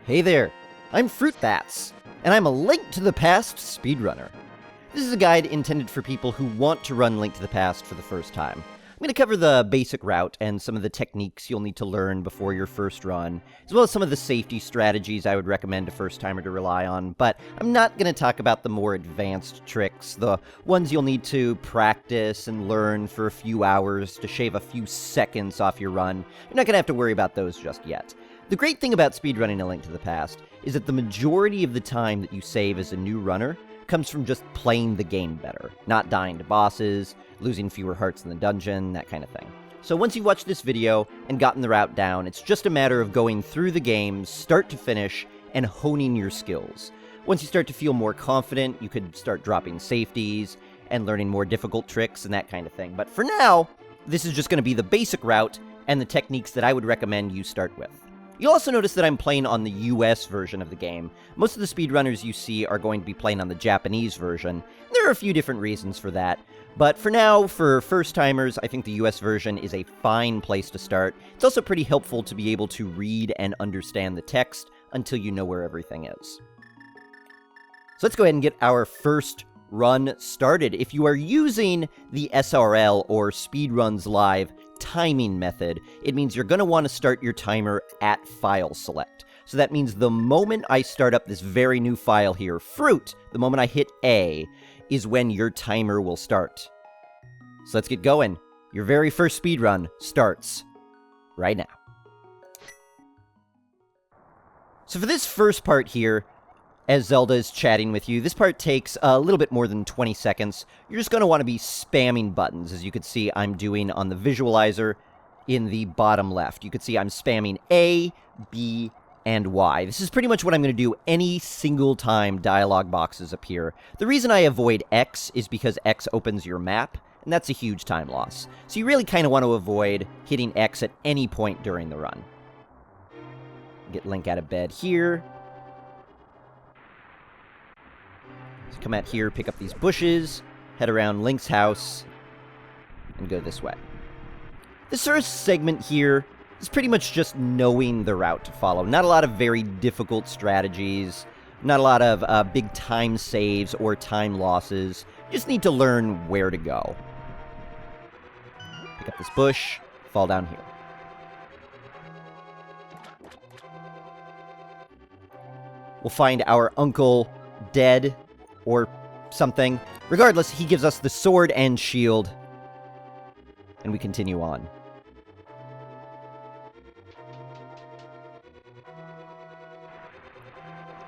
Hey there, I'm Fruit Bats, and I'm a Link to the Past speedrunner. This is a guide intended for people who want to run Link to the Past for the first time. I'm going to cover the basic route and some of the techniques you'll need to learn before your first run, as well as some of the safety strategies I would recommend a first-timer to rely on, but I'm not going to talk about the more advanced tricks, the ones you'll need to practice and learn for a few hours to shave a few seconds off your run. You're not going to have to worry about those just yet. The great thing about speedrunning A Link to the Past is that the majority of the time that you save as a new runner comes from just playing the game better, not dying to bosses, losing fewer hearts in the dungeon, that kind of thing. So once you've watched this video and gotten the route down, it's just a matter of going through the game, start to finish, and honing your skills. Once you start to feel more confident, you could start dropping safeties and learning more difficult tricks and that kind of thing. But for now, this is just going to be the basic route and the techniques that I would recommend you start with. You'll also notice that I'm playing on the US version of the game. Most of the speedrunners you see are going to be playing on the Japanese version. There are a few different reasons for that, but for now, for first-timers, I think the US version is a fine place to start. It's also pretty helpful to be able to read and understand the text until you know where everything is. So let's go ahead and get our first run started. If you are using the SRL, or Speedruns Live, timing method, it means you're going to want to start your timer at file select. So that means the moment I start up this very new file here, Fruit, the moment I hit A, is when your timer will start. So let's get going. Your very first speedrun starts right now. So for this first part here, as Zelda is chatting with you, this part takes a little bit more than 20 seconds. You're just going to want to be spamming buttons, as you can see I'm doing on the visualizer in the bottom left. You can see I'm spamming A, B, and Y. This is pretty much what I'm going to do any single time dialog boxes appear. The reason I avoid X is because X opens your map, and that's a huge time loss. So you really kind of want to avoid hitting X at any point during the run. Get Link out of bed here. So come out here, pick up these bushes, head around Link's house, and go this way. This first segment here is pretty much just knowing the route to follow. Not a lot of very difficult strategies, not a lot of big time saves or time losses. You just need to learn where to go. Pick up this bush, fall down here. We'll find our uncle dead, or something. Regardless, he gives us the sword and shield, and we continue on.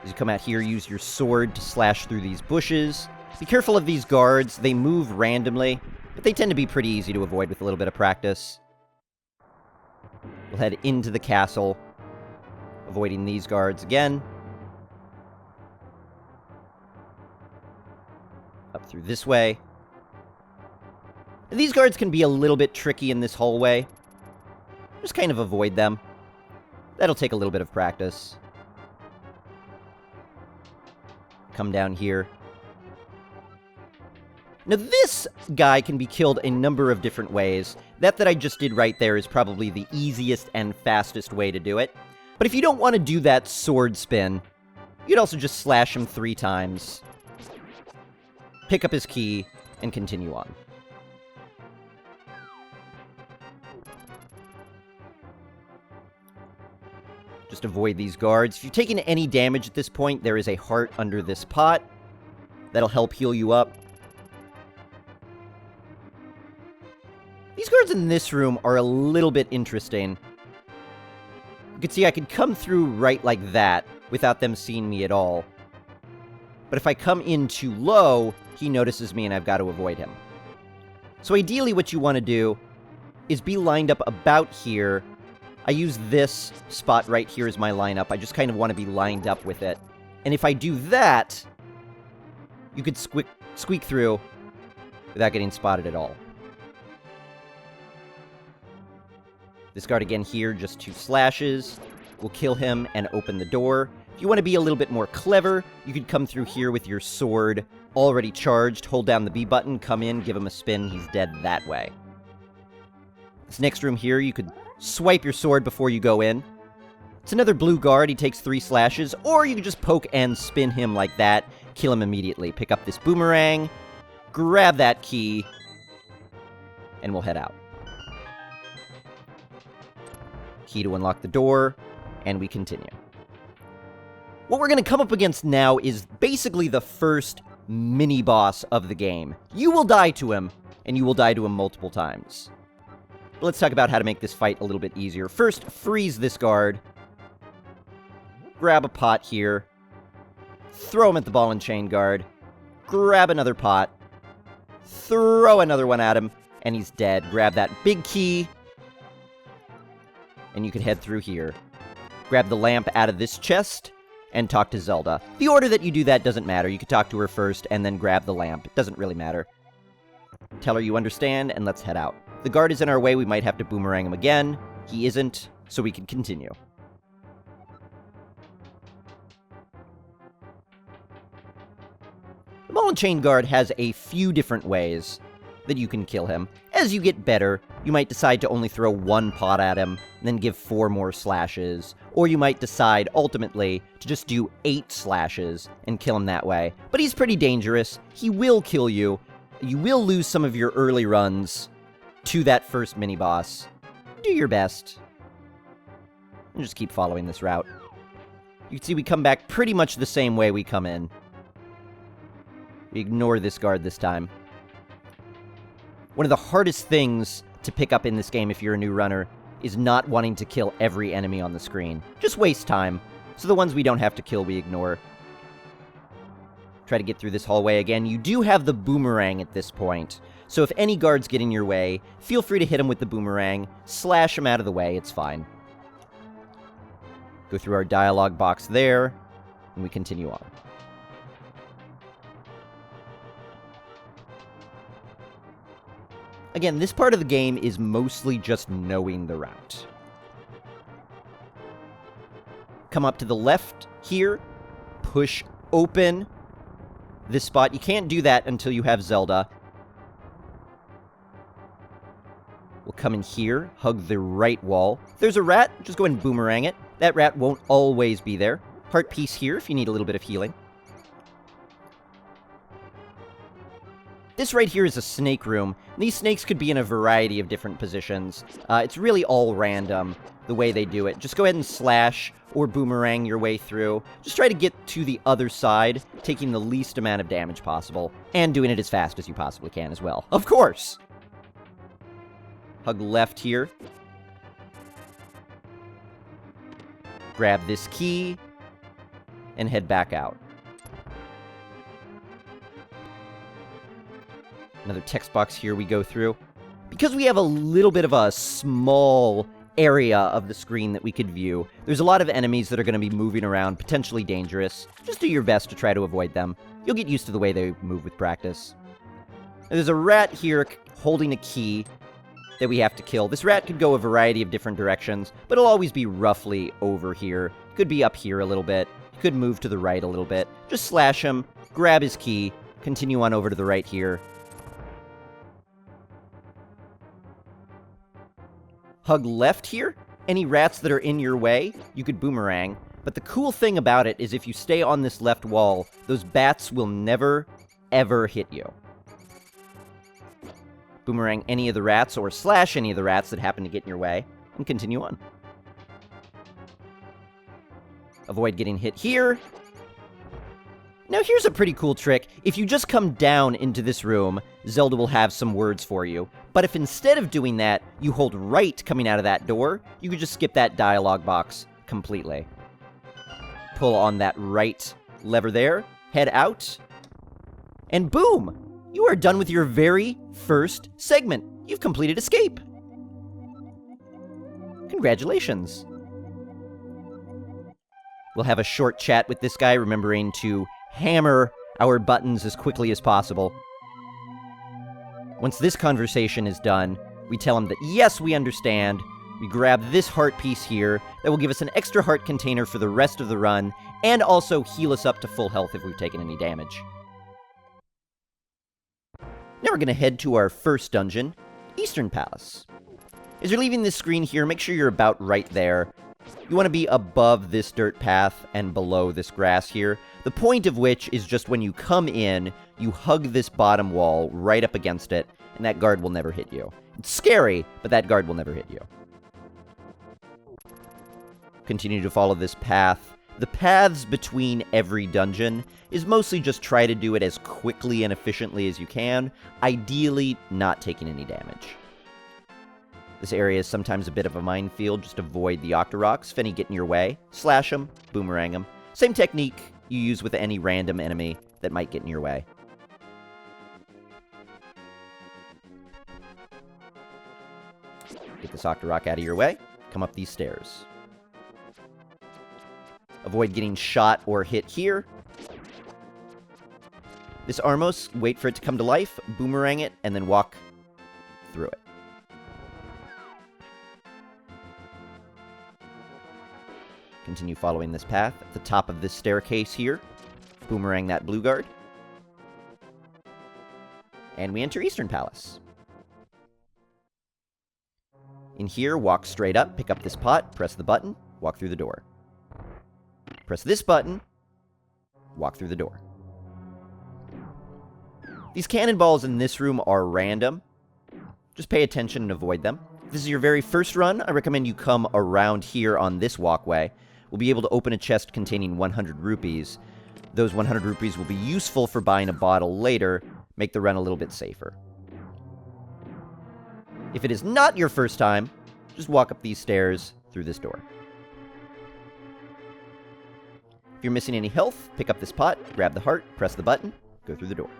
As you come out here, use your sword to slash through these bushes. Be careful of these guards. They move randomly, but they tend to be pretty easy to avoid with a little bit of practice. We'll head into the castle, avoiding these guards again. Up through this way. These guards can be a little bit tricky in this hallway. Just kind of avoid them. That'll take a little bit of practice. Come down here. Now this guy can be killed a number of different ways. That I just did right there is probably the easiest and fastest way to do it. But if you don't want to do that sword spin, you'd also just slash him 3 times. Pick up his key, and continue on. Just avoid these guards. If you've taken any damage at this point, there is a heart under this pot. That'll help heal you up. These guards in this room are a little bit interesting. You can see I could come through right like that without them seeing me at all. But if I come in too low, he notices me and I've got to avoid him. So ideally what you want to do is be lined up about here. I use this spot right here as my lineup. I just kind of want to be lined up with it. And if I do that, you could squeak through without getting spotted at all. This guard again here, just 2 slashes. We'll kill him and open the door. If you want to be a little bit more clever, you could come through here with your sword already charged, hold down the B button, come in, give him a spin, he's dead that way. This next room here, you could swipe your sword before you go in. It's another blue guard, he takes 3 slashes, or you can just poke and spin him like that, kill him immediately. Pick up this boomerang, grab that key, and we'll head out. Key to unlock the door, and we continue. What we're going to come up against now is basically the first mini-boss of the game. You will die to him, and you will die to him multiple times. But let's talk about how to make this fight a little bit easier. First, freeze this guard. Grab a pot here. Throw him at the ball and chain guard. Grab another pot. Throw another one at him, and he's dead. Grab that big key, and you can head through here. Grab the lamp out of this chest, and talk to Zelda. The order that you do that doesn't matter. You could talk to her first, and then grab the lamp. It doesn't really matter. Tell her you understand, and let's head out. The guard is in our way. We might have to boomerang him again. He isn't, so we can continue. The ball and chain guard has a few different ways that you can kill him. As you get better, you might decide to only throw 1 pot at him, and then give 4 more slashes. Or you might decide, ultimately, to just do 8 slashes and kill him that way. But he's pretty dangerous. He will kill you. You will lose some of your early runs to that first mini-boss. Do your best. And just keep following this route. You can see we come back pretty much the same way we come in. We ignore this guard this time. One of the hardest things to pick up in this game if you're a new runner is not wanting to kill every enemy on the screen. Just waste time. So the ones we don't have to kill, we ignore. Try to get through this hallway again. You do have the boomerang at this point. So if any guards get in your way, feel free to hit them with the boomerang. Slash them out of the way, it's fine. Go through our dialogue box there, and we continue on. Again, this part of the game is mostly just knowing the route. Come up to the left here, push open this spot. You can't do that until you have Zelda. We'll come in here, hug the right wall. If there's a rat, just go ahead and boomerang it. That rat won't always be there. Heart piece here if you need a little bit of healing. This right here is a snake room. These snakes could be in a variety of different positions. It's really all random, the way they do it. Just go ahead and slash or boomerang your way through. Just try to get to the other side, taking the least amount of damage possible, and doing it as fast as you possibly can as well. Of course! Hug left here. Grab this key, and head back out. Another text box here we go through. Because we have a little bit of a small area of the screen that we could view, there's a lot of enemies that are going to be moving around, potentially dangerous. Just do your best to try to avoid them. You'll get used to the way they move with practice. There's a rat here holding a key that we have to kill. This rat could go a variety of different directions, but it'll always be roughly over here. Could be up here a little bit. Could move to the right a little bit. Just slash him, grab his key, continue on over to the right here. Hug left here. Any rats that are in your way, you could boomerang. But the cool thing about it is if you stay on this left wall, those bats will never, ever hit you. Boomerang any of the rats, or slash any of the rats that happen to get in your way, and continue on. Avoid getting hit here. Now here's a pretty cool trick. If you just come down into this room, Zelda will have some words for you. But if instead of doing that, you hold right coming out of that door, you could just skip that dialogue box completely. Pull on that right lever there, head out, and boom! You are done with your very first segment. You've completed Escape. Congratulations. We'll have a short chat with this guy, remembering to hammer our buttons as quickly as possible. Once this conversation is done, we tell him that yes, we understand. We grab this heart piece here that will give us an extra heart container for the rest of the run, and also heal us up to full health if we've taken any damage. Now we're going to head to our first dungeon, Eastern Palace. As you're leaving this screen here, make sure you're about right there. You want to be above this dirt path and below this grass here. The point of which is just when you come in, you hug this bottom wall right up against it, and that guard will never hit you. It's scary, but that guard will never hit you. Continue to follow this path. The paths between every dungeon is mostly just try to do it as quickly and efficiently as you can, ideally not taking any damage. This area is sometimes a bit of a minefield, just avoid the Octoroks. If any get in your way, slash them, boomerang them. Same technique you use with any random enemy that might get in your way. Get this Octorok out of your way, come up these stairs. Avoid getting shot or hit here. This Armos, wait for it to come to life, boomerang it, and then walk through it. Continue following this path. At the top of this staircase here, boomerang that blue guard. And we enter Eastern Palace. In here, walk straight up, pick up this pot, press the button, walk through the door. Press this button, walk through the door. These cannonballs in this room are random. Just pay attention and avoid them. If this is your very first run, I recommend you come around here on this walkway. We'll be able to open a chest containing 100 rupees. Those 100 rupees will be useful for buying a bottle later, make the run a little bit safer. If it is not your first time, just walk up these stairs through this door. If you're missing any health, pick up this pot, grab the heart, press the button, go through the door.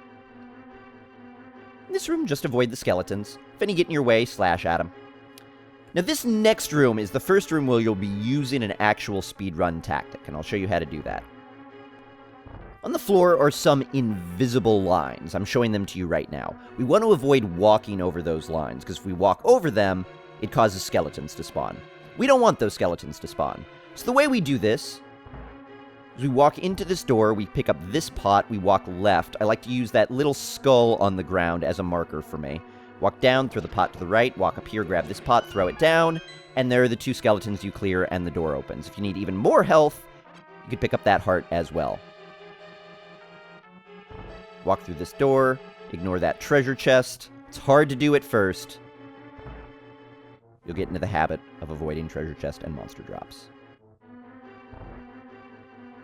In this room, just avoid the skeletons. If any get in your way, slash at them. Now this next room is the first room where you'll be using an actual speedrun tactic, and I'll show you how to do that. On the floor are some invisible lines. I'm showing them to you right now. We want to avoid walking over those lines, because if we walk over them, it causes skeletons to spawn. We don't want those skeletons to spawn. So the way we do this is we walk into this door, we pick up this pot, we walk left. I like to use that little skull on the ground as a marker for me. Walk down, throw the pot to the right, walk up here, grab this pot, throw it down, and there are the two skeletons you clear, and the door opens. If you need even more health, you can pick up that heart as well. Walk through this door, ignore that treasure chest. It's hard to do at first. You'll get into the habit of avoiding treasure chest and monster drops.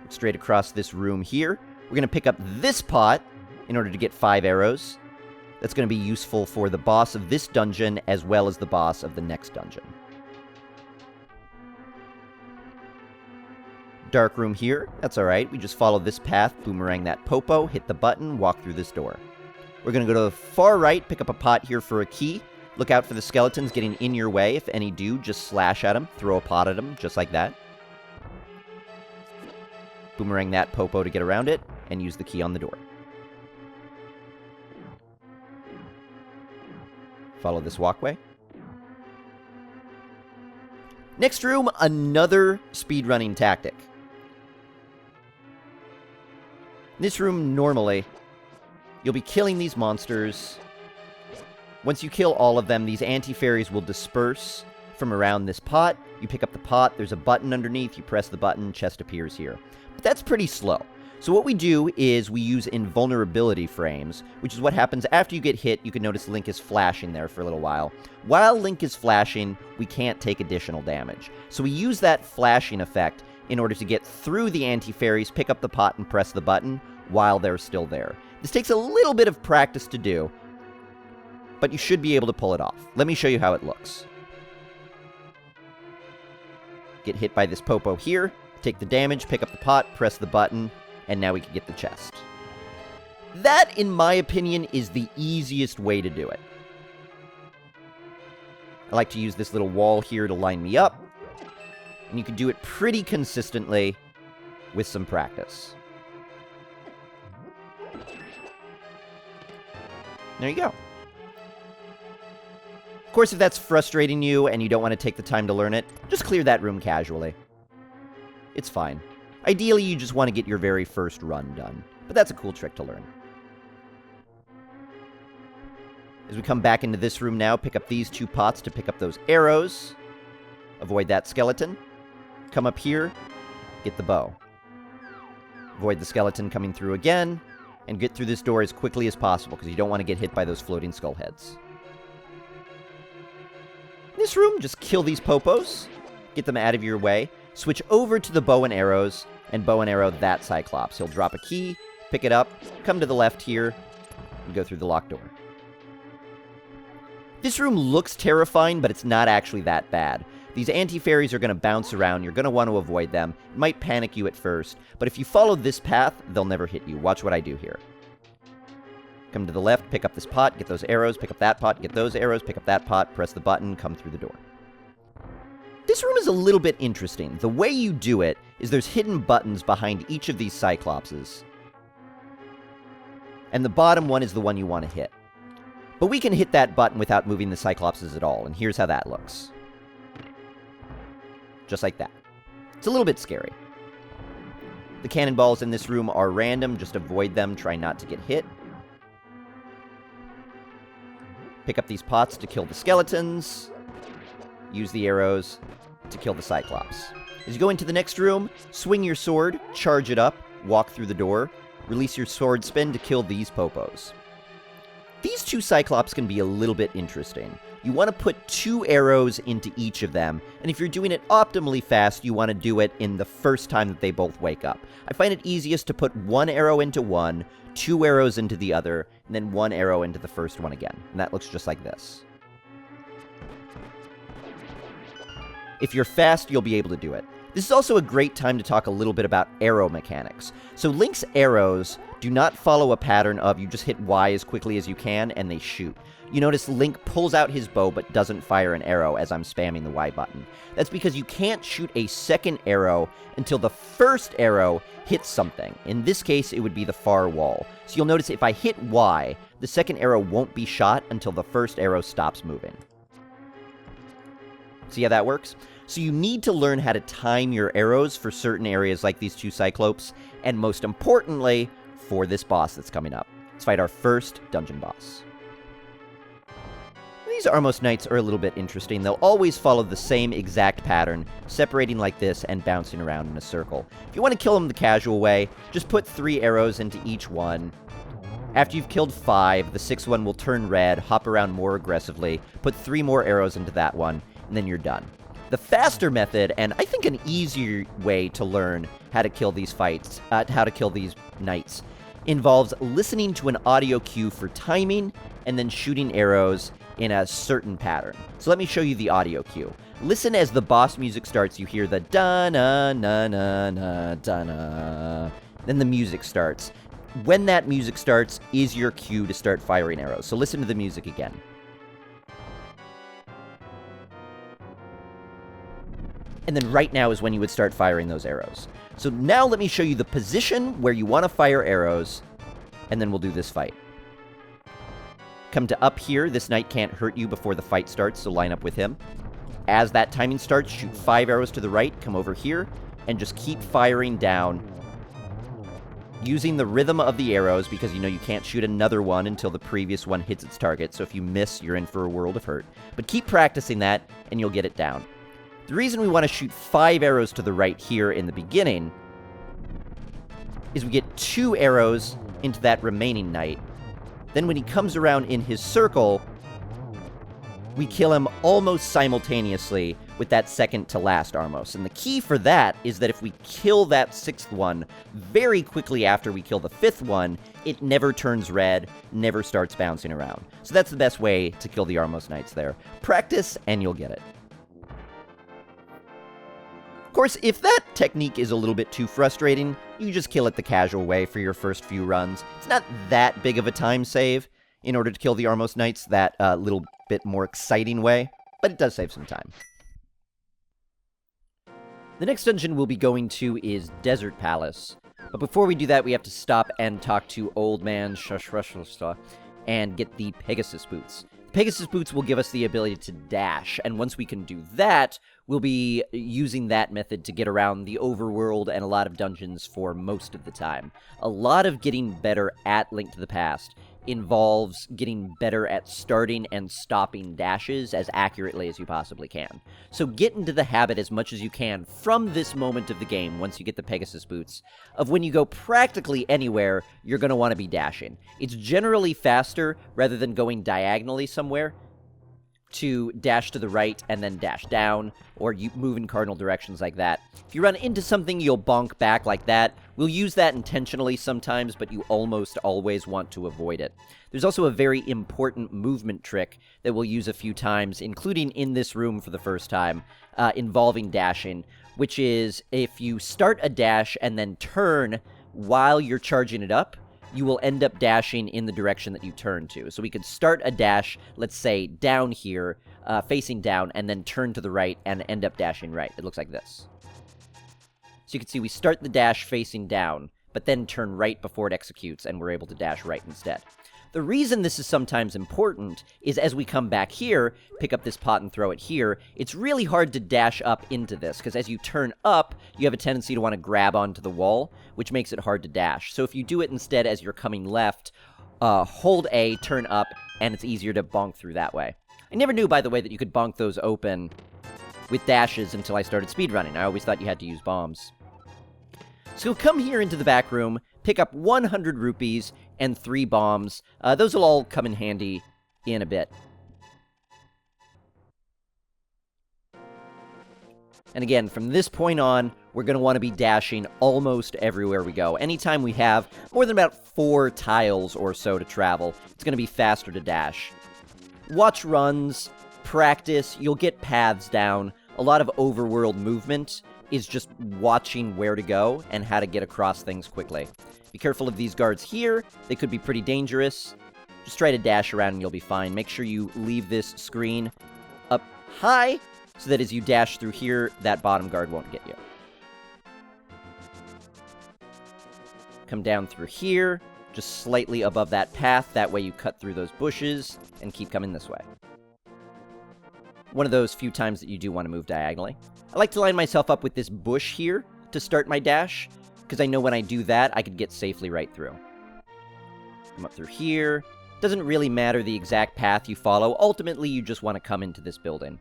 Look straight across this room here. We're going to pick up this pot in order to get 5 arrows. That's going to be useful for the boss of this dungeon as well as the boss of the next dungeon. Dark room here. That's alright. We just follow this path, boomerang that popo, hit the button, walk through this door. We're going to go to the far right, pick up a pot here for a key. Look out for the skeletons getting in your way. If any do, just slash at them, throw a pot at them, just like that. Boomerang that popo to get around it, and use the key on the door. Follow this walkway. Next room, another speedrunning tactic. In this room, normally, you'll be killing these monsters. Once you kill all of them, these anti-fairies will disperse from around this pot. You pick up the pot, there's a button underneath, you press the button, chest appears here. But that's pretty slow. So what we do is we use invulnerability frames, which is what happens after you get hit. You can notice Link is flashing there for a little while. While Link is flashing, we can't take additional damage. So we use that flashing effect in order to get through the anti-fairies, pick up the pot, and press the button while they're still there. This takes a little bit of practice to do, but you should be able to pull it off. Let me show you how it looks. Get hit by this popo here, take the damage, pick up the pot, press the button, and now we can get the chest. That, in my opinion, is the easiest way to do it. I like to use this little wall here to line me up, and you can do it pretty consistently with some practice. There you go. Of course, if that's frustrating you and you don't want to take the time to learn it, just clear that room casually. It's fine. Ideally, you just want to get your very first run done, but that's a cool trick to learn. As we come back into this room now, pick up these 2 pots to pick up those arrows. Avoid that skeleton. come up here, get the bow. Avoid the skeleton coming through again, and get through this door as quickly as possible, because you don't want to get hit by those floating skull heads. In this room, just kill these popos, get them out of your way, switch over to the bow and arrows, and bow and arrow that Cyclops. He'll drop a key, pick it up, come to the left here, and go through the locked door. This room looks terrifying, but it's not actually that bad. These anti-fairies are going to bounce around. You're going to want to avoid them. It might panic you at first, but if you follow this path, they'll never hit you. Watch what I do here. Come to the left, pick up this pot, get those arrows, pick up that pot, get those arrows, pick up that pot, press the button, come through the door. This room is a little bit interesting. The way you do it is there's hidden buttons behind each of these Cyclopses. And the bottom one is the one you want to hit. But we can hit that button without moving the Cyclopses at all, and here's how that looks. Just like that. It's a little bit scary. The cannonballs in this room are random. Just avoid them. Try not to get hit. Pick up these pots to kill the skeletons. Use the arrows to kill the Cyclops. As you go into the next room, swing your sword, charge it up, walk through the door, release your sword spin to kill these popos. These two Cyclops can be a little bit interesting. You want to put 2 arrows into each of them, and if you're doing it optimally fast, you want to do it in the first time that they both wake up. I find it easiest to put 1 arrow into one, 2 arrows into the other, and then 1 arrow into the first one again. And that looks just like this. If you're fast, you'll be able to do it. This is also a great time to talk a little bit about arrow mechanics. So Link's arrows do not follow a pattern of you just hit Y as quickly as you can and they shoot. You notice Link pulls out his bow but doesn't fire an arrow as I'm spamming the Y button. That's because you can't shoot a second arrow until the first arrow hits something. In this case, it would be the far wall. So you'll notice if I hit Y, the second arrow won't be shot until the first arrow stops moving. See how that works? So you need to learn how to time your arrows for certain areas like these 2 Cyclopes, and most importantly, for this boss that's coming up. Let's fight our first dungeon boss. These Armos Knights are a little bit interesting. They'll always follow the same exact pattern, separating like this and bouncing around in a circle. If you want to kill them the casual way, just put 3 arrows into each one. After you've killed 5, the 6th one will turn red, hop around more aggressively, put 3 more arrows into that one, and then you're done. The faster method, and I think an easier way to learn how to kill these knights, involves listening to an audio cue for timing and then shooting arrows in a certain pattern. So let me show you the audio cue. Listen as the boss music starts, you hear the da-na-na-na-na-da-na. Then the music starts. When that music starts is your cue to start firing arrows. So listen to the music again. And then right now is when you would start firing those arrows. So now let me show you the position where you want to fire arrows, and then we'll do this fight. Come to up here. This knight can't hurt you before the fight starts, so line up with him. As that timing starts, shoot 5 arrows to the right, come over here, and just keep firing down, using the rhythm of the arrows, because you know you can't shoot another one until the previous one hits its target, so if you miss, you're in for a world of hurt. But keep practicing that, and you'll get it down. The reason we want to shoot 5 arrows to the right here in the beginning is we get 2 arrows into that remaining knight. Then when he comes around in his circle, we kill him almost simultaneously with that second to last Armos. And the key for that is that if we kill that 6th one very quickly after we kill the 5th one, it never turns red, never starts bouncing around. So that's the best way to kill the Armos Knights there. Practice and you'll get it. Of course, if that technique is a little bit too frustrating, you just kill it the casual way for your first few runs. It's not that big of a time save in order to kill the Armos Knights that little bit more exciting way, but it does save some time. The next dungeon we'll be going to is Desert Palace. But before we do that, we have to stop and talk to Old Man Shashrushla and get the Pegasus Boots. The Pegasus Boots will give us the ability to dash, and once we can do that, we'll be using that method to get around the overworld and a lot of dungeons for most of the time. A lot of getting better at Link to the Past involves getting better at starting and stopping dashes as accurately as you possibly can. So get into the habit as much as you can from this moment of the game, once you get the Pegasus boots, of when you go practically anywhere, you're going to want to be dashing. It's generally faster, rather than going diagonally somewhere, to dash to the right and then dash down, or you move in cardinal directions like that. If you run into something, you'll bonk back like that. We'll use that intentionally sometimes, but you almost always want to avoid it. There's also a very important movement trick that we'll use a few times, including in this room for the first time, involving dashing, which is if you start a dash and then turn while you're charging it up, you will end up dashing in the direction that you turn to. So we could start a dash, let's say, down here, facing down, and then turn to the right and end up dashing right. It looks like this. So you can see we start the dash facing down, but then turn right before it executes, and we're able to dash right instead. The reason this is sometimes important is as we come back here, pick up this pot and throw it here, it's really hard to dash up into this, because as you turn up, you have a tendency to want to grab onto the wall, which makes it hard to dash. So if you do it instead as you're coming left, hold A, turn up, and it's easier to bonk through that way. I never knew, by the way, that you could bonk those open with dashes until I started speedrunning. I always thought you had to use bombs. So come here into the back room, pick up 100 rupees and 3 bombs. Those will all come in handy in a bit. And again, from this point on, we're going to want to be dashing almost everywhere we go. Anytime we have more than about 4 tiles or so to travel, it's going to be faster to dash. Watch runs, practice, you'll get paths down. A lot of overworld movement is just watching where to go and how to get across things quickly. Be careful of these guards here. They could be pretty dangerous. Just try to dash around and you'll be fine. Make sure you leave this screen up high so that as you dash through here, that bottom guard won't get you. Come down through here, just slightly above that path. That way you cut through those bushes and keep coming this way. One of those few times that you do want to move diagonally. I like to line myself up with this bush here to start my dash, because I know when I do that, I could get safely right through. Come up through here. Doesn't really matter the exact path you follow. Ultimately, you just want to come into this building.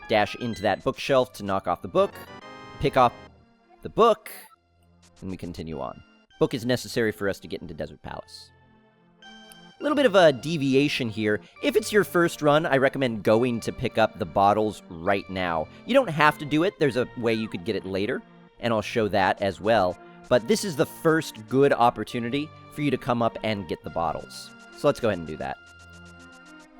Dash into that bookshelf to knock off the book. Pick up the book, and we continue on. Book is necessary for us to get into Desert Palace. A little bit of a deviation here. If it's your first run, I recommend going to pick up the bottles right now. You don't have to do it. There's a way you could get it later, and I'll show that as well. But this is the first good opportunity for you to come up and get the bottles. So let's go ahead and do that.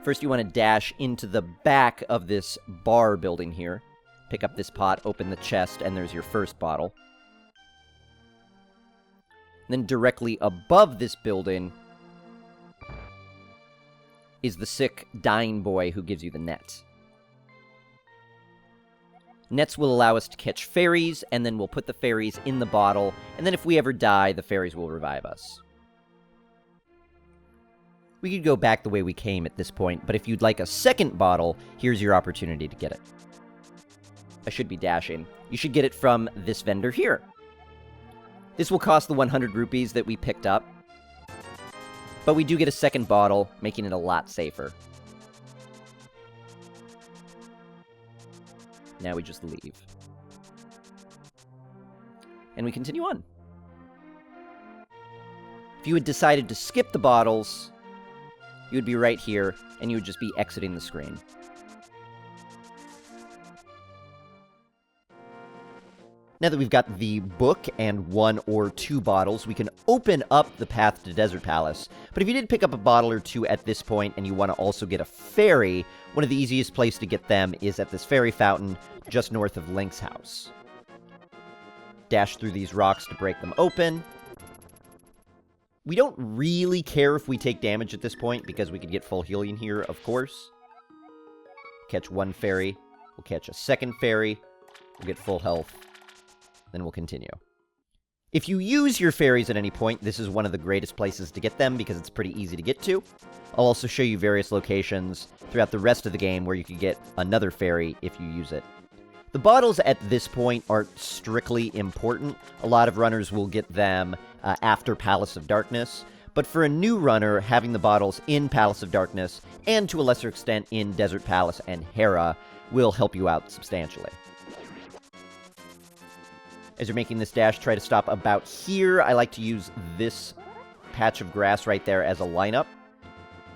First, you want to dash into the back of this bar building here. Pick up this pot, open the chest, and there's your first bottle. Then directly above this building is the sick, dying boy who gives you the net. Nets will allow us to catch fairies, and then we'll put the fairies in the bottle, and then if we ever die, the fairies will revive us. We could go back the way we came at this point, but if you'd like a second bottle, here's your opportunity to get it. I should be dashing. You should get it from this vendor here. This will cost the 100 rupees that we picked up, but we do get a second bottle, making it a lot safer. Now we just leave. And we continue on. If you had decided to skip the bottles, you would be right here, and you would just be exiting the screen. Now that we've got the book and 1 or 2 bottles, we can open up the path to Desert Palace. But if you did pick up a bottle or 2 at this point and you want to also get a fairy, one of the easiest places to get them is at this fairy fountain just north of Link's house. Dash through these rocks to break them open. We don't really care if we take damage at this point because we could get full healing here, of course. Catch 1 fairy. We'll catch a second fairy. We'll get full health. Then we'll continue. If you use your fairies at any point, this is one of the greatest places to get them because it's pretty easy to get to. I'll also show you various locations throughout the rest of the game where you can get another fairy if you use it. The bottles at this point aren't strictly important. A lot of runners will get them after Palace of Darkness, but for a new runner, having the bottles in Palace of Darkness, and to a lesser extent in Desert Palace and Hera, will help you out substantially. As you're making this dash, try to stop about here. I like to use this patch of grass right there as a lineup.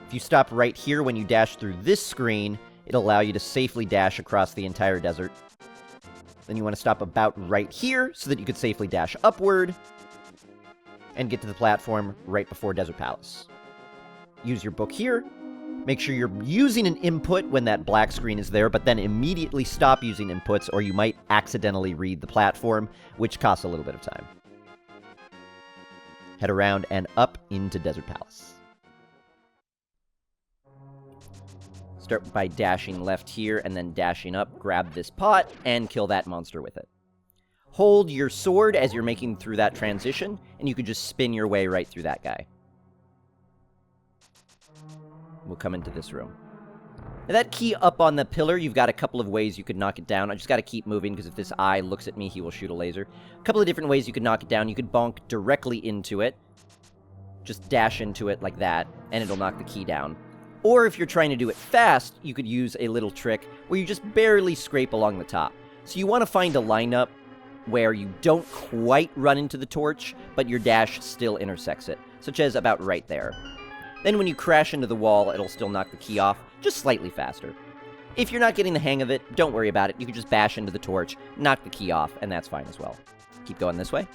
If you stop right here when you dash through this screen, it'll allow you to safely dash across the entire desert. Then you want to stop about right here so that you could safely dash upward and get to the platform right before Desert Palace. Use your book here. Make sure you're using an input when that black screen is there, but then immediately stop using inputs or you might accidentally read the platform, which costs a little bit of time. Head around and up into Desert Palace. Start by dashing left here and then dashing up, grab this pot, and kill that monster with it. Hold your sword as you're making through that transition, and you can just spin your way right through that guy. We'll come into this room. Now that key up on the pillar, you've got a couple of ways you could knock it down. I just got to keep moving, because if this eye looks at me, he will shoot a laser. A couple of different ways you could knock it down. You could bonk directly into it. Just dash into it like that, and it'll knock the key down. Or if you're trying to do it fast, you could use a little trick where you just barely scrape along the top. So you want to find a lineup where you don't quite run into the torch, but your dash still intersects it, such as about right there. Then when you crash into the wall, it'll still knock the key off, just slightly faster. If you're not getting the hang of it, don't worry about it. You can just bash into the torch, knock the key off, and that's fine as well. Keep going this way.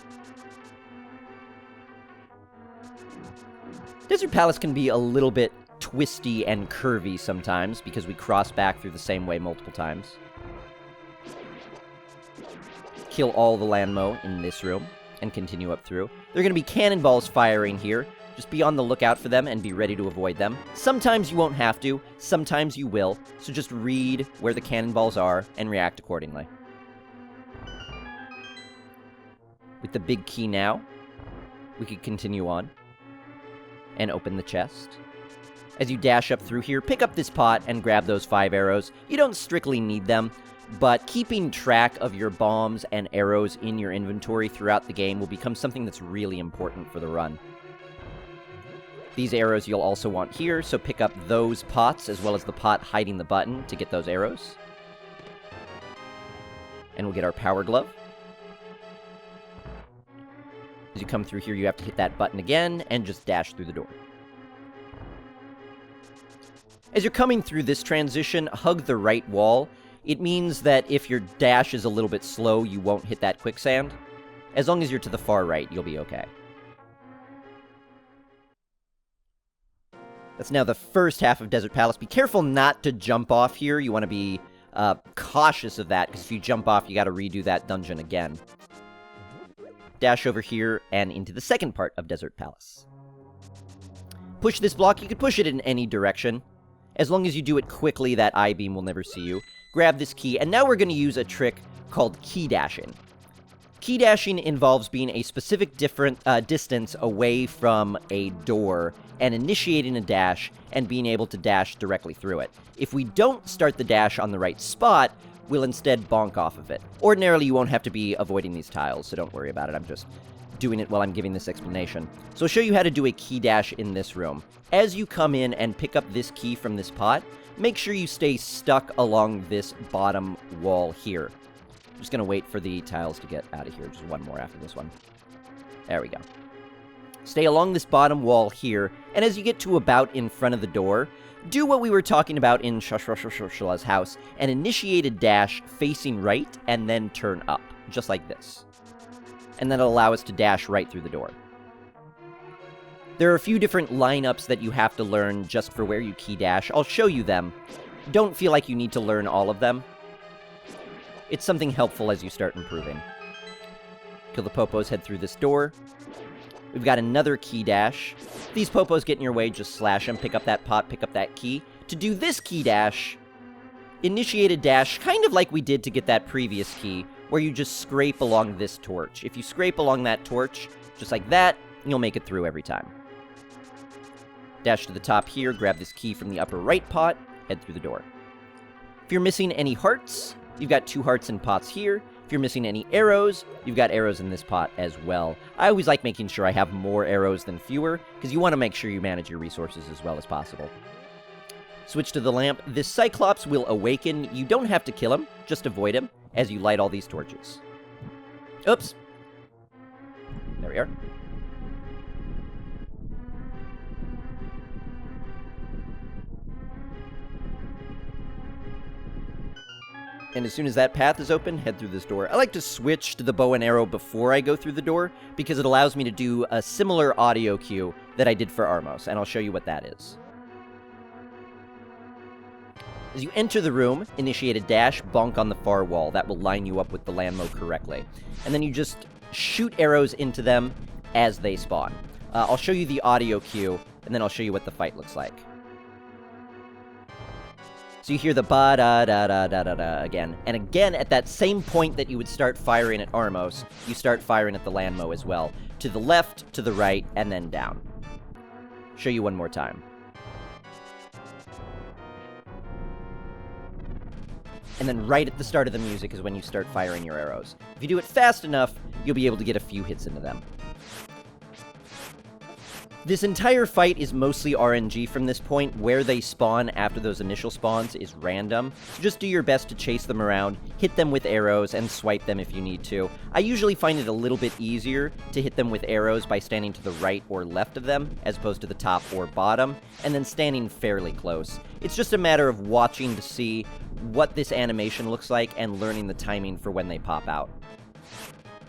Desert Palace can be a little bit twisty and curvy sometimes, because we cross back through the same way multiple times. Kill all the landmo in this room, and continue up through. There are going to be cannonballs firing here. Just be on the lookout for them and be ready to avoid them. Sometimes you won't have to, sometimes you will, so just read where the cannonballs are and react accordingly. With the big key now, we could continue on and open the chest. As you dash up through here, pick up this pot and grab those 5 arrows. You don't strictly need them, but keeping track of your bombs and arrows in your inventory throughout the game will become something that's really important for the run. These arrows you'll also want here, so pick up those pots as well as the pot hiding the button to get those arrows. And we'll get our power glove. As you come through here, you have to hit that button again and just dash through the door. As you're coming through this transition, hug the right wall. It means that if your dash is a little bit slow, you won't hit that quicksand. As long as you're to the far right, you'll be okay. That's now the first half of Desert Palace. Be careful not to jump off here. You want to be cautious of that, because if you jump off, you got to redo that dungeon again. Dash over here and into the second part of Desert Palace. Push this block. You could push it in any direction. As long as you do it quickly, that I-beam will never see you. Grab this key, and now we're going to use a trick called key dashing. Key dashing involves being a specific distance away from a door and initiating a dash and being able to dash directly through it. If we don't start the dash on the right spot, we'll instead bonk off of it. Ordinarily, you won't have to be avoiding these tiles, so don't worry about it. I'm just doing it while I'm giving this explanation. So I'll show you how to do a key dash in this room. As you come in and pick up this key from this pot, make sure you stay stuck along this bottom wall here. I'm just going to wait for the tiles to get out of here. Just one more after this one. There we go. Stay along this bottom wall here, and as you get to about in front of the door, do what we were talking about in Shashrashashala's house, and initiate a dash facing right, and then turn up, just like this. And that'll allow us to dash right through the door. There are a few different lineups that you have to learn just for where you key dash. I'll show you them. Don't feel like you need to learn all of them. It's something helpful as you start improving. Kill the popos, head through this door. We've got another key dash. If these popos get in your way, just slash them, pick up that pot, pick up that key. To do this key dash, initiate a dash, kind of like we did to get that previous key, where you just scrape along this torch. If you scrape along that torch, just like that, you'll make it through every time. Dash to the top here, grab this key from the upper right pot, head through the door. If you're missing any hearts, you've got 2 hearts in pots here. If you're missing any arrows, you've got arrows in this pot as well. I always like making sure I have more arrows than fewer, because you want to make sure you manage your resources as well as possible. Switch to the lamp. This Cyclops will awaken. You don't have to kill him, just avoid him as you light all these torches. Oops. There we are. And as soon as that path is open, head through this door. I like to switch to the bow and arrow before I go through the door, because it allows me to do a similar audio cue that I did for Armos, and I'll show you what that is. As you enter the room, initiate a dash, bonk on the far wall. That will line you up with the landmo correctly. And then you just shoot arrows into them as they spawn. I'll show you the audio cue, and then I'll show you what the fight looks like. So you hear the ba-da-da-da-da-da-da again. And again, at that same point that you would start firing at Armos, you start firing at the landmo as well. To the left, to the right, and then down. Show you one more time. And then right at the start of the music is when you start firing your arrows. If you do it fast enough, you'll be able to get a few hits into them. This entire fight is mostly RNG from this point. Where they spawn after those initial spawns is random. So just do your best to chase them around, hit them with arrows, and swipe them if you need to. I usually find it a little bit easier to hit them with arrows by standing to the right or left of them, as opposed to the top or bottom, and then standing fairly close. It's just a matter of watching to see what this animation looks like and learning the timing for when they pop out.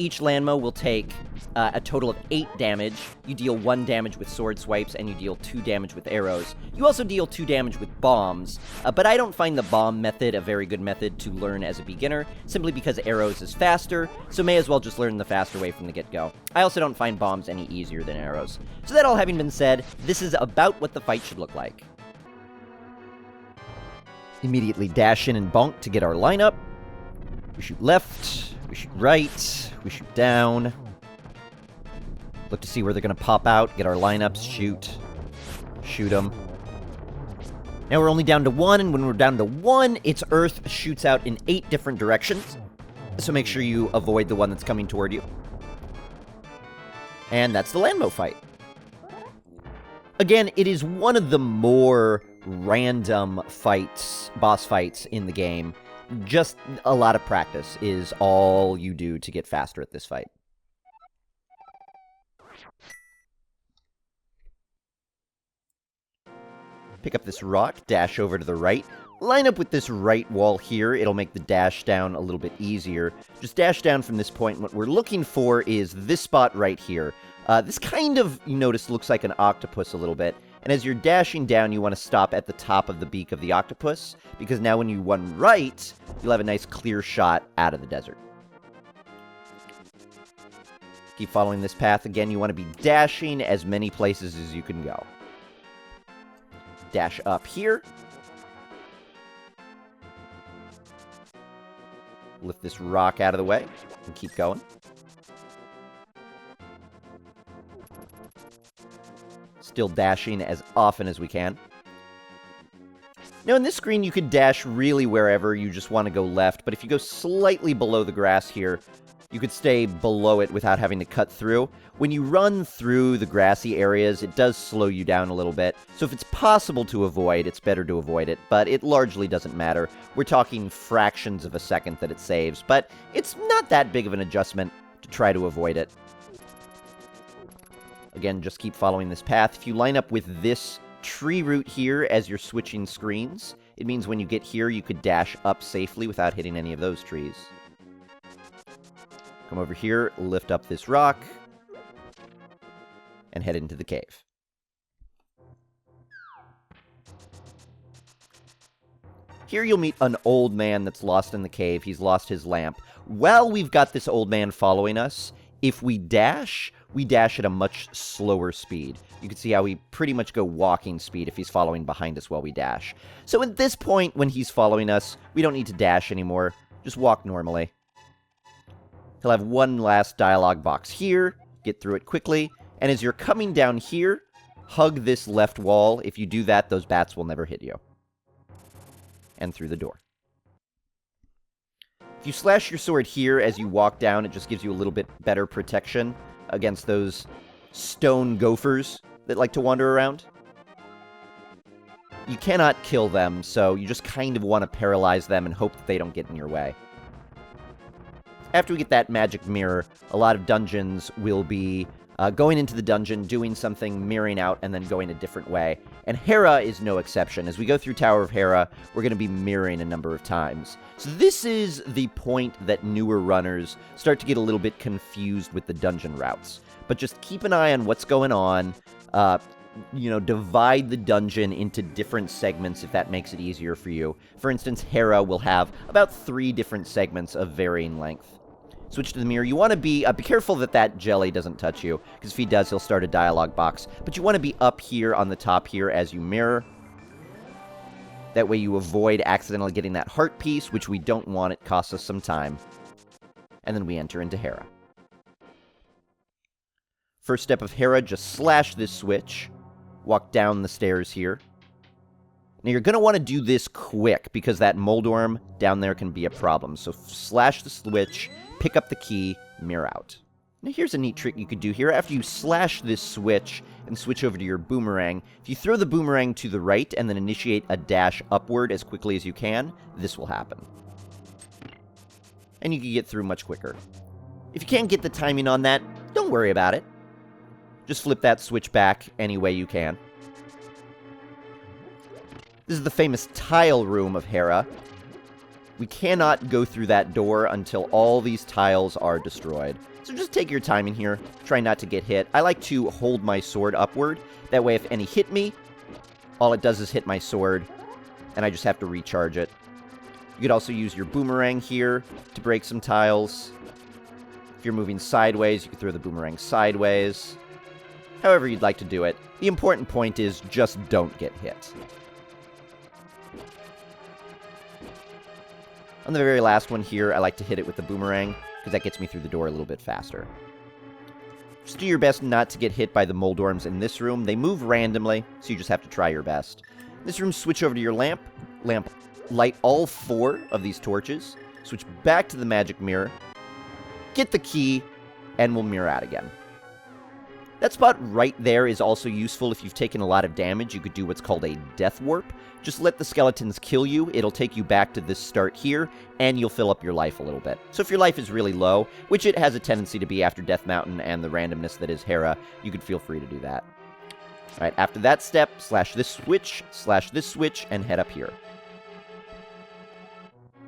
Each landmo will take a total of 8 damage. You deal 1 damage with sword swipes, and you deal 2 damage with arrows. You also deal 2 damage with bombs, but I don't find the bomb method a very good method to learn as a beginner, simply because arrows is faster, so may as well just learn the faster way from the get-go. I also don't find bombs any easier than arrows. So that all having been said, this is about what the fight should look like. Immediately dash in and bonk to get our lineup. We shoot left, we shoot right, we shoot down. Look to see where they're going to pop out, get our lineups, shoot them. Now we're only down to 1, and when we're down to 1, its earth shoots out in 8 different directions. So make sure you avoid the one that's coming toward you. And that's the landmo fight. Again, it is one of the more random fights, boss fights in the game. Just a lot of practice is all you do to get faster at this fight. Pick up this rock, dash over to the right. Line up with this right wall here. It'll make the dash down a little bit easier. Just dash down from this point. What we're looking for is this spot right here. This kind of, you notice, looks like an octopus a little bit. And as you're dashing down, you want to stop at the top of the beak of the octopus, because now when you run right, you'll have a nice clear shot out of the desert. Keep following this path. Again, you want to be dashing as many places as you can go. Dash up here. Lift this rock out of the way and keep going. Still dashing as often as we can. Now in this screen you could dash really wherever you just want to go left, but if you go slightly below the grass here, you could stay below it without having to cut through. When you run through the grassy areas, it does slow you down a little bit, so if it's possible to avoid, it's better to avoid it, but it largely doesn't matter. We're talking fractions of a second that it saves, but it's not that big of an adjustment to try to avoid it. Again, just keep following this path. If you line up with this tree root here as you're switching screens, it means when you get here, you could dash up safely without hitting any of those trees. Come over here, lift up this rock, and head into the cave. Here you'll meet an old man that's lost in the cave. He's lost his lamp. While we've got this old man following us, if we dash at a much slower speed. You can see how we pretty much go walking speed if he's following behind us while we dash. So at this point, when he's following us, we don't need to dash anymore. Just walk normally. He'll have one last dialogue box here. Get through it quickly. And as you're coming down here, hug this left wall. If you do that, those bats will never hit you. And through the door. If you slash your sword here as you walk down, it just gives you a little bit better protection against those stone gophers that like to wander around. You cannot kill them, so you just kind of want to paralyze them and hope that they don't get in your way. After we get that magic mirror, a lot of dungeons will be going into the dungeon, doing something, mirroring out, and then going a different way. And Hera is no exception. As we go through Tower of Hera, we're going to be mirroring a number of times. So this is the point that newer runners start to get a little bit confused with the dungeon routes. But just keep an eye on what's going on. Divide the dungeon into different segments if that makes it easier for you. For instance, Hera will have about 3 different segments of varying length. Switch to the mirror. You want to be careful that jelly doesn't touch you, because if he does, he'll start a dialogue box. But you want to be up here on the top here as you mirror. That way you avoid accidentally getting that heart piece, which we don't want. It costs us some time. And then we enter into Hera. First step of Hera, just slash this switch. Walk down the stairs here. Now you're going to want to do this quick, because that Moldorm down there can be a problem. So slash the switch, pick up the key, mirror out. Now here's a neat trick you could do here. After you slash this switch and switch over to your boomerang, if you throw the boomerang to the right and then initiate a dash upward as quickly as you can, this will happen. And you can get through much quicker. If you can't get the timing on that, don't worry about it. Just flip that switch back any way you can. This is the famous tile room of Hera. We cannot go through that door until all these tiles are destroyed. So just take your time in here. Try not to get hit. I like to hold my sword upward. That way if any hit me, all it does is hit my sword, and I just have to recharge it. You could also use your boomerang here to break some tiles. If you're moving sideways, you can throw the boomerang sideways. However you'd like to do it. The important point is just don't get hit. On the very last one here, I like to hit it with the boomerang, because that gets me through the door a little bit faster. Just do your best not to get hit by the Moldorms in this room. They move randomly, so you just have to try your best. In this room, switch over to your lamp. Light all 4 of these torches. Switch back to the magic mirror. Get the key, and we'll mirror out again. That spot right there is also useful if you've taken a lot of damage. You could do what's called a death warp. Just let the skeletons kill you. It'll take you back to this start here, and you'll fill up your life a little bit. So if your life is really low, which it has a tendency to be after Death Mountain and the randomness that is Hera, you could feel free to do that. All right, after that step, slash this switch, and head up here.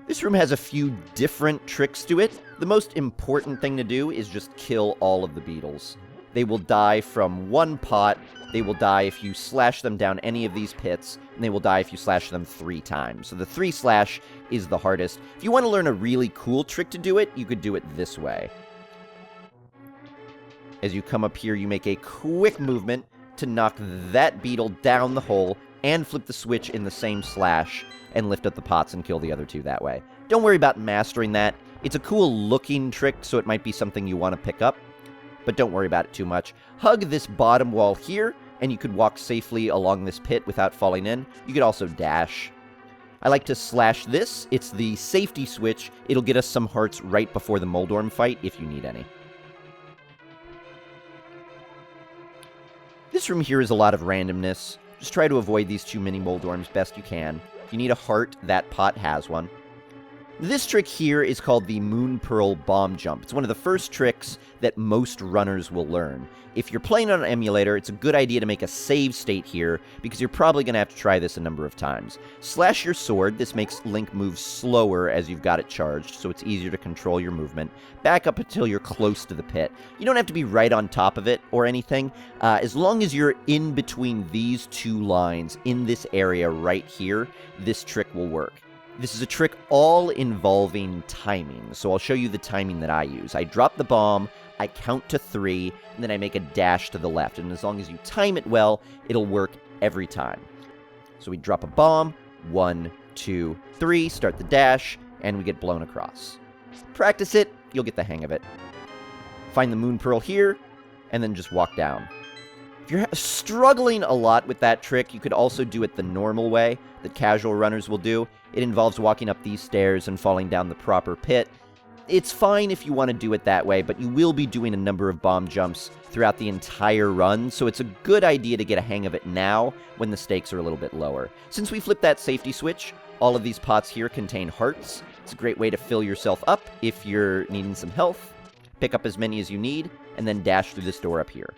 This room has a few different tricks to it. The most important thing to do is just kill all of the beetles. They will die from one pot. They will die if you slash them down any of these pits, and they will die if you slash them 3 times. So the 3 slash is the hardest. If you want to learn a really cool trick to do it, you could do it this way. As you come up here, you make a quick movement to knock that beetle down the hole and flip the switch in the same slash and lift up the pots and kill the other 2 that way. Don't worry about mastering that. It's a cool looking trick, so it might be something you want to pick up. But don't worry about it too much. Hug this bottom wall here, and you could walk safely along this pit without falling in. You could also dash. I like to slash this. It's the safety switch. It'll get us some hearts right before the Moldorm fight, if you need any. This room here is a lot of randomness. Just try to avoid these 2 mini Moldorms best you can. If you need a heart, that pot has one. This trick here is called the Moon Pearl Bomb Jump. It's one of the first tricks that most runners will learn. If you're playing on an emulator, it's a good idea to make a save state here, because you're probably going to have to try this a number of times. Slash your sword. This makes Link move slower as you've got it charged, so it's easier to control your movement. Back up until you're close to the pit. You don't have to be right on top of it or anything. As long as you're in between these 2 lines, in this area right here, this trick will work. This is a trick all involving timing, so I'll show you the timing that I use. I drop the bomb, I count to 3, and then I make a dash to the left, and as long as you time it well, it'll work every time. So we drop a bomb, 1, 2, 3, start the dash, and we get blown across. Practice it, you'll get the hang of it. Find the Moon Pearl here, and then just walk down. If If you're struggling a lot with that trick, you could also do it the normal way that casual runners will do. It involves walking up these stairs and falling down the proper pit. It's fine if you want to do it that way, but you will be doing a number of bomb jumps throughout the entire run, so it's a good idea to get a hang of it now when the stakes are a little bit lower. Since we flipped that safety switch, all of these pots here contain hearts. It's a great way to fill yourself up if you're needing some health. Pick up as many as you need, and then dash through this door up here.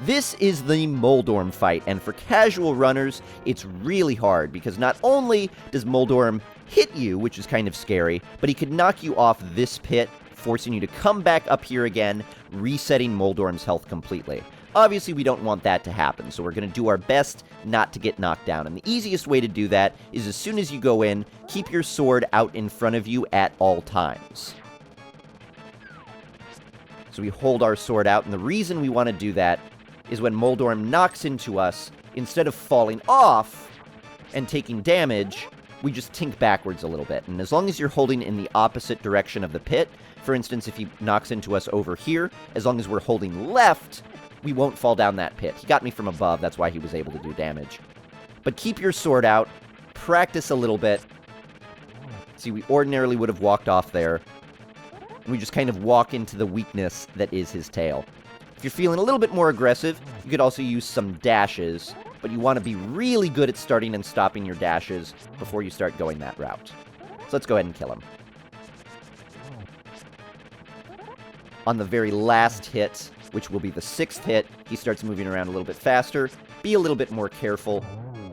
This is the Moldorm fight, and for casual runners, it's really hard, because not only does Moldorm hit you, which is kind of scary, but he could knock you off this pit, forcing you to come back up here again, resetting Moldorm's health completely. Obviously, we don't want that to happen, so we're going to do our best not to get knocked down, and the easiest way to do that is as soon as you go in, keep your sword out in front of you at all times. So we hold our sword out, and the reason we want to do that is when Moldorm knocks into us, instead of falling off and taking damage, we just tink backwards a little bit. And as long as you're holding in the opposite direction of the pit, for instance, if he knocks into us over here, as long as we're holding left, we won't fall down that pit. He got me from above, that's why he was able to do damage. But keep your sword out, practice a little bit. See, we ordinarily would have walked off there, and we just kind of walk into the weakness that is his tail. If you're feeling a little bit more aggressive, you could also use some dashes, but you want to be really good at starting and stopping your dashes before you start going that route. So let's go ahead and kill him. On the very last hit, which will be the 6th hit, he starts moving around a little bit faster. Be a little bit more careful,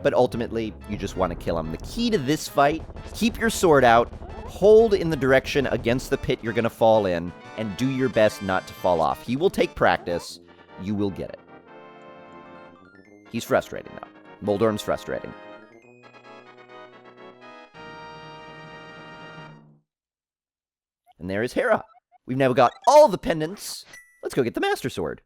but ultimately, you just want to kill him. The key to this fight, keep your sword out, hold in the direction against the pit you're going to fall in, and do your best not to fall off. He will take practice. You will get it. He's frustrating, though. Moldorm's frustrating. And there is Hera. We've now got all the pendants. Let's go get the Master Sword.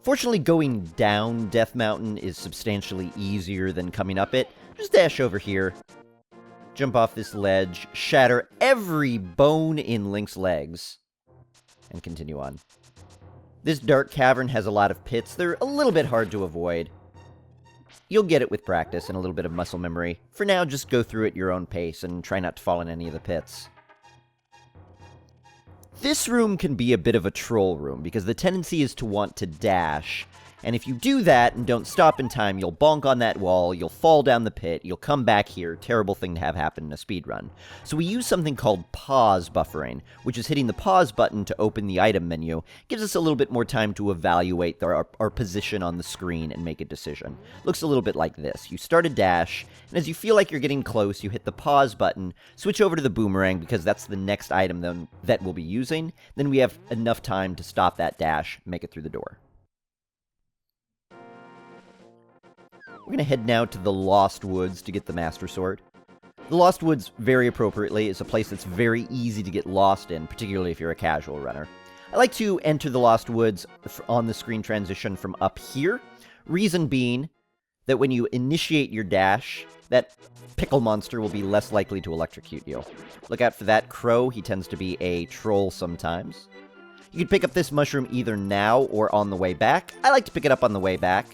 Fortunately, going down Death Mountain is substantially easier than coming up it. Just dash over here. Jump off this ledge, shatter every bone in Link's legs, and continue on. This dark cavern has a lot of pits. They're a little bit hard to avoid. You'll get it with practice and a little bit of muscle memory. For now, just go through at your own pace and try not to fall in any of the pits. This room can be a bit of a troll room, because the tendency is to want to dash, and if you do that and don't stop in time, you'll bonk on that wall, you'll fall down the pit, you'll come back here. Terrible thing to have happen in a speedrun. So we use something called pause buffering, which is hitting the pause button to open the item menu. Gives us a little bit more time to evaluate our position on the screen and make a decision. Looks a little bit like this. You start a dash, and as you feel like you're getting close, you hit the pause button, switch over to the boomerang, because that's the next item that we'll be using. Then we have enough time to stop that dash, make it through the door. We're going to head now to the Lost Woods to get the Master Sword. The Lost Woods, very appropriately, is a place that's very easy to get lost in, particularly if you're a casual runner. I like to enter the Lost Woods on the screen transition from up here. Reason being that when you initiate your dash, that pickle monster will be less likely to electrocute you. Look out for that crow. He tends to be a troll sometimes. You can pick up this mushroom either now or on the way back. I like to pick it up on the way back,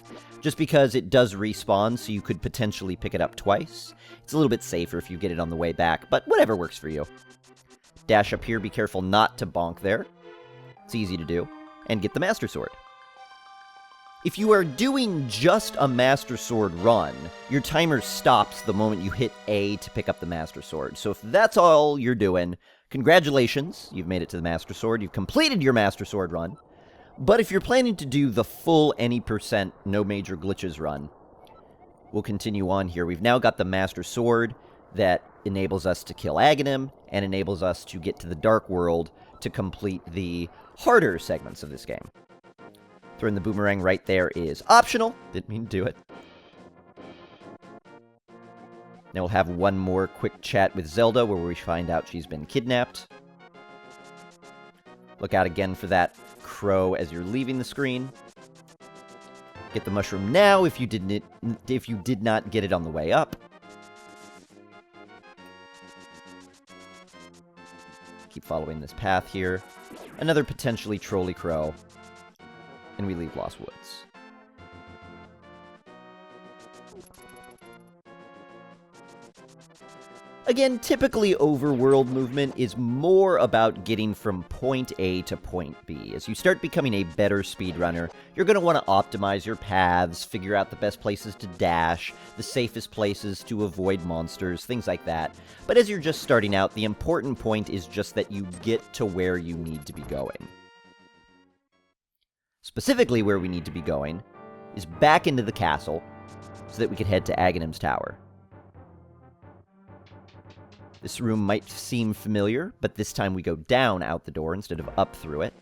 just because it does respawn, so you could potentially pick it up twice. It's a little bit safer if you get it on the way back, but whatever works for you. Dash up here, be careful not to bonk there. It's easy to do. And get the Master Sword. If you are doing just a Master Sword run, your timer stops the moment you hit A to pick up the Master Sword. So if that's all you're doing, congratulations, you've made it to the Master Sword. You've completed your Master Sword run. But if you're planning to do the full any percent no major glitches run, we'll continue on here. We've now got the Master Sword that enables us to kill Agahnim and enables us to get to the Dark World to complete the harder segments of this game. Throwing the boomerang right there is optional. Didn't mean to do it. Now we'll have one more quick chat with Zelda where we find out she's been kidnapped. Look out again for that crow as you're leaving the screen. Get the mushroom now if you did not get it on the way up. keep following this path here. Another potentially trolly crow. And we leave Lost Woods. Again, typically overworld movement is more about getting from point A to point B. As you start becoming a better speedrunner, you're going to want to optimize your paths, figure out the best places to dash, the safest places to avoid monsters, things like that. But as you're just starting out, the important point is just that you get to where you need to be going. Specifically, where we need to be going is back into the castle so that we can head to Agahnim's tower. This room might seem familiar, but this time we go down out the door instead of up through it.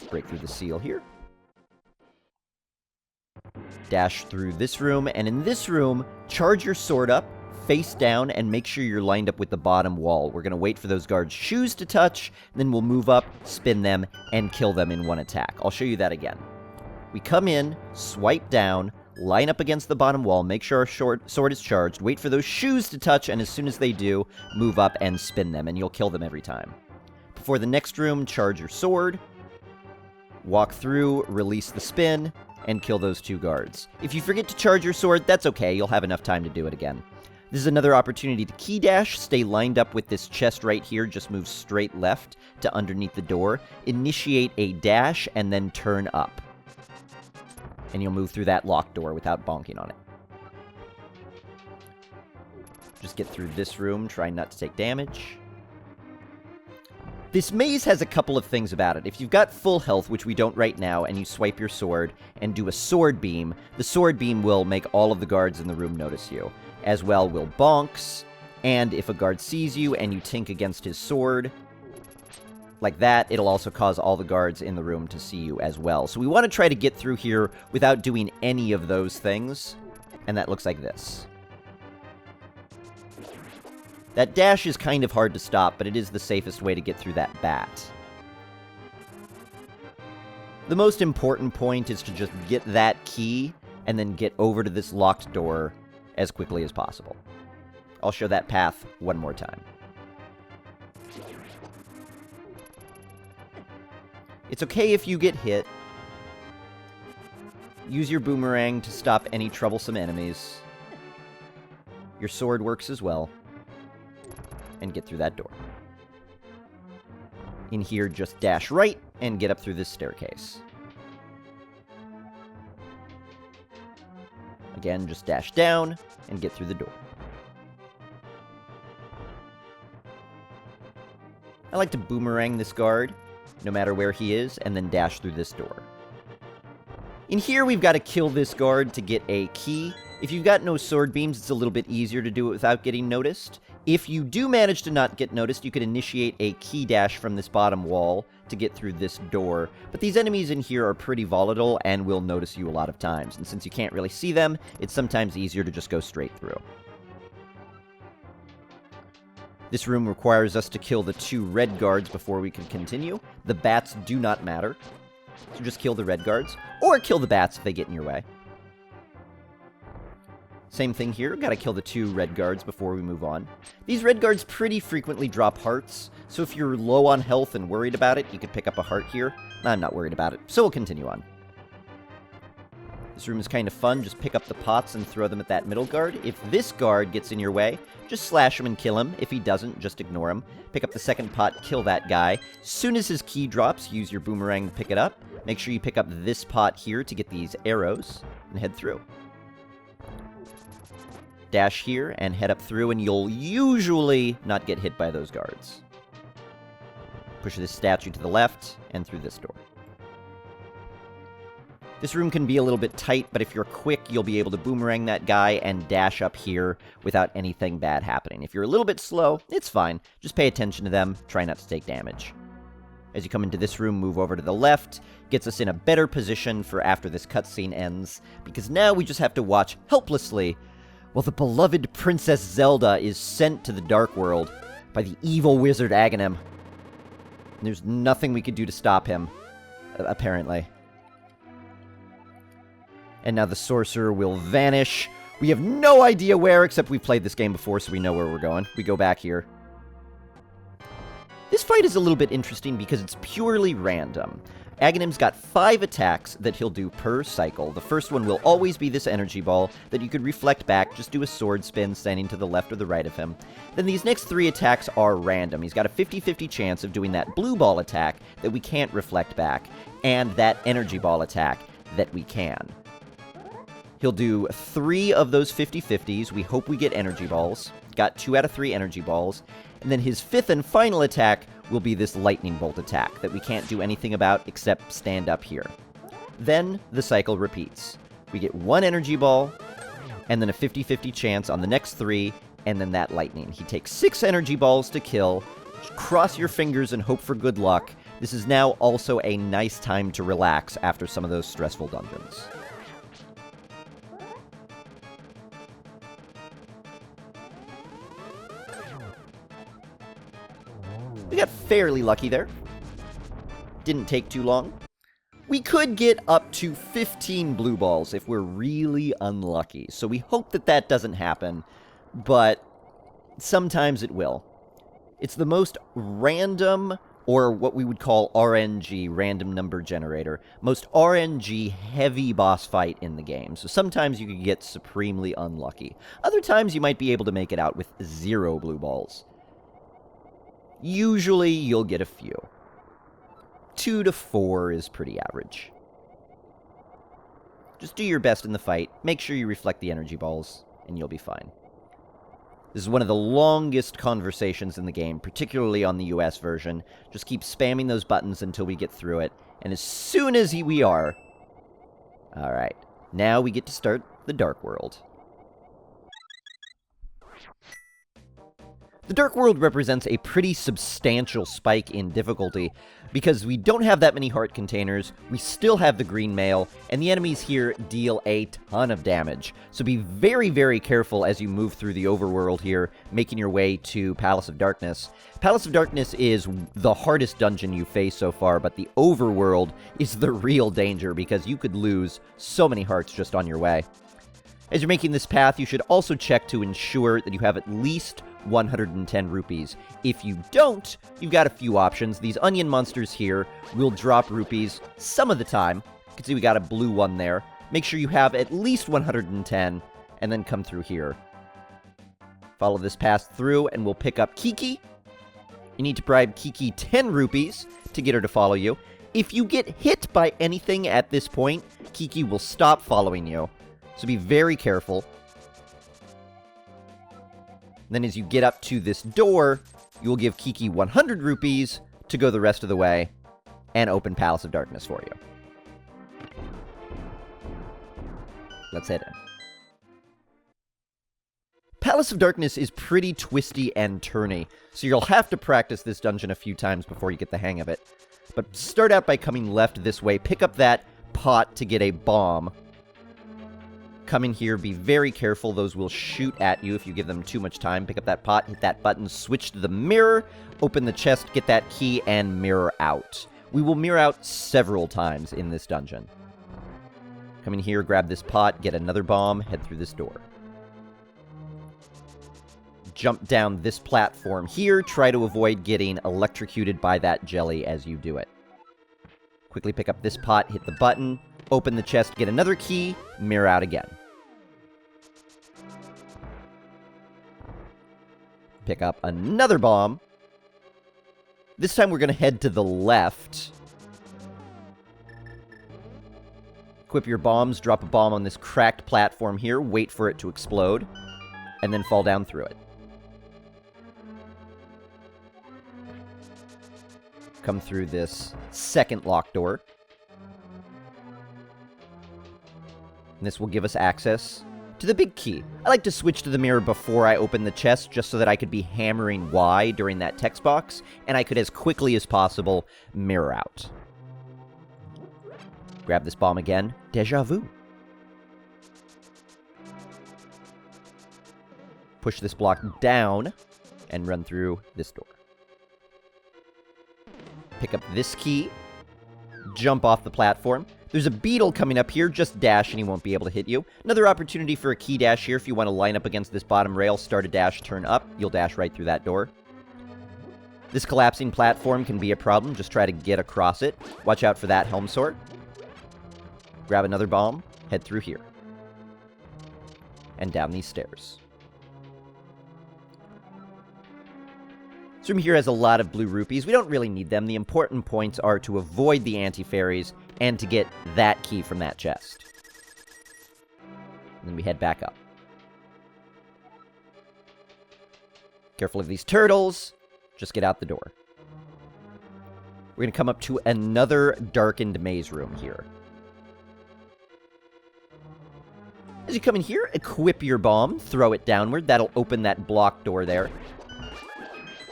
Break through the seal here. Dash through this room, and in this room, charge your sword up, face down, and make sure you're lined up with the bottom wall. We're going to wait for those guards' shoes to touch, and then we'll move up, spin them, and kill them in one attack. I'll show you that again. We come in, swipe down, line up against the bottom wall, make sure our sword is charged, wait for those shoes to touch, and as soon as they do, move up and spin them, and you'll kill them every time. Before the next room, charge your sword, walk through, release the spin, and kill those 2 guards. If you forget to charge your sword, that's okay, you'll have enough time to do it again. This is another opportunity to key dash, stay lined up with this chest right here, just move straight left to underneath the door, initiate a dash, and then turn up. And you'll move through that locked door without bonking on it. Just get through this room, try not to take damage. This maze has a couple of things about it. If you've got full health, which we don't right now, and you swipe your sword and do a sword beam, the sword beam will make all of the guards in the room notice you. As well will bonks, and if a guard sees you and you tink against his sword, like that, it'll also cause all the guards in the room to see you as well. So we want to try to get through here without doing any of those things, and that looks like this. That dash is kind of hard to stop, but it is the safest way to get through that bat. The most important point is to just get that key, and then get over to this locked door as quickly as possible. I'll show that path one more time. It's okay if you get hit. Use your boomerang to stop any troublesome enemies. Your sword works as well. And get through that door. In here, just dash right and get up through this staircase. Again, just dash down and get through the door. I like to boomerang this guard, no matter where he is, and then dash through this door. In here, we've got to kill this guard to get a key. If you've got no sword beams, it's a little bit easier to do it without getting noticed. If you do manage to not get noticed, you could initiate a key dash from this bottom wall to get through this door. But these enemies in here are pretty volatile and will notice you a lot of times. And since you can't really see them, it's sometimes easier to just go straight through. This room requires us to kill the 2 red guards before we can continue. The bats do not matter. So just kill the red guards, or kill the bats if they get in your way. Same thing here, gotta kill the 2 red guards before we move on. These red guards pretty frequently drop hearts, so if you're low on health and worried about it, you could pick up a heart here. I'm not worried about it, so we'll continue on. This room is kind of fun, just pick up the pots and throw them at that middle guard. If this guard gets in your way, just slash him and kill him. If he doesn't, just ignore him. Pick up the second pot, kill that guy. Soon as his key drops, use your boomerang to pick it up. Make sure you pick up this pot here to get these arrows, and head through. Dash here and head up through, and you'll usually not get hit by those guards. Push this statue to the left, and through this door. This room can be a little bit tight, but if you're quick, you'll be able to boomerang that guy and dash up here without anything bad happening. If you're a little bit slow, it's fine. Just pay attention to them, try not to take damage. As you come into this room, move over to the left. Gets us in a better position for after this cutscene ends, because now we just have to watch helplessly while the beloved Princess Zelda is sent to the Dark World by the evil wizard Agahnim. There's nothing we could do to stop him, apparently. And now the sorcerer will vanish. We have no idea where, except we've played this game before, so we know where we're going. We go back here. This fight is a little bit interesting because it's purely random. Agahnim's got 5 attacks that he'll do per cycle. The first one will always be this energy ball that you could reflect back, just do a sword spin standing to the left or the right of him. Then these next 3 attacks are random. He's got a 50-50 chance of doing that blue ball attack that we can't reflect back, and that energy ball attack that we can. He'll do 3 of those 50-50s. We hope we get energy balls. Got 2 out of 3 energy balls. And then his 5th and final attack will be this lightning bolt attack that we can't do anything about except stand up here. Then the cycle repeats. We get 1 energy ball, and then a 50-50 chance on the next 3, and then that lightning. He takes 6 energy balls to kill. Cross your fingers and hope for good luck. This is now also a nice time to relax after some of those stressful dungeons. We got fairly lucky there. Didn't take too long. We could get up to 15 blue balls if we're really unlucky. So we hope that that doesn't happen, but sometimes it will. It's the most random, or what we would call RNG, random number generator, most RNG heavy boss fight in the game. So sometimes you could get supremely unlucky. Other times you might be able to make it out with 0 blue balls. Usually, you'll get a few. 2 to 4 is pretty average. Just do your best in the fight, make sure you reflect the energy balls, and you'll be fine. This is one of the longest conversations in the game, particularly on the US version. Just keep spamming those buttons until we get through it, and as soon as we are... Alright, now we get to start the Dark World. The Dark World represents a pretty substantial spike in difficulty, because we don't have that many heart containers, we still have the green mail, and the enemies here deal a ton of damage. So be very, very careful as you move through the overworld here, making your way to Palace of Darkness. Palace of Darkness is the hardest dungeon you face so far, but the overworld is the real danger, because you could lose so many hearts just on your way. As you're making this path, you should also check to ensure that you have at least 110 rupees. If you don't, you've got a few options. These onion monsters here will drop rupees some of the time. You can see we got a blue one there. Make sure you have at least 110, and then come through here. Follow this path through, and we'll pick up Kiki. You need to bribe Kiki 10 rupees to get her to follow you. If you get hit by anything at this point, Kiki will stop following you. So be very careful. Then as you get up to this door, you will give Kiki 100 rupees to go the rest of the way and open Palace of Darkness for you. Let's head in. Palace of Darkness is pretty twisty and turny, so you'll have to practice this dungeon a few times before you get the hang of it. But start out by coming left this way, pick up that pot to get a bomb. Come in here, be very careful, those will shoot at you if you give them too much time. Pick up that pot, hit that button, switch to the mirror, open the chest, get that key, and mirror out. We will mirror out several times in this dungeon. Come in here, grab this pot, get another bomb, head through this door. Jump down this platform here, try to avoid getting electrocuted by that jelly as you do it. Quickly pick up this pot, hit the button, open the chest, get another key, mirror out again. Pick up another bomb. This time we're going to head to the left. Equip your bombs, drop a bomb on this cracked platform here, wait for it to explode, and then fall down through it. Come through this second locked door. And this will give us access to the big key. I like to switch to the mirror before I open the chest, just so that I could be hammering Y during that text box, and I could, as quickly as possible, mirror out. Grab this bomb again. Deja vu. Push this block down, and run through this door. Pick up this key. Jump off the platform. There's a beetle coming up here, just dash and he won't be able to hit you. Another opportunity for a key dash here if you want to line up against this bottom rail, start a dash, turn up, you'll dash right through that door. This collapsing platform can be a problem. Just try to get across it. Watch out for that helm sword. Grab another bomb. Head through here. And down these stairs. This room here has a lot of blue rupees. We don't really need them. The important points are to avoid the anti-fairies and to get that key from that chest. And then we head back up. Careful of these turtles. Just get out the door. We're going to come up to another darkened maze room here. As you come in here, equip your bomb, throw it downward. That'll open that blocked door there.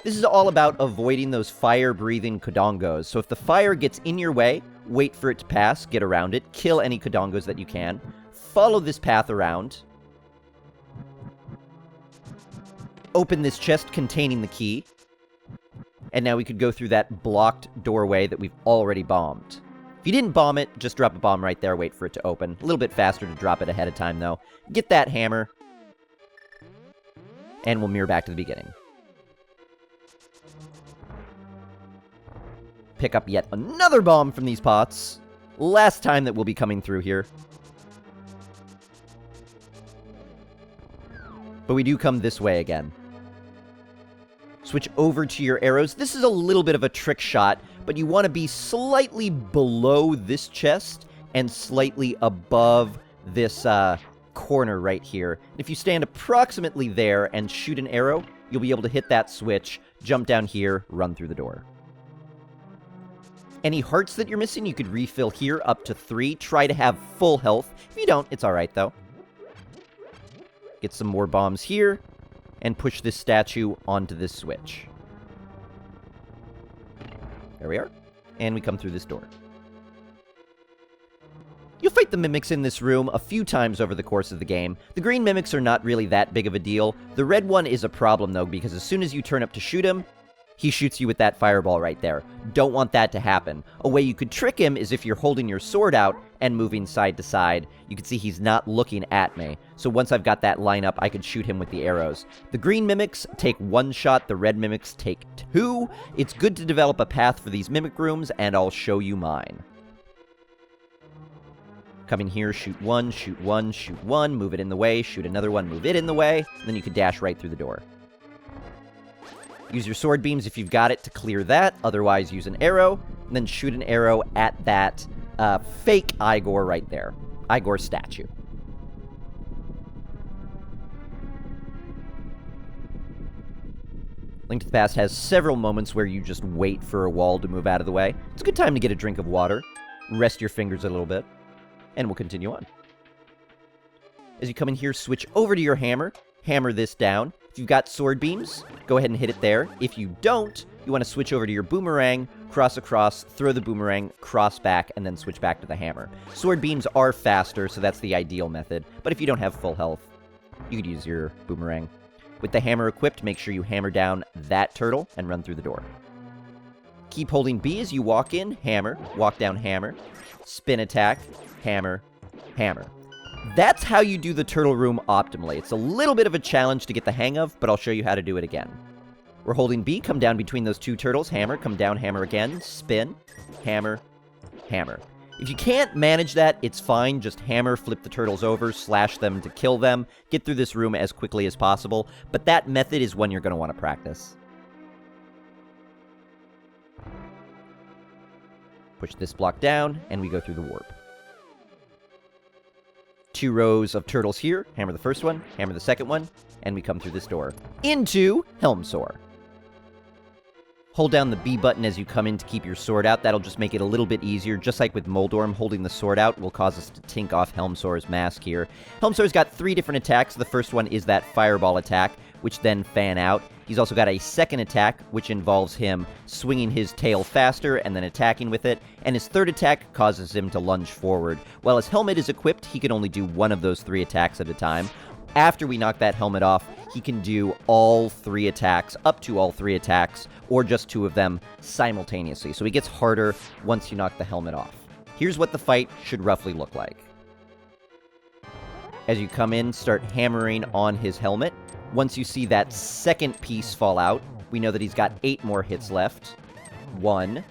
This is all about avoiding those fire-breathing Kodongos. So if the fire gets in your way, wait for it to pass, get around it, kill any Kodongos that you can. Follow this path around. Open this chest containing the key. And now we could go through that blocked doorway that we've already bombed. If you didn't bomb it, just drop a bomb right there, wait for it to open. A little bit faster to drop it ahead of time, though. Get that hammer. And we'll mirror back to the beginning. Pick up yet another bomb from these pots. Last time that we'll be coming through here. But we do come this way again. Switch over to your arrows. This is a little bit of a trick shot, but you want to be slightly below this chest and slightly above this corner right here. And if you stand approximately there and shoot an arrow, you'll be able to hit that switch, jump down here, run through the door. Any hearts that you're missing, you could refill here up to 3. Try to have full health. If you don't, it's alright though. Get some more bombs here. And push this statue onto this switch. There we are. And we come through this door. You'll fight the mimics in this room a few times over the course of the game. The green mimics are not really that big of a deal. The red one is a problem, though, because as soon as you turn up to shoot him, he shoots you with that fireball right there. Don't want that to happen. A way you could trick him is if you're holding your sword out and moving side to side. You can see he's not looking at me. So once I've got that line up, I can shoot him with the arrows. The green mimics take 1 shot, the red mimics take 2. It's good to develop a path for these mimic rooms, and I'll show you mine. Come in here, shoot one, shoot one, shoot one, move it in the way, shoot another one, move it in the way, and then you can dash right through the door. Use your sword beams if you've got it to clear that. Otherwise, use an arrow, and then shoot an arrow at that fake Igor right there. Igor statue. Link to the Past has several moments where you just wait for a wall to move out of the way. It's a good time to get a drink of water, rest your fingers a little bit, and we'll continue on. As you come in here, switch over to your hammer, hammer this down. If you've got sword beams, go ahead and hit it there. If you don't, you want to switch over to your boomerang, cross across, throw the boomerang, cross back, and then switch back to the hammer. Sword beams are faster, so that's the ideal method. But if you don't have full health, you could use your boomerang. With the hammer equipped, make sure you hammer down that turtle and run through the door. Keep holding B as you walk in, hammer, walk down hammer, spin attack, hammer, hammer. That's how you do the turtle room optimally. It's a little bit of a challenge to get the hang of, but I'll show you how to do it again. We're holding B, come down between those 2 turtles, hammer, come down, hammer again, spin, hammer, hammer. If you can't manage that, it's fine. Just hammer, flip the turtles over, slash them to kill them, get through this room as quickly as possible, but that method is one you're going to want to practice. Push this block down, and we go through the warp. 2 rows of turtles here. Hammer the first one, hammer the second one, and we come through this door into Helmsor. Hold down the B button as you come in to keep your sword out. That'll just make it a little bit easier. Just like with Moldorm, holding the sword out will cause us to tink off Helmsor's mask here. Helmsor's got 3 different attacks. The first one is that fireball attack, which then fan out. He's also got a second attack, which involves him swinging his tail faster and then attacking with it. And his third attack causes him to lunge forward. While his helmet is equipped, he can only do one of those 3 attacks at a time. After we knock that helmet off, he can do all 3 attacks, up to all 3 attacks, or just 2 of them simultaneously. So he gets harder once you knock the helmet off. Here's what the fight should roughly look like. As you come in, start hammering on his helmet. Once you see that second piece fall out, We know that he's got 8 more hits left. 1.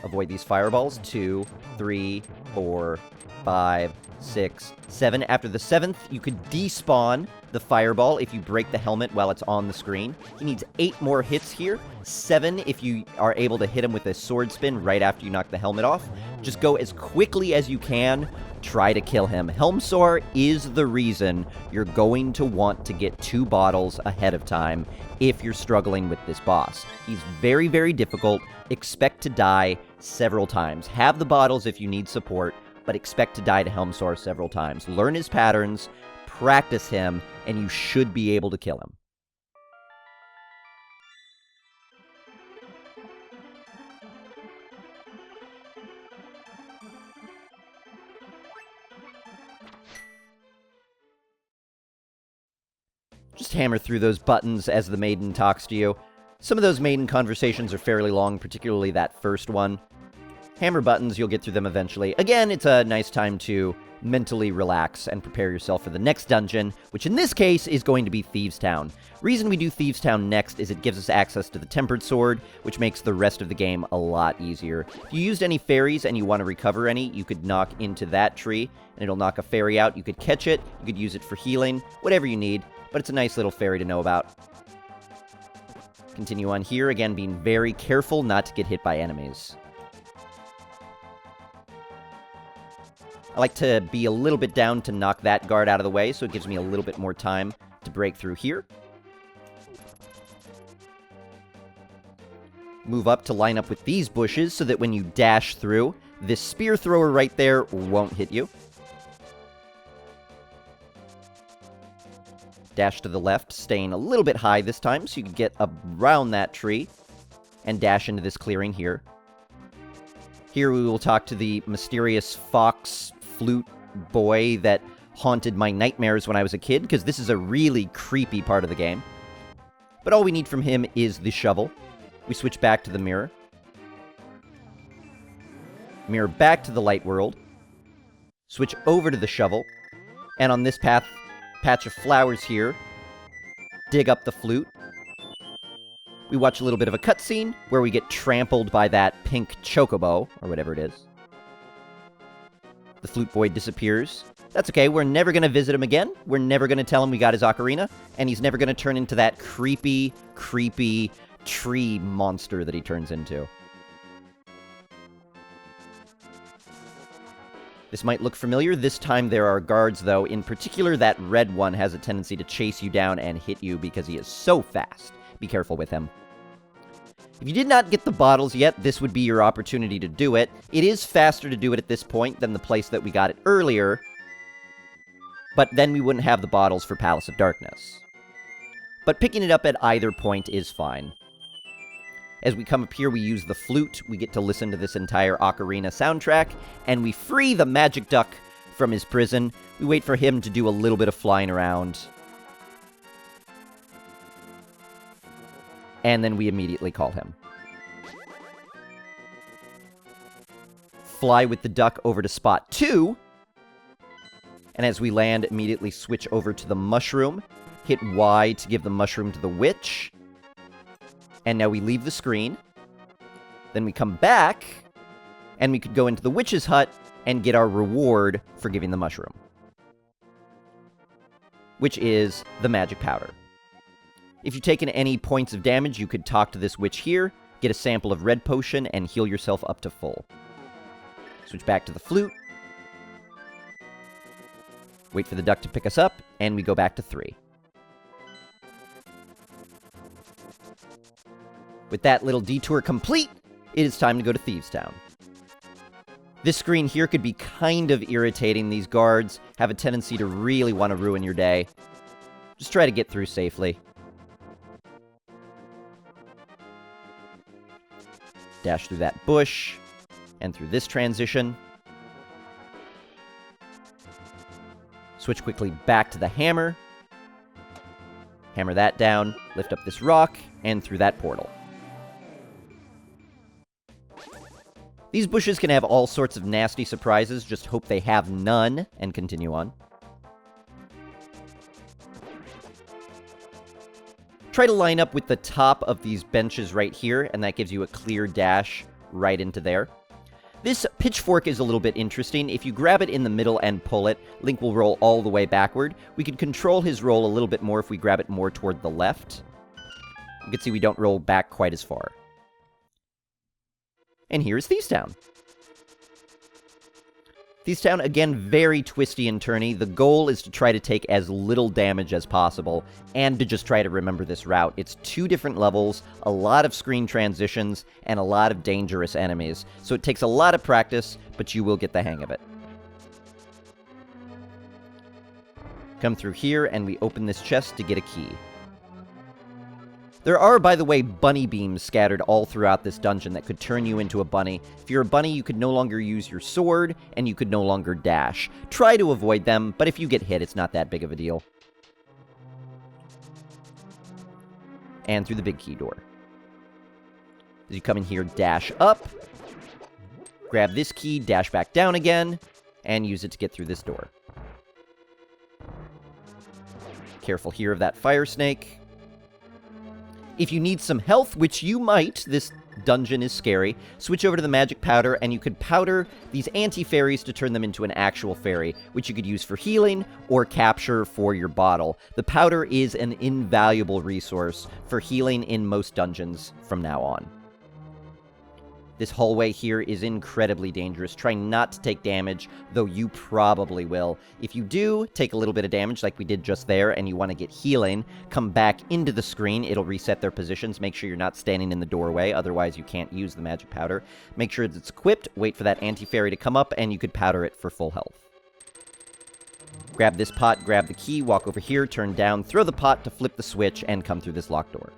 Avoid these fireballs. 2, 3, 4, 5, 6, 7. After the 7th, you could despawn the fireball if you break the helmet while it's on the screen. He needs 8 more hits here. 7 if you are able to hit him with a sword spin right after you knock the helmet off. Just go as quickly as you can. Try to kill him. Helmsor is the reason you're going to want to get 2 bottles ahead of time if you're struggling with this boss. He's very, very difficult. Expect to die several times. Have the bottles if you need support, but expect to die to Helmsor several times. Learn his patterns, practice him, and you should be able to kill him. Just hammer through those buttons as the maiden talks to you. Some of those maiden conversations are fairly long, particularly that first one. Hammer buttons, you'll get through them eventually. Again, it's a nice time to mentally relax and prepare yourself for the next dungeon, which in this case is going to be Thieves Town. Reason we do Thieves Town next is it gives us access to the Tempered Sword, which makes the rest of the game a lot easier. If you used any fairies and you want to recover any, you could knock into that tree, and it'll knock a fairy out. You could catch it, you could use it for healing, whatever you need, but it's a nice little fairy to know about. Continue on here, again being very careful not to get hit by enemies. I like to be a little bit down to knock that guard out of the way, so it gives me a little bit more time to break through here. Move up to line up with these bushes so that when you dash through, this spear thrower right there won't hit you. Dash to the left, staying a little bit high this time, so you can get around that tree and dash into this clearing here. Here we will talk to the mysterious fox flute boy that haunted my nightmares when I was a kid, because this is a really creepy part of the game. But all we need from him is the shovel. We switch back to the mirror. Mirror back to the light world. Switch over to the shovel. And on this patch of flowers here, dig up the flute. We watch a little bit of a cutscene where we get trampled by that pink chocobo, or whatever it is. The flute boy disappears. That's okay, we're never going to visit him again. We're never going to tell him we got his ocarina, and he's never going to turn into that creepy, creepy tree monster that he turns into. This might look familiar. This time there are guards, though. In particular, that red one has a tendency to chase you down and hit you because he is so fast. Be careful with him. If you did not get the bottles yet, this would be your opportunity to do it. It is faster to do it at this point than the place that we got it earlier, but then we wouldn't have the bottles for Palace of Darkness. But picking it up at either point is fine. As we come up here, we use the flute. We get to listen to this entire ocarina soundtrack, and we free the magic duck from his prison. We wait for him to do a little bit of flying around. And then we immediately call him. Fly with the duck over to spot 2. And as we land, immediately switch over to the mushroom. Hit Y to give the mushroom to the witch. And now we leave the screen. Then we come back, and we could go into the witch's hut and get our reward for giving the mushroom, which is the magic powder. If you've taken any points of damage, you could talk to this witch here, get a sample of red potion, and heal yourself up to full. Switch back to the flute. Wait for the duck to pick us up, and we go back to 3. With that little detour complete, it is time to go to Thieves Town. This screen here could be kind of irritating. These guards have a tendency to really want to ruin your day. Just try to get through safely. Dash through that bush, and through this transition. Switch quickly back to the hammer. Hammer that down, lift up this rock, and through that portal. These bushes can have all sorts of nasty surprises, just hope they have none, and continue on. Try to line up with the top of these benches right here, and that gives you a clear dash right into there. This pitchfork is a little bit interesting. If you grab it in the middle and pull it, Link will roll all the way backward. We can control his roll a little bit more if we grab it more toward the left. You can see we don't roll back quite as far. And here's Thieves Town. Thieves Town, again, very twisty and turny. The goal is to try to take as little damage as possible, and to just try to remember this route. It's 2 different levels, a lot of screen transitions, and a lot of dangerous enemies. So it takes a lot of practice, but you will get the hang of it. Come through here, and we open this chest to get a key. There are, by the way, bunny beams scattered all throughout this dungeon that could turn you into a bunny. If you're a bunny, you could no longer use your sword, and you could no longer dash. Try to avoid them, but if you get hit, it's not that big of a deal. And through the big key door. As you come in here, dash up, grab this key, dash back down again, and use it to get through this door. Careful here of that fire snake. If you need some health, which you might, this dungeon is scary, switch over to the magic powder, and you could powder these anti-fairies to turn them into an actual fairy, which you could use for healing or capture for your bottle. The powder is an invaluable resource for healing in most dungeons from now on. This hallway here is incredibly dangerous. Try not to take damage, though you probably will. If you do take a little bit of damage, like we did just there, and you want to get healing, come back into the screen. It'll reset their positions. Make sure you're not standing in the doorway, otherwise you can't use the magic powder. Make sure that it's equipped, wait for that anti-fairy to come up, and you could powder it for full health. Grab this pot, grab the key, walk over here, turn down, throw the pot to flip the switch, and come through this locked door.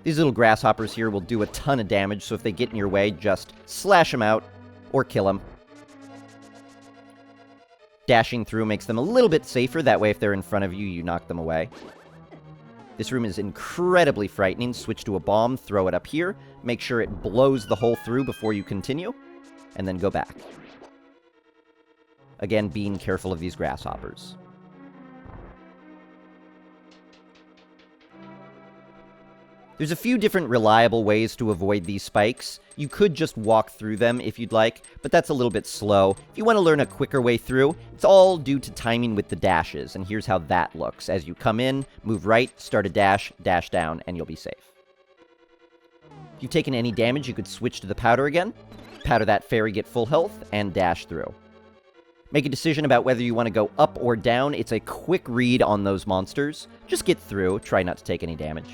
These little grasshoppers here will do a ton of damage, so if they get in your way, just slash them out, or kill them. Dashing through makes them a little bit safer, that way if they're in front of you, you knock them away. This room is incredibly frightening. Switch to a bomb, throw it up here, make sure it blows the hole through before you continue, and then go back. Again, being careful of these grasshoppers. There's a few different reliable ways to avoid these spikes. You could just walk through them if you'd like, but that's a little bit slow. If you want to learn a quicker way through, it's all due to timing with the dashes, and here's how that looks. As you come in, move right, start a dash, dash down, and you'll be safe. If you've taken any damage, you could switch to the powder again, powder that fairy, get full health, and dash through. Make a decision about whether you want to go up or down. It's a quick read on those monsters. Just get through, try not to take any damage.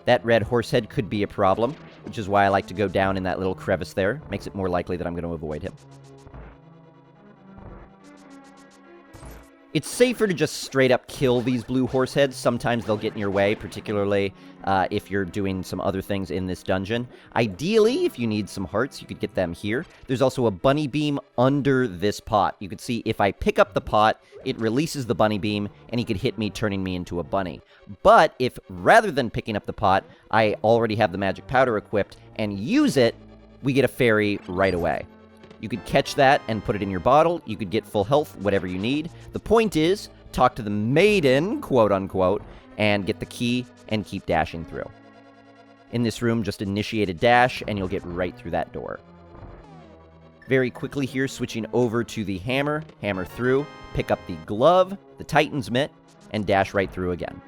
That red horse head could be a problem, which is why I like to go down in that little crevice there. Makes it more likely that I'm going to avoid him. It's safer to just straight up kill these blue horse heads. Sometimes they'll get in your way, particularly if you're doing some other things in this dungeon. Ideally, if you need some hearts, you could get them here. There's also a bunny beam under this pot. You can see if I pick up the pot, it releases the bunny beam, and he could hit me, turning me into a bunny. But if, rather than picking up the pot, I already have the magic powder equipped and use it, we get a fairy right away. You could catch that and put it in your bottle. You could get full health, whatever you need. The point is, talk to the maiden, quote-unquote, and get the key and keep dashing through. In this room, just initiate a dash, and you'll get right through that door. Very quickly here, switching over to the hammer, hammer through, pick up the glove, the Titan's mitt, and dash right through again.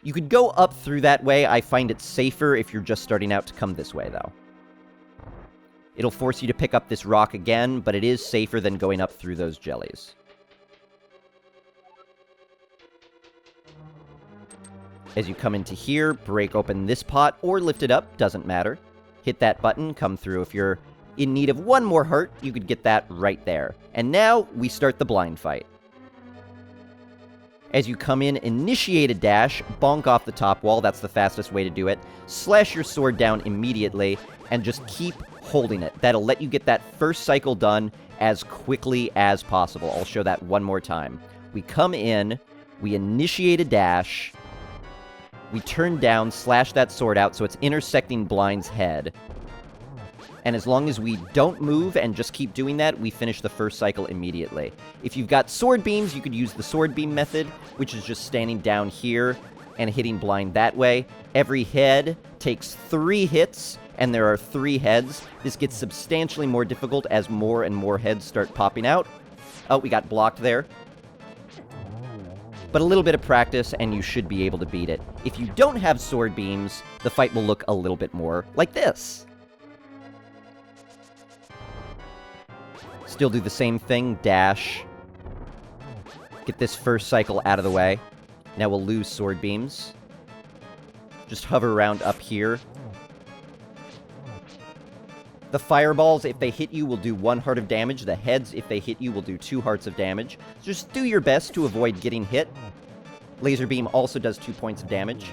You could go up through that way. I find it safer if you're just starting out to come this way, though. It'll force you to pick up this rock again, but it is safer than going up through those jellies. As you come into here, break open this pot or lift it up, doesn't matter. Hit that button, come through. If you're in need of one more heart, you could get that right there. And now we start the blind fight. As you come in, initiate a dash, bonk off the top wall, that's the fastest way to do it. Slash your sword down immediately, and just keep holding it. That'll let you get that first cycle done as quickly as possible. I'll show that one more time. We come in, we initiate a dash, we turn down, slash that sword out so it's intersecting Blind's head, And as long as we don't move and just keep doing that, we finish the first cycle immediately. If you've got sword beams, you could use the sword beam method, which is just standing down here and hitting blind that way. Every head takes 3 hits, and there are 3 heads. This gets substantially more difficult as more and more heads start popping out. Oh, we got blocked there. But a little bit of practice, and you should be able to beat it. If you don't have sword beams, the fight will look a little bit more like this. Still do the same thing, dash. Get this first cycle out of the way. Now we'll lose sword beams. Just hover around up here. The fireballs, if they hit you, will do 1 heart of damage. The heads, if they hit you, will do 2 hearts of damage. Just do your best to avoid getting hit. Laser beam also does 2 points of damage.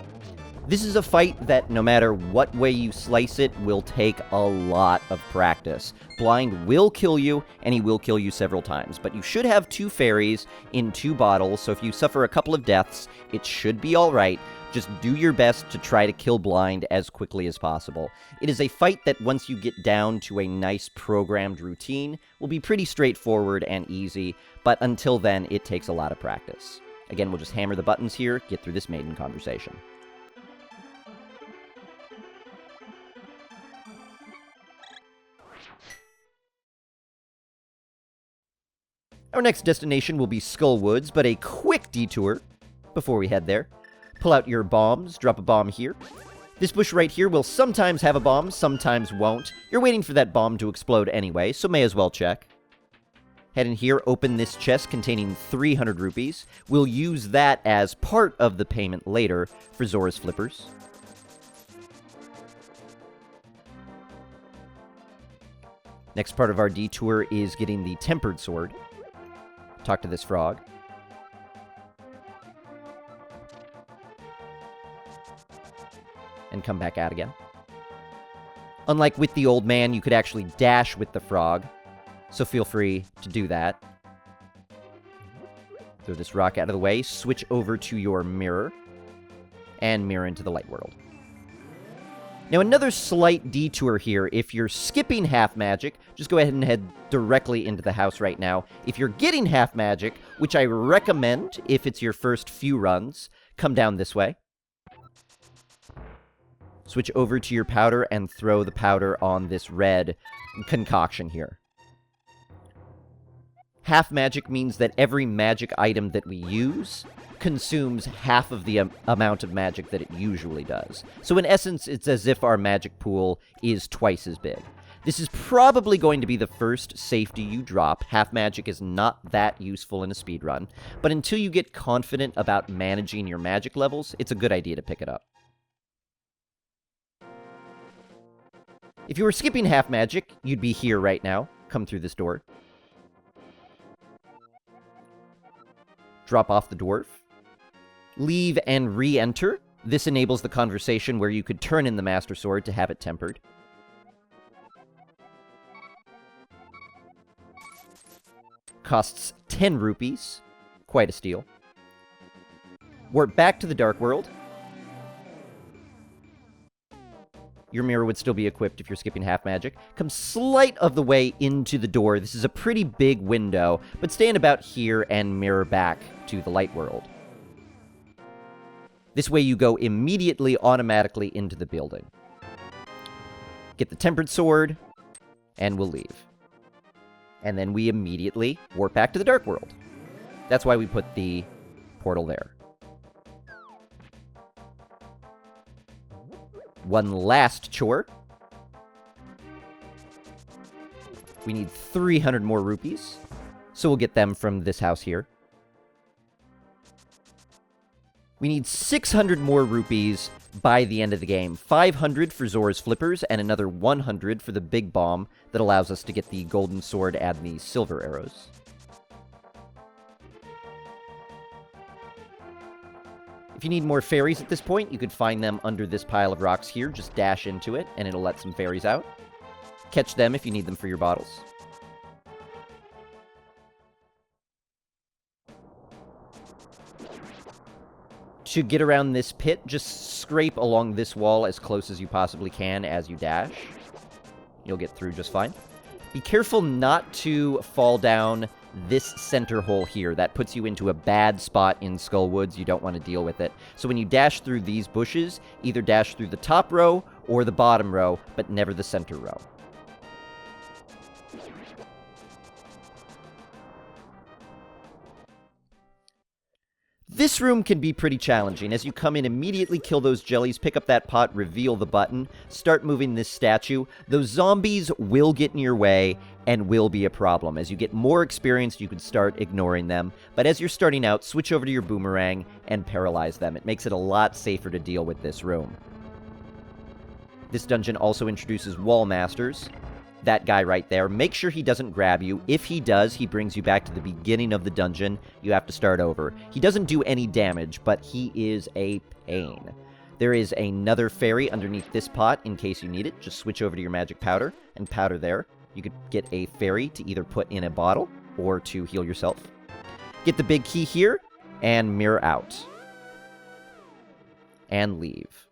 This is a fight that, no matter what way you slice it, will take a lot of practice. Blind will kill you, and he will kill you several times. But you should have 2 fairies in 2 bottles, so if you suffer a couple of deaths, it should be alright. Just do your best to try to kill Blind as quickly as possible. It is a fight that, once you get down to a nice programmed routine, will be pretty straightforward and easy, but until then, it takes a lot of practice. Again, we'll just hammer the buttons here, get through this maiden conversation. Our next destination will be Skull Woods, but a quick detour before we head there. Pull out your bombs, drop a bomb here. This bush right here will sometimes have a bomb, sometimes won't. You're waiting for that bomb to explode anyway, so may as well check. Head in here, open this chest containing 300 rupees. We'll use that as part of the payment later for Zora's Flippers. Next part of our detour is getting the Tempered Sword. Talk to this frog. And come back out again. Unlike with the old man, you could actually dash with the frog, so feel free to do that. Throw this rock out of the way, switch over to your mirror, and mirror into the light world. Now, another slight detour here. If you're skipping half magic, just go ahead and head directly into the house right now. If you're getting half magic, which I recommend if it's your first few runs, come down this way. Switch over to your powder and throw the powder on this red concoction here. Half magic means that every magic item that we use consumes half of the amount of magic that it usually does. So in essence, it's as if our magic pool is twice as big. This is probably going to be the first safety you drop. Half magic is not that useful in a speedrun, but until you get confident about managing your magic levels, it's a good idea to pick it up. If you were skipping half magic, you'd be here right now. Come through this door. Drop off the dwarf. Leave and re-enter. This enables the conversation where you could turn in the Master Sword to have it tempered. Costs 10 rupees. Quite a steal. Warp back to the Dark World. Your mirror would still be equipped if you're skipping half magic. Come slight of the way into the door. This is a pretty big window, but stand about here and mirror back to the light world. This way you go immediately, automatically into the building. Get the Tempered Sword, and we'll leave. And then we immediately warp back to the Dark World. That's why we put the portal there. One last chore. We need 300 more rupees, so we'll get them from this house here. We need 600 more rupees by the end of the game. 500 for Zora's Flippers, and another 100 for the big bomb that allows us to get the golden sword and the silver arrows. If you need more fairies at this point, you could find them under this pile of rocks here. Just dash into it, and it'll let some fairies out. Catch them if you need them for your bottles. To get around this pit, just scrape along this wall as close as you possibly can as you dash. You'll get through just fine. Be careful not to fall down this center hole here. That puts you into a bad spot in Skullwoods. You don't want to deal with it. So when you dash through these bushes, either dash through the top row or the bottom row, but never the center row. This room can be pretty challenging. As you come in, immediately kill those jellies, pick up that pot, reveal the button, start moving this statue. Those zombies will get in your way and will be a problem. As you get more experienced, you can start ignoring them. But as you're starting out, switch over to your boomerang and paralyze them. It makes it a lot safer to deal with this room. This dungeon also introduces wall masters. That guy right there. Make sure he doesn't grab you. If he does, he brings you back to the beginning of the dungeon. You have to start over. He doesn't do any damage, but he is a pain. There is another fairy underneath this pot in case you need it. Just switch over to your magic powder and powder there. You could get a fairy to either put in a bottle or to heal yourself. Get the big key here and mirror out. And leave.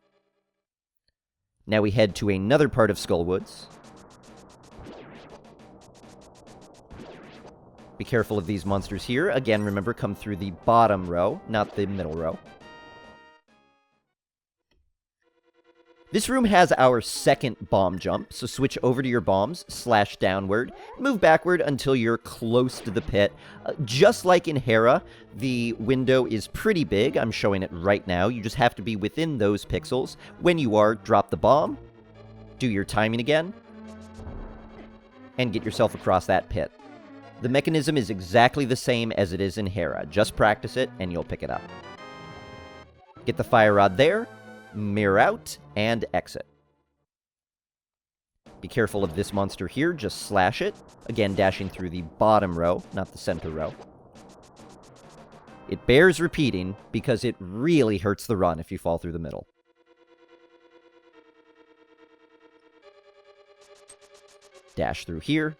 Now we head to another part of Skullwoods. Be careful of these monsters here. Again, remember, come through the bottom row, not the middle row. This room has our second bomb jump, so switch over to your bombs, slash downward, move backward until you're close to the pit. Just like in Hera, the window is pretty big. I'm showing it right now. You just have to be within those pixels. When you are, drop the bomb, do your timing again, and get yourself across that pit. The mechanism is exactly the same as it is in Hera. Just practice it, and you'll pick it up. Get the fire rod there, mirror out, and exit. Be careful of this monster here. Just slash it. Again, dashing through the bottom row, not the center row. It bears repeating, because it really hurts the run if you fall through the middle. Dash through here.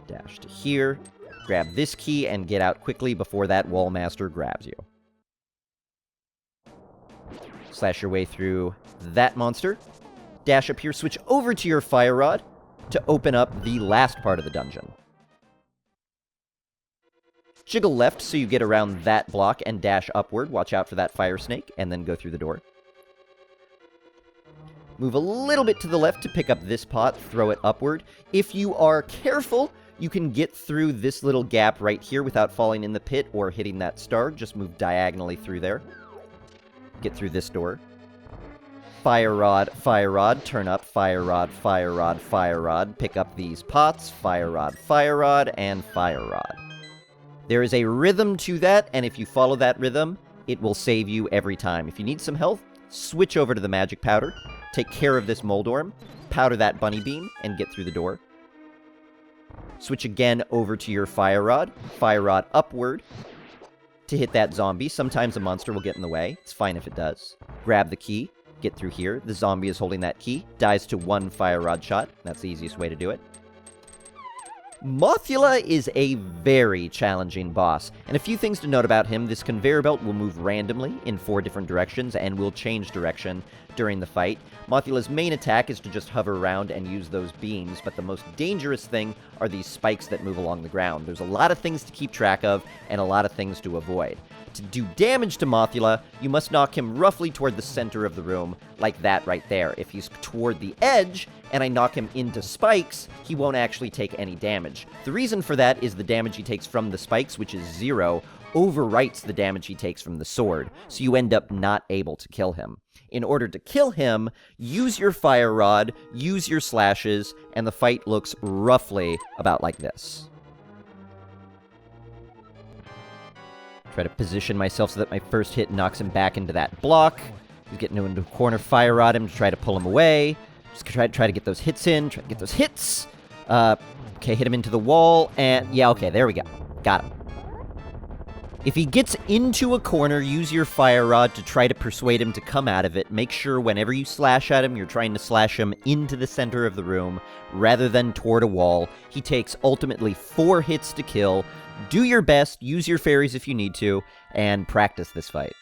Dash to here, grab this key, and get out quickly before that wall master grabs you. Slash your way through that monster. Dash up here, switch over to your fire rod to open up the last part of the dungeon. Jiggle left so you get around that block and dash upward. Watch out for that fire snake, and then go through the door. Move a little bit to the left to pick up this pot, throw it upward. If you are careful, you can get through this little gap right here without falling in the pit or hitting that star. Just move diagonally through there. Get through this door. Fire rod, turn up, fire rod, fire rod, fire rod. Pick up these pots, fire rod, and fire rod. There is a rhythm to that, and if you follow that rhythm, it will save you every time. If you need some health, switch over to the magic powder. Take care of this Moldorm, powder that bunny beam, and get through the door. Switch again over to your fire rod upward to hit that zombie. Sometimes a monster will get in the way. It's fine if it does. Grab the key, get through here. The zombie is holding that key, dies to one fire rod shot. That's the easiest way to do it. Mothula is a very challenging boss, and a few things to note about him. This conveyor belt will move randomly in 4 different directions and will change direction during the fight. Mothula's main attack is to just hover around and use those beams, but the most dangerous thing are these spikes that move along the ground. There's a lot of things to keep track of and a lot of things to avoid. To do damage to Mothula, you must knock him roughly toward the center of the room, like that right there. If he's toward the edge, and I knock him into spikes, he won't actually take any damage. The reason for that is the damage he takes from the spikes, which is 0, overwrites the damage he takes from the sword, so you end up not able to kill him. In order to kill him, use your fire rod, use your slashes, and the fight looks roughly about like this. Try to position myself so that my first hit knocks him back into that block. He's getting into a corner, fire rod him to try to pull him away. Just try to get those hits in, try to get those hits. Okay, hit him into the wall, and yeah, okay, there we go. Got him. If he gets into a corner, use your fire rod to try to persuade him to come out of it. Make sure whenever you slash at him, you're trying to slash him into the center of the room rather than toward a wall. He takes ultimately 4 hits to kill. Do your best, use your fairies if you need to, and practice this fight.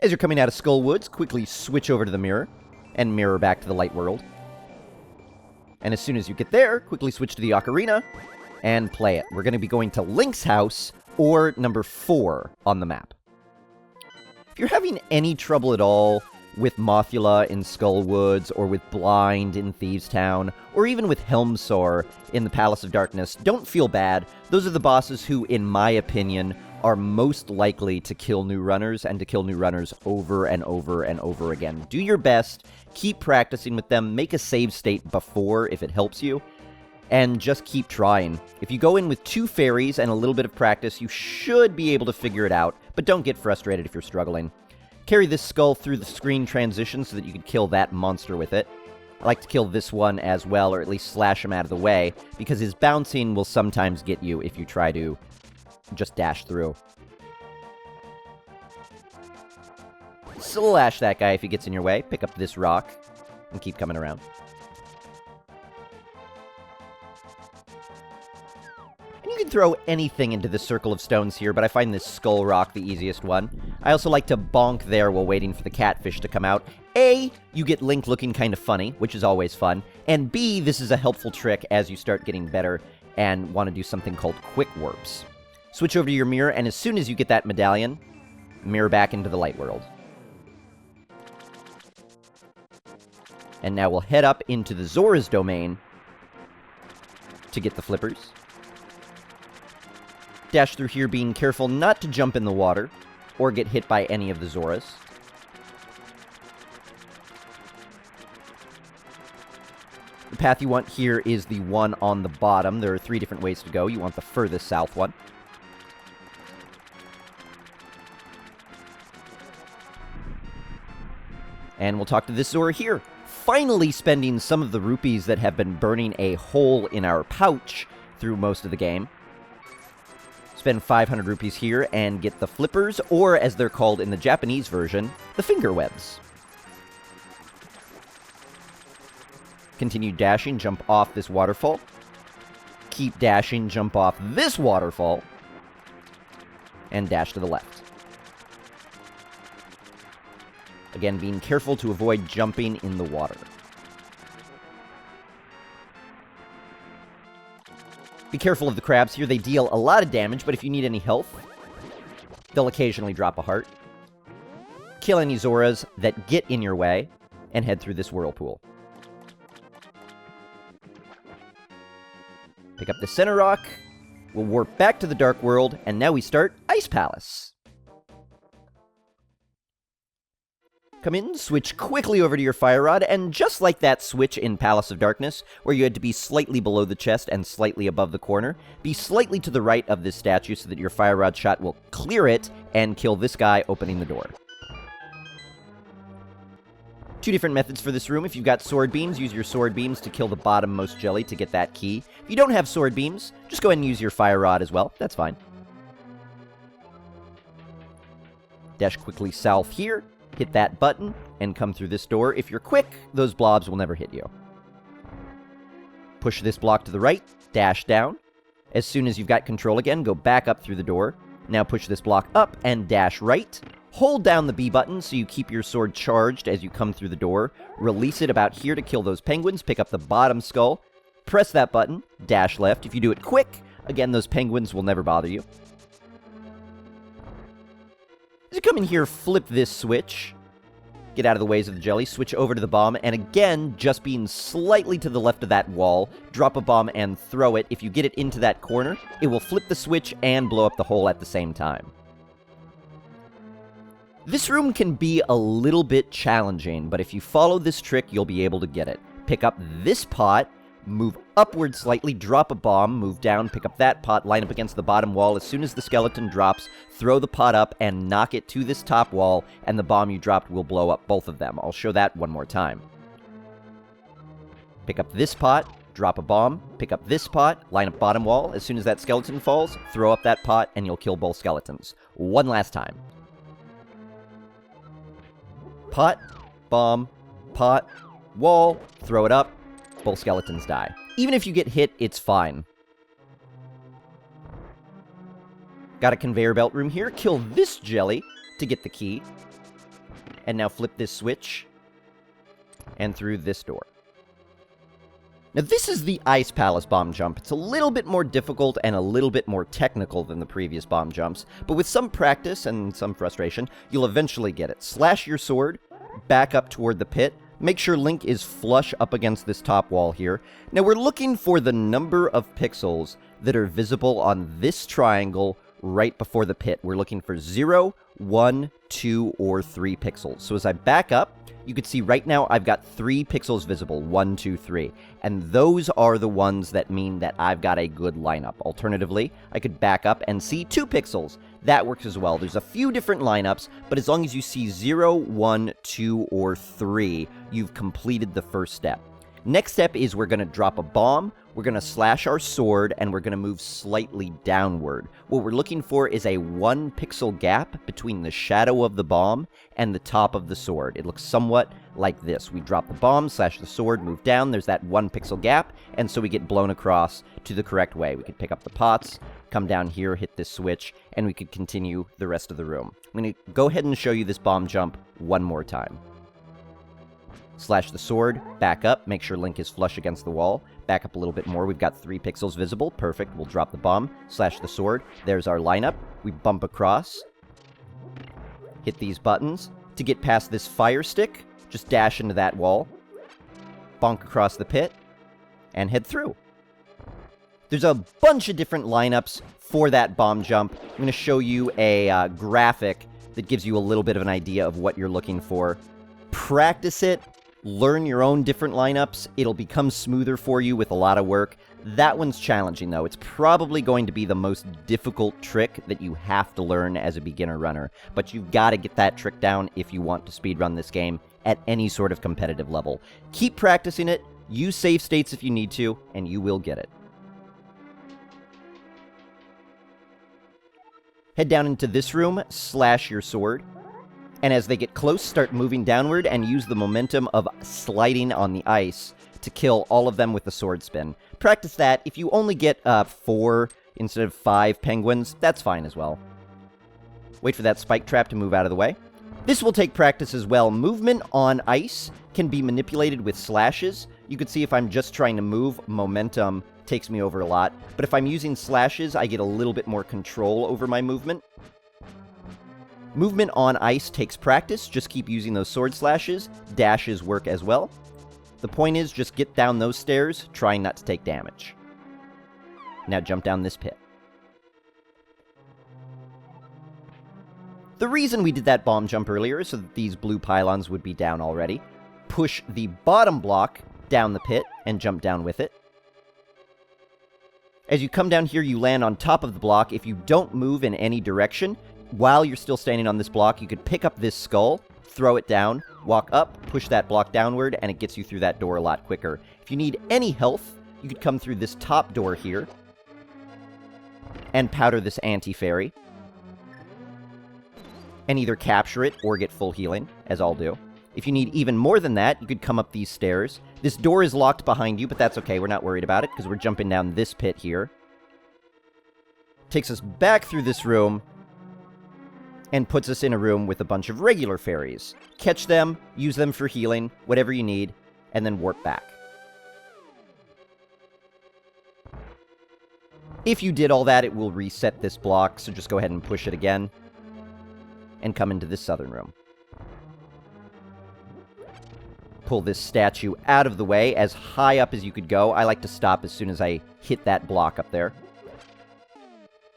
As you're coming out of Skull Woods, quickly switch over to the mirror, and mirror back to the light world. And as soon as you get there, quickly switch to the ocarina, and play it. We're going to be going to Link's house, or number 4 on the map. If you're having any trouble at all with Mothula in Skull Woods, or with Blind in Thieves Town, or even with Helmsor in the Palace of Darkness, don't feel bad. Those are the bosses who, in my opinion, are most likely to kill new runners, and to kill new runners over and over and over again. Do your best, keep practicing with them, make a save state before if it helps you, and just keep trying. If you go in with 2 fairies and a little bit of practice, you should be able to figure it out, but don't get frustrated if you're struggling. Carry this skull through the screen transition so that you can kill that monster with it. I like to kill this one as well, or at least slash him out of the way, because his bouncing will sometimes get you if you try to just dash through. Slash that guy if he gets in your way. Pick up this rock, and keep coming around. And you can throw anything into the circle of stones here, but I find this skull rock the easiest one. I also like to bonk there while waiting for the catfish to come out. A, you get Link looking kind of funny, which is always fun. And B, this is a helpful trick as you start getting better and want to do something called quick warps. Switch over to your mirror, and as soon as you get that medallion, mirror back into the light world. And now we'll head up into the Zora's domain to get the flippers. Dash through here, being careful not to jump in the water or get hit by any of the Zoras. The path you want here is the one on the bottom. There are 3 different ways to go. You want the furthest south one. And we'll talk to this Zora here. Finally spending some of the rupees that have been burning a hole in our pouch through most of the game. Spend 500 rupees here and get the flippers, or as they're called in the Japanese version, the finger webs. Continue dashing, jump off this waterfall. Keep dashing, jump off this waterfall. And dash to the left. Again, being careful to avoid jumping in the water. Be careful of the crabs here. They deal a lot of damage, but if you need any health, they'll occasionally drop a heart. Kill any Zoras that get in your way, and head through this whirlpool. Pick up the center rock. We'll warp back to the Dark World, and now we start Ice Palace. Come in, switch quickly over to your fire rod, and just like that switch in Palace of Darkness, where you had to be slightly below the chest and slightly above the corner, be slightly to the right of this statue so that your fire rod shot will clear it and kill this guy opening the door. 2 different methods for this room. If you've got sword beams, use your sword beams to kill the bottommost jelly to get that key. If you don't have sword beams, just go ahead and use your fire rod as well. That's fine. Dash quickly south here. Hit that button, and come through this door. If you're quick, those blobs will never hit you. Push this block to the right, dash down. As soon as you've got control again, go back up through the door. Now push this block up and dash right. Hold down the B button so you keep your sword charged as you come through the door. Release it about here to kill those penguins. Pick up the bottom skull. Press that button, dash left. If you do it quick, again, those penguins will never bother you. As you come in here, flip this switch. Get out of the ways of the jelly, switch over to the bomb, and again, just being slightly to the left of that wall, drop a bomb and throw it. If you get it into that corner, it will flip the switch and blow up the hole at the same time. This room can be a little bit challenging, but if you follow this trick, you'll be able to get it. Pick up this pot, move upward slightly, drop a bomb, move down, pick up that pot, line up against the bottom wall. As soon as the skeleton drops, throw the pot up and knock it to this top wall, and the bomb you dropped will blow up both of them. I'll show that one more time. Pick up this pot, drop a bomb, pick up this pot, line up bottom wall. As soon as that skeleton falls, throw up that pot, and you'll kill both skeletons. One last time. Pot, bomb, pot, wall, throw it up. Both skeletons die. Even if you get hit, it's fine. Got a conveyor belt room here. Kill this jelly to get the key. And now flip this switch, and through this door. Now this is the Ice Palace bomb jump. It's a little bit more difficult and a little bit more technical than the previous bomb jumps, but with some practice and some frustration, you'll eventually get it. Slash your sword, back up toward the pit, make sure Link is flush up against this top wall here. Now we're looking for the number of pixels that are visible on this triangle right before the pit. We're looking for 0, 1, 2, or 3 pixels. So as I back up, you can see right now I've got 3 pixels visible, 1, 2, 3. And those are the ones that mean that I've got a good lineup. Alternatively, I could back up and see 2 pixels. That works as well. There's a few different lineups, but as long as you see 0, 1, 2, or 3, you've completed the first step. Next step is we're going to drop a bomb, we're going to slash our sword, and we're going to move slightly downward. What we're looking for is a 1 pixel gap between the shadow of the bomb and the top of the sword. It looks somewhat like this. We drop the bomb, slash the sword, move down, there's that 1 pixel gap, and so we get blown across to the correct way. We could pick up the pots, come down here, hit this switch, and we could continue the rest of the room. I'm going to go ahead and show you this bomb jump one more time. Slash the sword, back up, make sure Link is flush against the wall, back up a little bit more, we've got 3 pixels visible, perfect, we'll drop the bomb, slash the sword, there's our lineup, we bump across, hit these buttons, to get past this fire stick, just dash into that wall, bonk across the pit, and head through. There's a bunch of different lineups for that bomb jump. I'm going to show you a graphic that gives you a little bit of an idea of what you're looking for. Practice it. Learn your own different lineups. It'll become smoother for you with a lot of work. That one's challenging, though. It's probably going to be the most difficult trick that you have to learn as a beginner runner. But you've got to get that trick down if you want to speedrun this game at any sort of competitive level. Keep practicing it. Use save states if you need to, and you will get it. Head down into this room, slash your sword. And as they get close, start moving downward and use the momentum of sliding on the ice to kill all of them with the sword spin. Practice that. If you only get 4 instead of 5 penguins, that's fine as well. Wait for that spike trap to move out of the way. This will take practice as well. Movement on ice can be manipulated with slashes. You can see if I'm just trying to move, momentum takes me over a lot. But if I'm using slashes, I get a little bit more control over my movement. Movement on ice takes practice. Just keep using those sword slashes. Dashes work as well. The point is, just get down those stairs, trying not to take damage. Now jump down this pit. The reason we did that bomb jump earlier is so that these blue pylons would be down already. Push the bottom block down the pit and jump down with it. As you come down here, you land on top of the block. If you don't move in any direction, while you're still standing on this block, you could pick up this skull, throw it down, walk up, push that block downward, and it gets you through that door a lot quicker. If you need any health, you could come through this top door here and powder this anti-fairy and either capture it or get full healing, as I'll do. If you need even more than that, you could come up these stairs. This door is locked behind you, but that's okay. We're not worried about it because we're jumping down this pit here. Takes us back through this room and puts us in a room with a bunch of regular fairies. Catch them, use them for healing, whatever you need, and then warp back. If you did all that, it will reset this block, so just go ahead and push it again, and come into this southern room. Pull this statue out of the way, as high up as you could go. I like to stop as soon as I hit that block up there.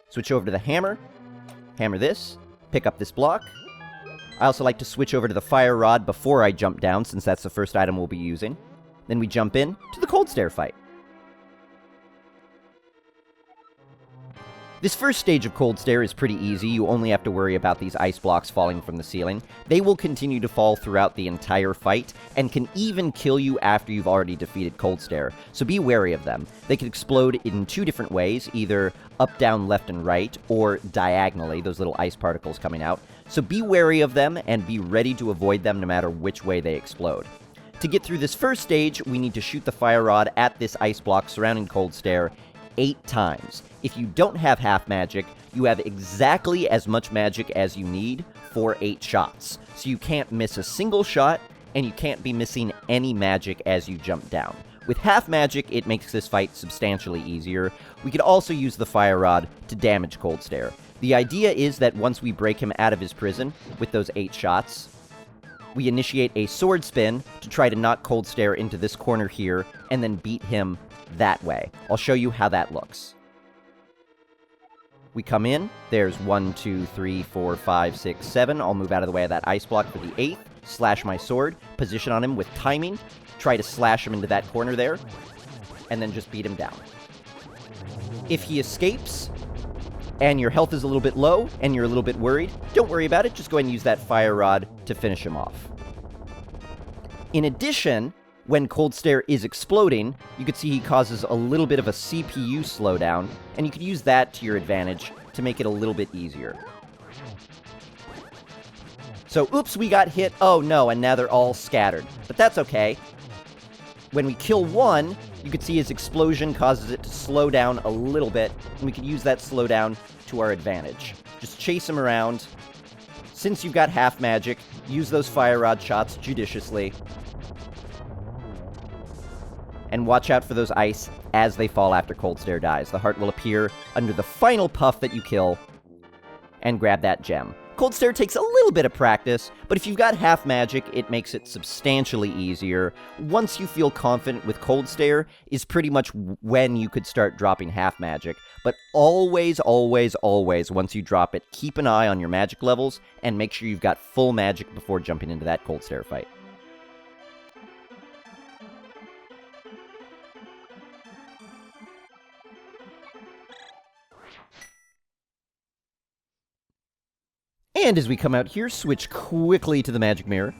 Switch over to the hammer, hammer this, pick up this block. I also like to switch over to the fire rod before I jump down, since that's the first item we'll be using. Then we jump in to the cold stair fight. This first stage of cold stair is pretty easy. You only have to worry about these ice blocks falling from the ceiling. They will continue to fall throughout the entire fight, and can even kill you after you've already defeated cold stair, so be wary of them. They can explode in 2 different ways, either up, down, left, and right, or diagonally, those little ice particles coming out. So be wary of them, and be ready to avoid them no matter which way they explode. To get through this first stage, we need to shoot the fire rod at this ice block surrounding cold stair 8 times. If you don't have half magic, you have exactly as much magic as you need for 8 shots. So you can't miss a single shot, and you can't be missing any magic as you jump down. With half magic, it makes this fight substantially easier. We could also use the Fire Rod to damage Cold Stare. The idea is that once we break him out of his prison with those 8 shots, we initiate a sword spin to try to knock Cold Stare into this corner here, and then beat him that way. I'll show you how that looks. We come in, there's 1, 2, 3, 4, 5, 6, 7. I'll move out of the way of that ice block for the 8th, slash my sword, position on him with timing, try to slash him into that corner there, and then just beat him down. If he escapes, and your health is a little bit low, and you're a little bit worried, don't worry about it, just go ahead and use that Fire Rod to finish him off. In addition, when Cold Stare is exploding, you can see he causes a little bit of a CPU slowdown, and you could use that to your advantage to make it a little bit easier. So, oops, we got hit, oh no, and now they're all scattered. But that's okay. When we kill one, you can see his explosion causes it to slow down a little bit, and we could use that slowdown to our advantage. Just chase him around. Since you've got half magic, use those Fire Rod shots judiciously. And watch out for those ice as they fall after Cold Stare dies. The heart will appear under the final puff that you kill, and grab that gem. Cold Stare takes a little bit of practice, but if you've got half magic, it makes it substantially easier. Once you feel confident with Cold Stare is pretty much when you could start dropping half magic. But always, always, always, once you drop it, keep an eye on your magic levels, and make sure you've got full magic before jumping into that Cold Stare fight. And as we come out here, switch quickly to the Magic Mirror.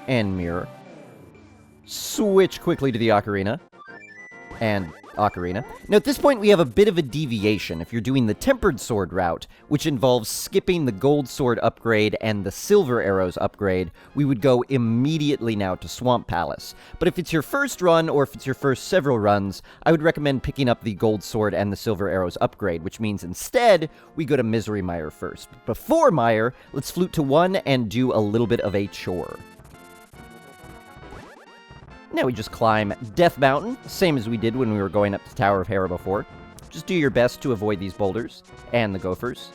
And Mirror. Switch quickly to the Ocarina. And Ocarina. Now at this point we have a bit of a deviation if you're doing the Tempered Sword route, which involves skipping the Gold Sword upgrade and the Silver Arrows upgrade. We would go immediately now to Swamp Palace. But if it's your first run, or if it's your first several runs, I would recommend picking up the Gold Sword and the Silver Arrows upgrade, which means instead we go to Misery Mire first. But before Mire, let's flute to 1 and do a little bit of a chore. Now we just climb Death Mountain, same as we did when we were going up the Tower of Hera before. Just do your best to avoid these boulders, and the gophers.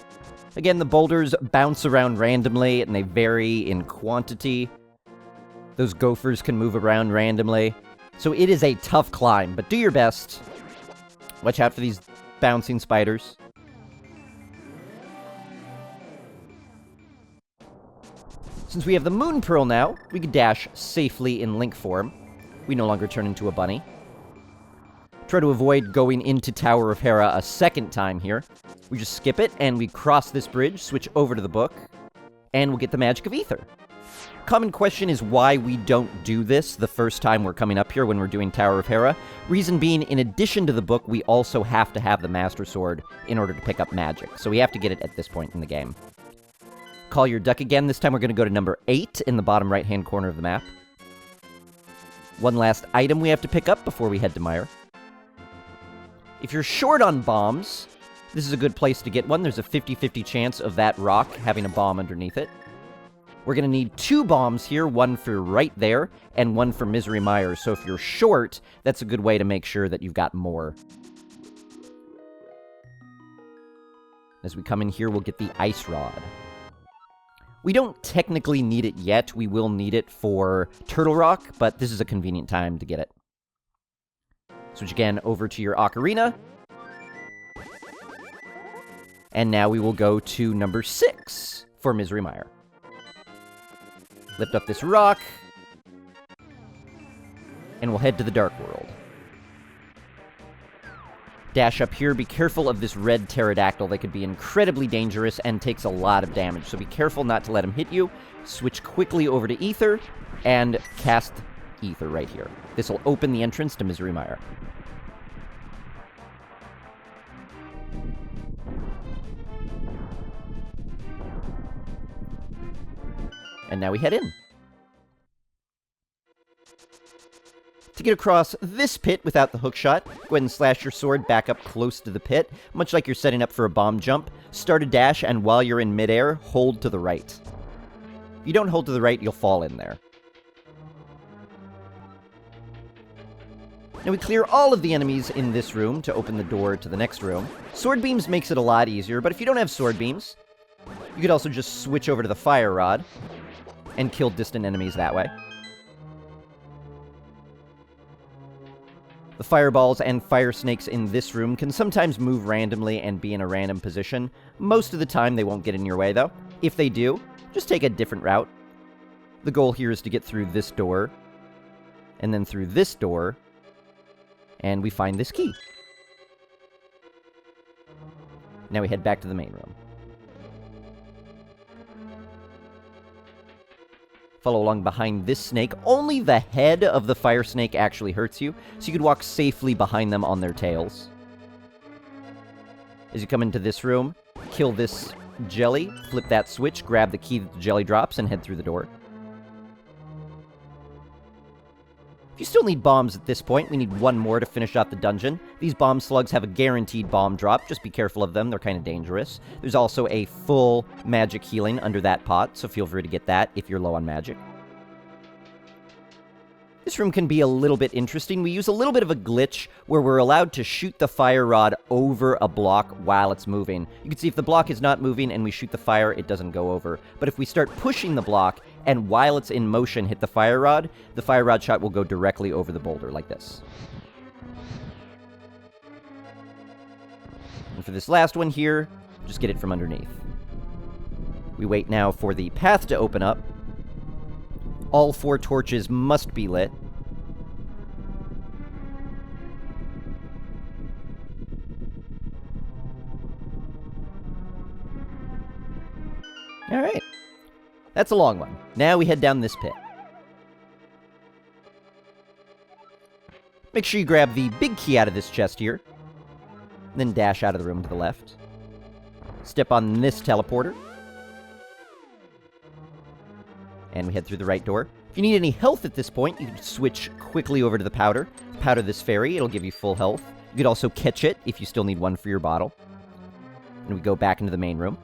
Again, the boulders bounce around randomly, and they vary in quantity. Those gophers can move around randomly. So it is a tough climb, but do your best. Watch out for these bouncing spiders. Since we have the Moon Pearl now, we can dash safely in Link form. We no longer turn into a bunny. Try to avoid going into Tower of Hera a second time here. We just skip it, and we cross this bridge, switch over to the book, and we'll get the Magic of Ether. Common question is why we don't do this the first time we're coming up here when we're doing Tower of Hera. Reason being, in addition to the book, we also have to have the Master Sword in order to pick up magic. So we have to get it at this point in the game. Call your duck again. This time we're going to go to number 8 in the bottom right-hand corner of the map. One last item we have to pick up before we head to Mire. If you're short on bombs, this is a good place to get one. There's a 50-50 chance of that rock having a bomb underneath it. We're going to need 2 bombs here, one for right there, and one for Misery Mire. So if you're short, that's a good way to make sure that you've got more. As we come in here, we'll get the Ice Rod. We don't technically need it yet. We will need it for Turtle Rock, but this is a convenient time to get it. Switch again over to your Ocarina. And now we will go to number 6 for Misery Mire. Lift up this rock. And we'll head to the Dark World. Dash up here. Be careful of this red pterodactyl. They could be incredibly dangerous and takes a lot of damage. So be careful not to let him hit you. Switch quickly over to Ether and cast Ether right here. This will open the entrance to Misery Mire. And now we head in. To To get across this pit without the hookshot, go ahead and slash your sword back up close to the pit, much like you're setting up for a bomb jump. Start a dash, and while you're in midair, hold to the right. If you don't hold to the right, you'll fall in there. Now we clear all of the enemies in this room to open the door to the next room. Sword beams makes it a lot easier, but if you don't have sword beams, you could also just switch over to the fire rod and kill distant enemies that way. The fireballs and fire snakes in this room can sometimes move randomly and be in a random position. Most of the time they won't get in your way though. If they do, just take a different route. The goal here is to get through this door, and then through this door, and we find this key. Now we head back to the main room. Follow along behind this snake. Only the head of the fire snake actually hurts you, so you could walk safely behind them on their tails. As you come into this room, kill this jelly, flip that switch, grab the key that the jelly drops, and head through the door. If you still need bombs at this point, we need one more to finish off the dungeon. These bomb slugs have a guaranteed bomb drop. Just be careful of them. They're kind of dangerous. There's also a full magic healing under that pot, so feel free to get that if you're low on magic. This room can be a little bit interesting. We use a little bit of a glitch where we're allowed to shoot the fire rod over a block while it's moving. You can see if the block is not moving and we shoot the fire, it doesn't go over. But if we start pushing the block and while it's in motion hit the fire rod shot will go directly over the boulder like this. And for this last one here, just get it from underneath. We wait now for the path to open up. All 4 torches must be lit. Alright. That's a long one. Now we head down this pit. Make sure you grab the big key out of this chest here. Then dash out of the room to the left. Step on this teleporter. And we head through the right door. If you need any health at this point, you can switch quickly over to the powder. Powder this fairy, it'll give you full health. You could also catch it if you still need one for your bottle. And we go back into the main room.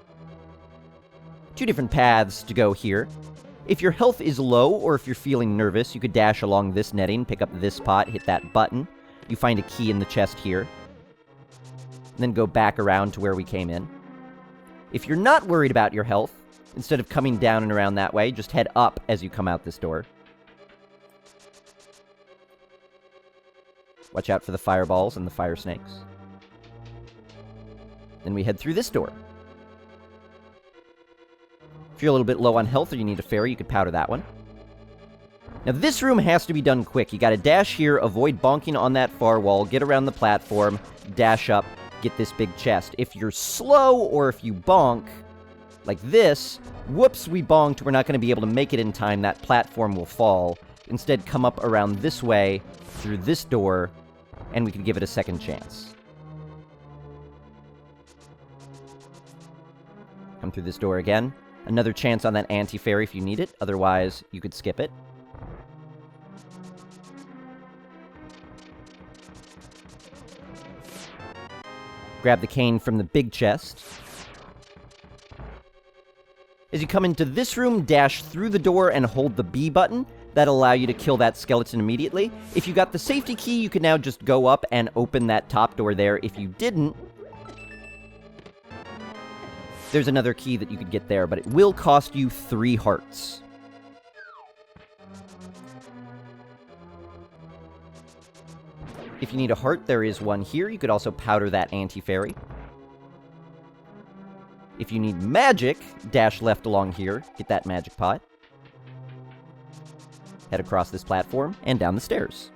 2 different paths to go here. If your health is low, or if you're feeling nervous, you could dash along this netting, pick up this pot, hit that button. You find a key in the chest here. And then go back around to where we came in. If you're not worried about your health, instead of coming down and around that way, just head up as you come out this door. Watch out for the fireballs and the fire snakes. Then we head through this door. If you're a little bit low on health or you need a fairy, you could powder that one. Now this room has to be done quick. You gotta dash here, avoid bonking on that far wall, get around the platform, dash up, get this big chest. If you're slow or if you bonk, like this, whoops, we bonked, we're not going to be able to make it in time, that platform will fall. Instead, come up around this way, through this door, and we can give it a second chance. Come through this door again. Another chance on that anti-fairy if you need it, otherwise you could skip it. Grab the cane from the big chest. As you come into this room, dash through the door and hold the B button. That'll allow you to kill that skeleton immediately. If you got the safety key, you can now just go up and open that top door there. If you didn't, there's another key that you could get there, but it will cost you 3 hearts. If you need a heart, there is one here. You could also powder that anti-fairy. If you need magic, dash left along here, get that magic pot. Head across this platform and down the stairs.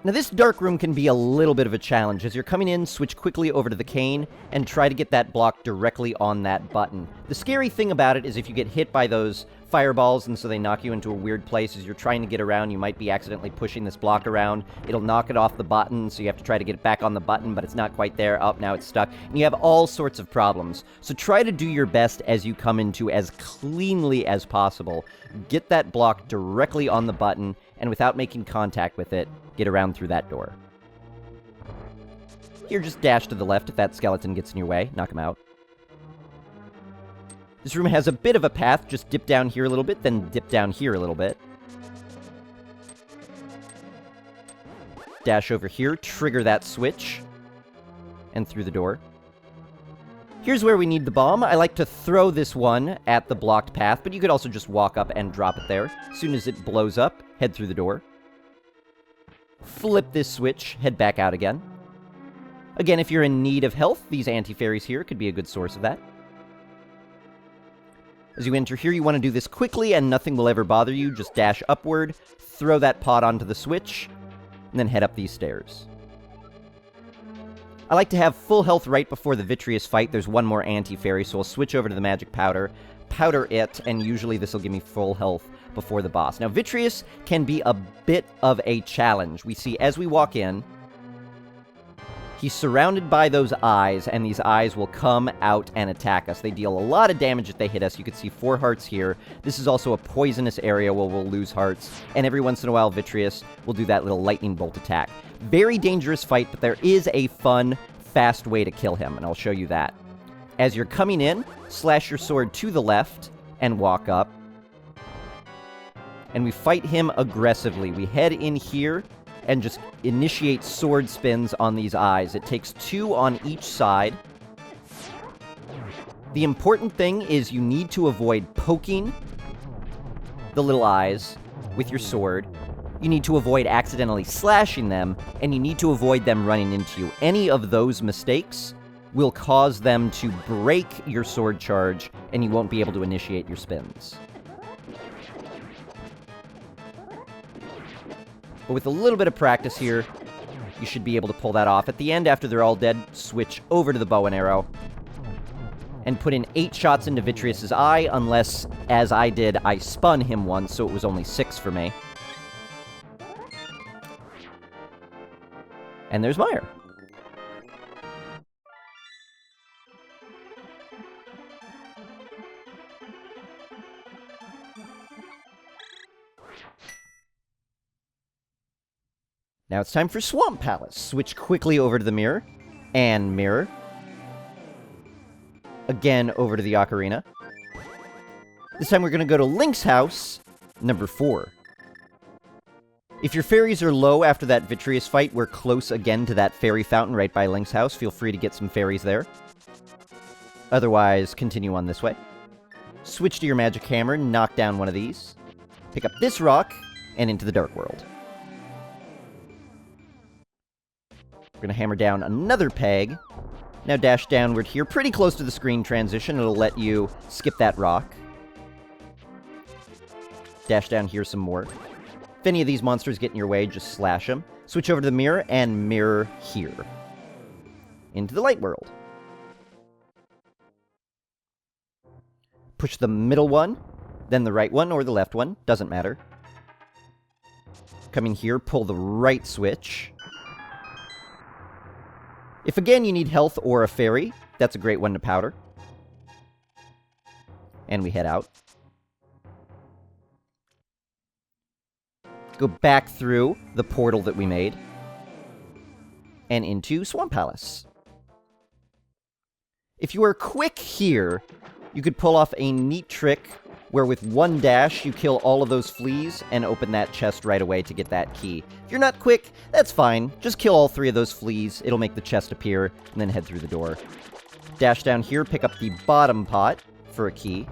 Now this dark room can be a little bit of a challenge. As you're coming in, switch quickly over to the cane and try to get that block directly on that button. The scary thing about it is if you get hit by those fireballs and so they knock you into a weird place as you're trying to get around, you might be accidentally pushing this block around. It'll knock it off the button, so you have to try to get it back on the button, but it's not quite there. Oh, now it's stuck. And you have all sorts of problems. So try to do your best as you come into as cleanly as possible. Get that block directly on the button, and without making contact with it, get around through that door. Here, just dash to the left if that skeleton gets in your way. Knock him out. This room has a bit of a path. Just dip down here a little bit, then dip down here a little bit. Dash over here, trigger that switch, and through the door. Here's where we need the bomb. I like to throw this one at the blocked path, but you could also just walk up and drop it there. As soon as it blows up, head through the door. Flip this switch, head back out again. Again, if you're in need of health, these anti-fairies here could be a good source of that. As you enter here, you want to do this quickly and nothing will ever bother you. Just dash upward, throw that pot onto the switch, and then head up these stairs. I like to have full health right before the Vitreous fight. There's one more anti-fairy, so I'll switch over to the magic powder, powder it, and usually this will give me full health before the boss. Now, Vitreous can be a bit of a challenge. We see as we walk in, he's surrounded by those eyes, and these eyes will come out and attack us. They deal a lot of damage if they hit us. You can see 4 hearts here. This is also a poisonous area where we'll lose hearts, and every once in a while, Vitreous will do that little lightning bolt attack. Very dangerous fight, but there is a fun, fast way to kill him, and I'll show you that. As you're coming in, slash your sword to the left and walk up, and we fight him aggressively. We head in here and just initiate sword spins on these eyes. It takes 2 on each side. The important thing is you need to avoid poking the little eyes with your sword. You need to avoid accidentally slashing them, and you need to avoid them running into you. Any of those mistakes will cause them to break your sword charge, and you won't be able to initiate your spins. But with a little bit of practice here, you should be able to pull that off. At the end, after they're all dead, switch over to the bow and arrow and put in 8 shots into Vitreous's eye, unless, as I did, I spun him once, so it was only 6 for me. And there's Mire. Now it's time for Swamp Palace. Switch quickly over to the mirror, and mirror. Again, over to the ocarina. This time we're going to go to Link's house, number 4. If your fairies are low after that Vitreous fight, we're close again to that fairy fountain right by Link's house. Feel free to get some fairies there. Otherwise, continue on this way. Switch to your magic hammer, knock down one of these. Pick up this rock, and into the Dark World. We're going to hammer down another peg. Now dash downward here, pretty close to the screen transition. It'll let you skip that rock. Dash down here some more. If any of these monsters get in your way, just slash them. Switch over to the mirror, and mirror here. Into the Light World. Push the middle one, then the right one or the left one. Doesn't matter. Come in here, pull the right switch. If again you need health or a fairy, that's a great one to powder. And we head out. Go back through the portal that we made. And into Swamp Palace. If you are quick here, you could pull off a neat trick where with one dash you kill all of those fleas and open that chest right away to get that key. If you're not quick, that's fine. Just kill all 3 of those fleas, it'll make the chest appear, and then head through the door. Dash down here, pick up the bottom pot for a key.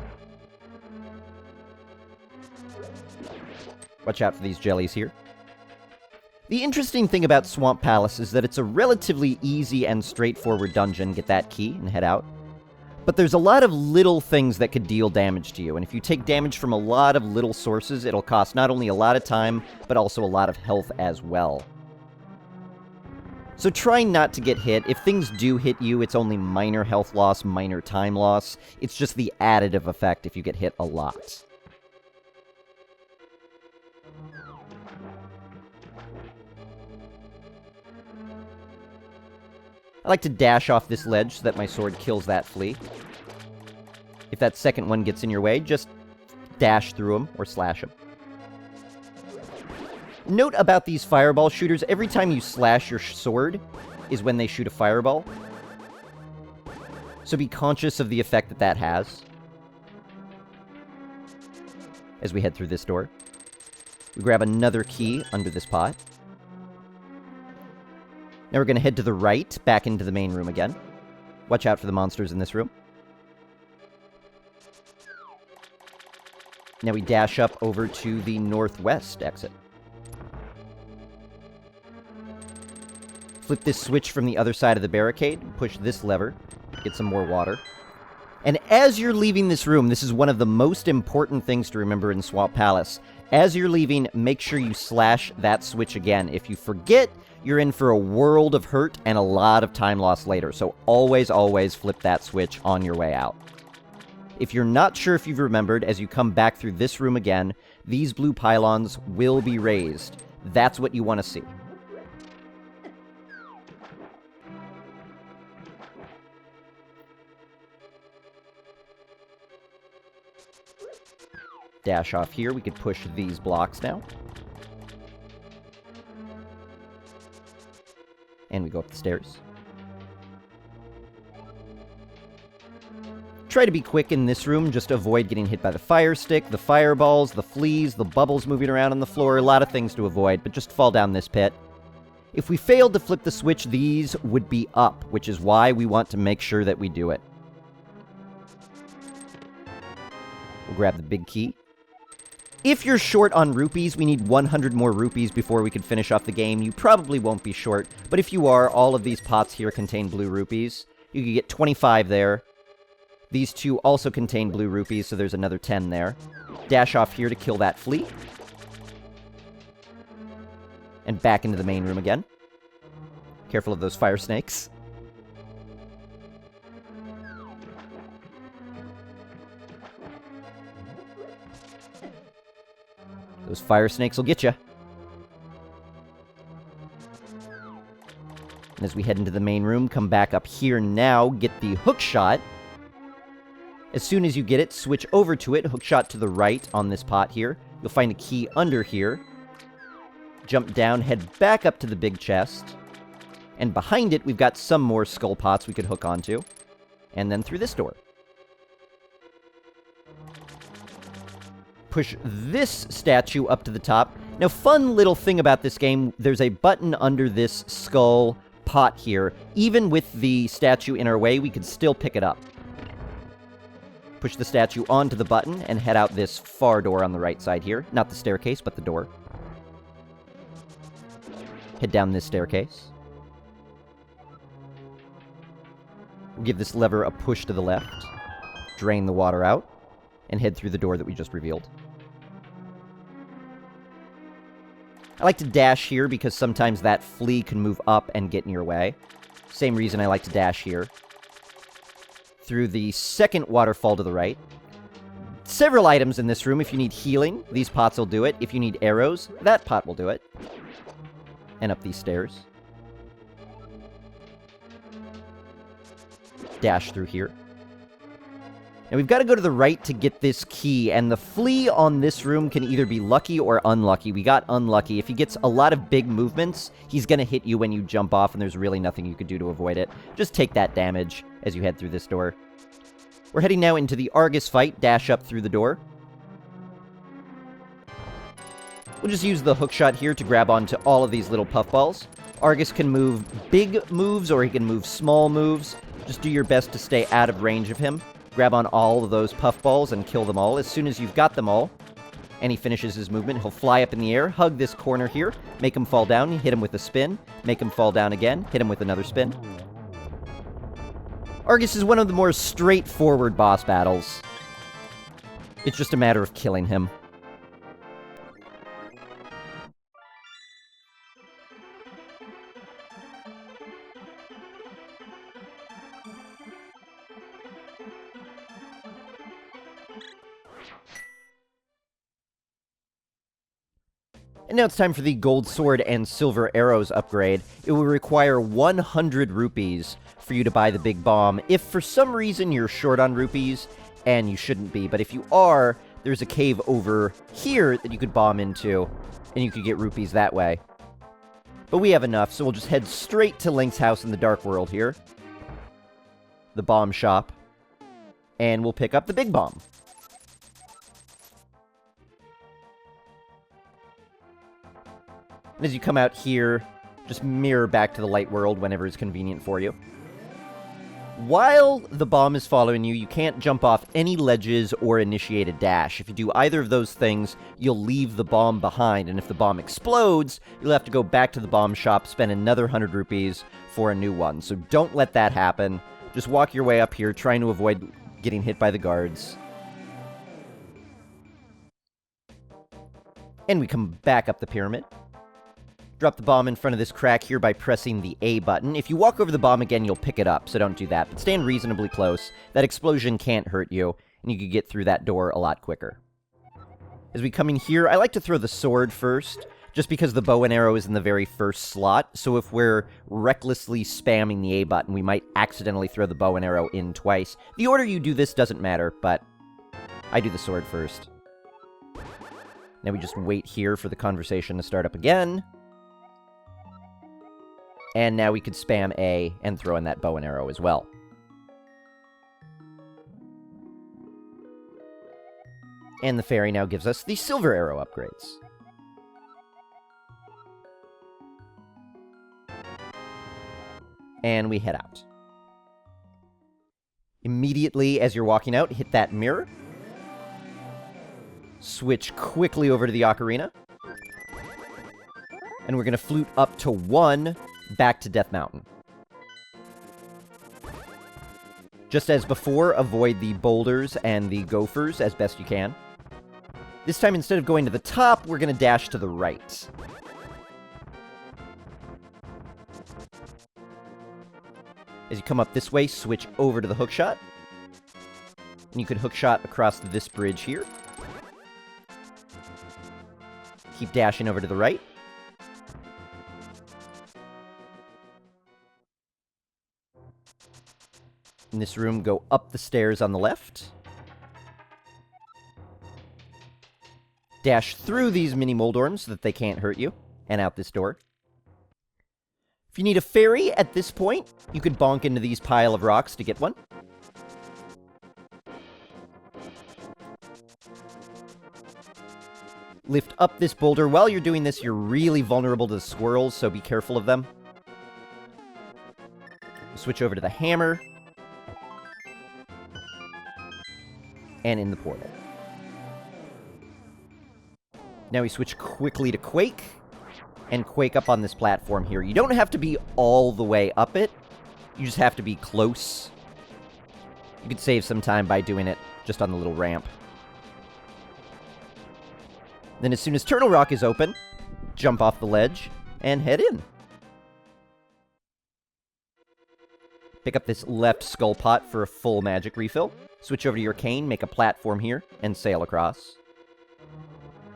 Watch out for these jellies here. The interesting thing about Swamp Palace is that it's a relatively easy and straightforward dungeon. Get that key and head out. But there's a lot of little things that could deal damage to you, and if you take damage from a lot of little sources, it'll cost not only a lot of time, but also a lot of health as well. So try not to get hit. If things do hit you, it's only minor health loss, minor time loss. It's just the additive effect if you get hit a lot. I like to dash off this ledge so that my sword kills that flea. If that second one gets in your way, just dash through him or slash him. Note about these fireball shooters, every time you slash your sword is when they shoot a fireball. So be conscious of the effect that that has. As we head through this door. We grab another key under this pot. Now we're going to head to the right, back into the main room again. Watch out for the monsters in this room. Now we dash up over to the northwest exit. Flip this switch from the other side of the barricade, push this lever, get some more water. And as you're leaving this room, this is one of the most important things to remember in Swamp Palace. As you're leaving, make sure you slash that switch again. If you forget, you're in for a world of hurt and a lot of time lost later. So always, always flip that switch on your way out. If you're not sure if you've remembered, as you come back through this room again, these blue pylons will be raised. That's what you want to see. Dash off here. We could push these blocks now. And we go up the stairs. Try to be quick in this room, just to avoid getting hit by the fire stick, the fireballs, the fleas, the bubbles moving around on the floor. A lot of things to avoid, but just fall down this pit. If we failed to flip the switch, these would be up, which is why we want to make sure that we do it. We'll grab the big key. If you're short on rupees, we need 100 more rupees before we can finish off the game. You probably won't be short, but if you are, all of these pots here contain blue rupees. You can get 25 there. These two also contain blue rupees, so there's another 10 there. Dash off here to kill that flea. And back into the main room again. Careful of those fire snakes. Those fire snakes will get you. And as we head into the main room, come back up here now, get the hook shot. As soon as you get it, switch over to it, hook shot to the right on this pot here. You'll find a key under here. Jump down, head back up to the big chest. And behind it, we've got some more skull pots we could hook onto. And then through this door. Push this statue up to the top. Now, fun little thing about this game, there's a button under this skull pot here. Even with the statue in our way, we could still pick it up. Push the statue onto the button and head out this far door on the right side here. Not the staircase, but the door. Head down this staircase. We'll give this lever a push to the left. Drain the water out. And head through the door that we just revealed. I like to dash here because sometimes that flea can move up and get in your way. Same reason I like to dash here. Through the second waterfall to the right. Several items in this room. If you need healing, these pots will do it. If you need arrows, that pot will do it. And up these stairs. Dash through here. Now, we've got to go to the right to get this key, and the flea on this room can either be lucky or unlucky. We got unlucky. If he gets a lot of big movements, he's going to hit you when you jump off, and there's really nothing you could do to avoid it. Just take that damage as you head through this door. We're heading now into the Argus fight. Dash up through the door. We'll just use the hookshot here to grab onto all of these little puffballs. Argus can move big moves, or he can move small moves. Just do your best to stay out of range of him. Grab on all of those puffballs and kill them all. As soon as you've got them all, and he finishes his movement, he'll fly up in the air, hug this corner here, make him fall down, hit him with a spin, make him fall down again, hit him with another spin. Argus is one of the more straightforward boss battles. It's just a matter of killing him. And now it's time for the gold sword and silver arrows upgrade. It will require 100 rupees for you to buy the big bomb. If for some reason you're short on rupees, and you shouldn't be, but if you are, there's a cave over here that you could bomb into, and you could get rupees that way. But we have enough, so we'll just head straight to Link's house in the Dark World here. The bomb shop. And we'll pick up the big bomb. And as you come out here, just mirror back to the light world whenever it's convenient for you. While the bomb is following you, you can't jump off any ledges or initiate a dash. If you do either of those things, you'll leave the bomb behind, and if the bomb explodes, you'll have to go back to the bomb shop, spend another 100 rupees for a new one. So don't let that happen. Just walk your way up here, trying to avoid getting hit by the guards. And we come back up the pyramid. Drop the bomb in front of this crack here by pressing the A button. If you walk over the bomb again, you'll pick it up, so don't do that. But stand reasonably close. That explosion can't hurt you, and you can get through that door a lot quicker. As we come in here, I like to throw the sword first, just because the bow and arrow is in the very first slot. So if we're recklessly spamming the A button, we might accidentally throw the bow and arrow in twice. The order you do this doesn't matter, but I do the sword first. Now we just wait here for the conversation to start up again. And now we could spam A and throw in that bow and arrow as well. And the fairy now gives us the silver arrow upgrades. And we head out. Immediately as you're walking out, hit that mirror. Switch quickly over to the ocarina. And we're going to flute up to 1 back to Death Mountain. Just as before, avoid the boulders and the gophers as best you can. This time, instead of going to the top, we're going to dash to the right. As you come up this way, switch over to the hookshot. And you could hookshot across this bridge here. Keep dashing over to the right. In this room, go up the stairs on the left. Dash through these mini Moldorms so that they can't hurt you, and out this door. If you need a fairy at this point, you could bonk into these pile of rocks to get one. Lift up this boulder. While you're doing this, you're really vulnerable to the squirrels, so be careful of them. Switch over to the hammer. And in the portal. Now we switch quickly to Quake, and Quake up on this platform here. You don't have to be all the way up it, you just have to be close. You could save some time by doing it just on the little ramp. Then as soon as Turtle Rock is open, jump off the ledge, and head in. Pick up this left skull pot for a full magic refill. Switch over to your cane, make a platform here, and sail across.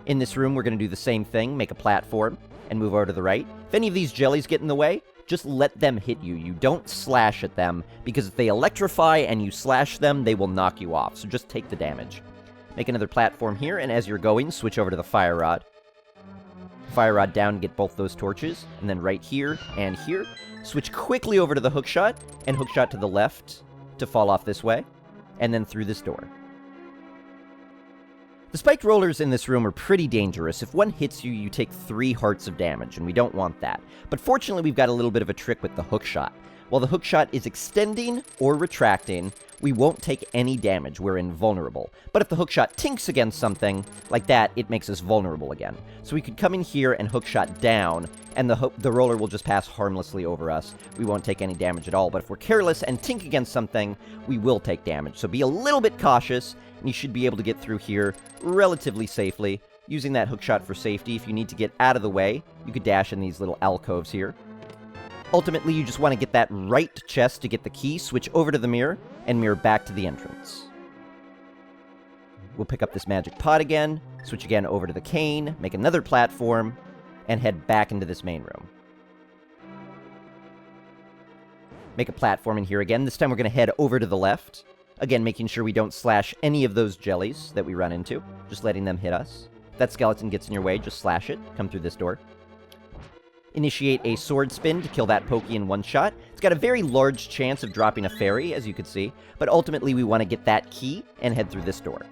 In this room, we're going to do the same thing, make a platform, and move over to the right. If any of these jellies get in the way, just let them hit you. You don't slash at them, because if they electrify and you slash them, they will knock you off, so just take the damage. Make another platform here, and as you're going, switch over to the fire rod. Fire rod down, get both those torches, and then right here and here. Switch quickly over to the hookshot, and hookshot to the left to fall off this way. And then through this door. The spiked rollers in this room are pretty dangerous. If one hits you, you take 3 hearts of damage, and we don't want that. But fortunately, we've got a little bit of a trick with the hookshot. While the hookshot is extending or retracting, we won't take any damage. We're invulnerable. But if the hookshot tinks against something like that, it makes us vulnerable again. So we could come in here and hookshot down, and the roller will just pass harmlessly over us. We won't take any damage at all. But if we're careless and tink against something, we will take damage. So be a little bit cautious, and you should be able to get through here relatively safely, using that hookshot for safety. If you need to get out of the way, you could dash in these little alcoves here. Ultimately, you just want to get that right chest to get the key, switch over to the mirror, and mirror back to the entrance. We'll pick up this magic pot again, switch again over to the cane, make another platform, and head back into this main room. Make a platform in here again. This time we're going to head over to the left. Again, making sure we don't slash any of those jellies that we run into. Just letting them hit us. If that skeleton gets in your way, just slash it. Come through this door. Initiate a sword spin to kill that pokey in one shot. It's got a very large chance of dropping a fairy, as you can see. But ultimately, we want to get that key and head through this door.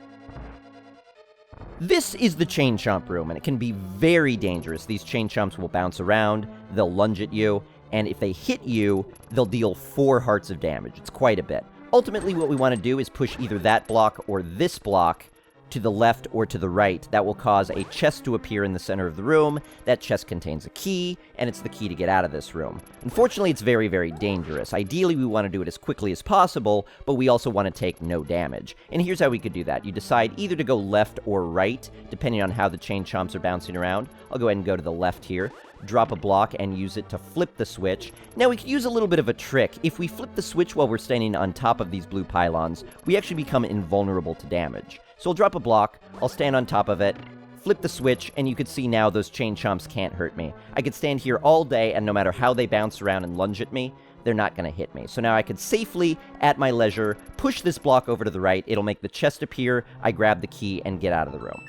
This is the Chain Chomp room, and it can be very dangerous. These Chain Chomps will bounce around, they'll lunge at you, and if they hit you, they'll deal 4 hearts of damage. It's quite a bit. Ultimately, what we want to do is push either that block or this block to the left or to the right. That will cause a chest to appear in the center of the room. That chest contains a key, and it's the key to get out of this room. Unfortunately, it's very, very dangerous. Ideally, we want to do it as quickly as possible, but we also want to take no damage. And here's how we could do that. You decide either to go left or right, depending on how the Chain Chomps are bouncing around. I'll go ahead and go to the left here. Drop a block and use it to flip the switch. Now, we could use a little bit of a trick. If we flip the switch while we're standing on top of these blue pylons, we actually become invulnerable to damage. So I'll drop a block, I'll stand on top of it, flip the switch, and you can see now those Chain Chomps can't hurt me. I could stand here all day, and no matter how they bounce around and lunge at me, they're not going to hit me. So now I could safely, at my leisure, push this block over to the right. It'll make the chest appear, I grab the key, and get out of the room.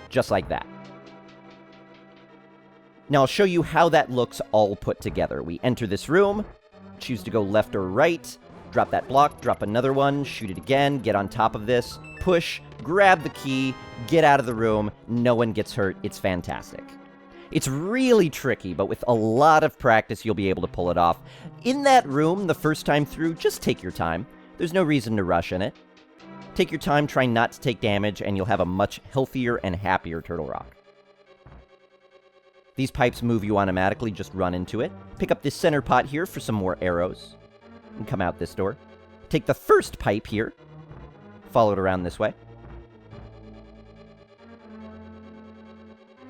Just like that. Now I'll show you how that looks all put together. We enter this room, choose to go left or right, drop that block, drop another one, shoot it again, get on top of this, push, grab the key, get out of the room, no one gets hurt, it's fantastic. It's really tricky, but with a lot of practice you'll be able to pull it off. In that room, the first time through, just take your time. There's no reason to rush in it. Take your time, try not to take damage, and you'll have a much healthier and happier Turtle Rock. These pipes move you automatically, just run into it. Pick up this center pot here for some more arrows. And come out this door. Take the first pipe here. Follow it around this way.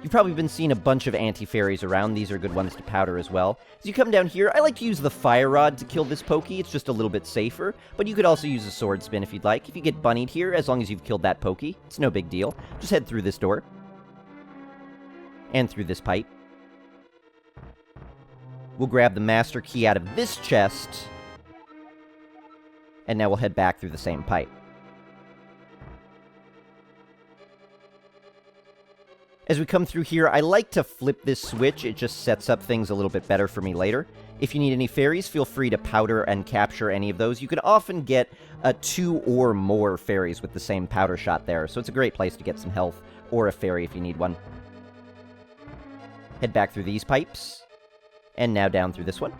You've probably been seeing a bunch of anti-fairies around. These are good ones to powder as well. As you come down here, I like to use the fire rod to kill this pokey. It's just a little bit safer. But you could also use a sword spin if you'd like. If you get bunnied here, as long as you've killed that pokey, it's no big deal. Just head through this door. And through this pipe. We'll grab the master key out of this chest. And now we'll head back through the same pipe. As we come through here, I like to flip this switch. It just sets up things a little bit better for me later. If you need any fairies, feel free to powder and capture any of those. You can often get 2 or more fairies with the same powder shot there, so it's a great place to get some health, or a fairy if you need one. Head back through these pipes, and now down through this one.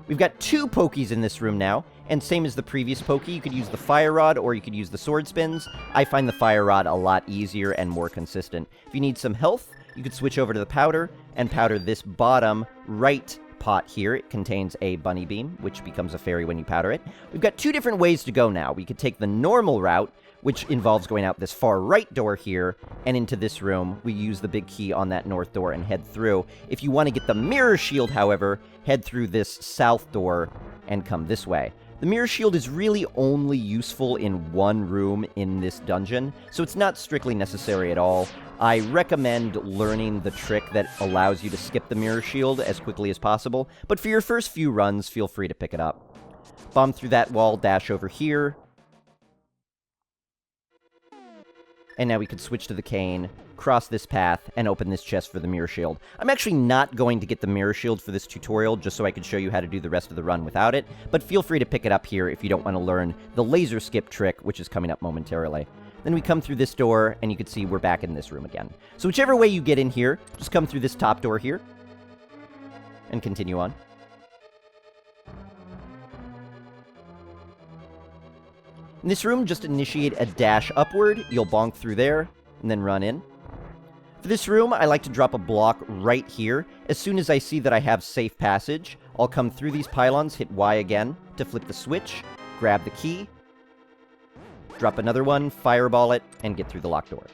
We've got 2 pokies in this room now, and same as the previous pokey, you could use the fire rod or you could use the sword spins. I find the fire rod a lot easier and more consistent. If you need some health, you could switch over to the powder and powder this bottom right pot here. It contains a bunny beam, which becomes a fairy when you powder it. We've got 2 different ways to go now. We could take the normal route, which involves going out this far right door here and into this room. We use the big key on that north door and head through. If you want to get the mirror shield, however, head through this south door and come this way. The mirror shield is really only useful in one room in this dungeon, so it's not strictly necessary at all. I recommend learning the trick that allows you to skip the mirror shield as quickly as possible, but for your first few runs, feel free to pick it up. Bomb through that wall, dash over here. And now we could switch to the cane, cross this path, and open this chest for the mirror shield. I'm actually not going to get the mirror shield for this tutorial, just so I can show you how to do the rest of the run without it, but feel free to pick it up here if you don't want to learn the laser skip trick, which is coming up momentarily. Then we come through this door, and you can see we're back in this room again. So whichever way you get in here, just come through this top door here, and continue on. In this room, just initiate a dash upward. You'll bonk through there, and then run in. For this room, I like to drop a block right here. As soon as I see that I have safe passage, I'll come through these pylons, hit Y again to flip the switch, grab the key, drop another one, fireball it, and get through the locked door.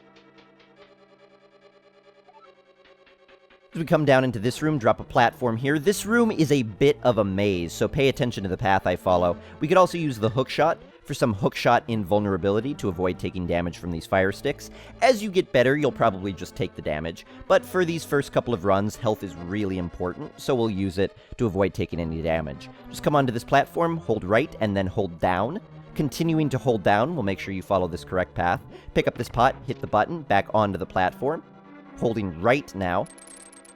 As we come down into this room, drop a platform here. This room is a bit of a maze, so pay attention to the path I follow. We could also use the hookshot for some hookshot invulnerability to avoid taking damage from these fire sticks. As you get better, you'll probably just take the damage, but for these first couple of runs, health is really important, so we'll use it to avoid taking any damage. Just come onto this platform, hold right, and then hold down. Continuing to hold down will make sure you follow this correct path. Pick up this pot, hit the button, back onto the platform. Holding right now.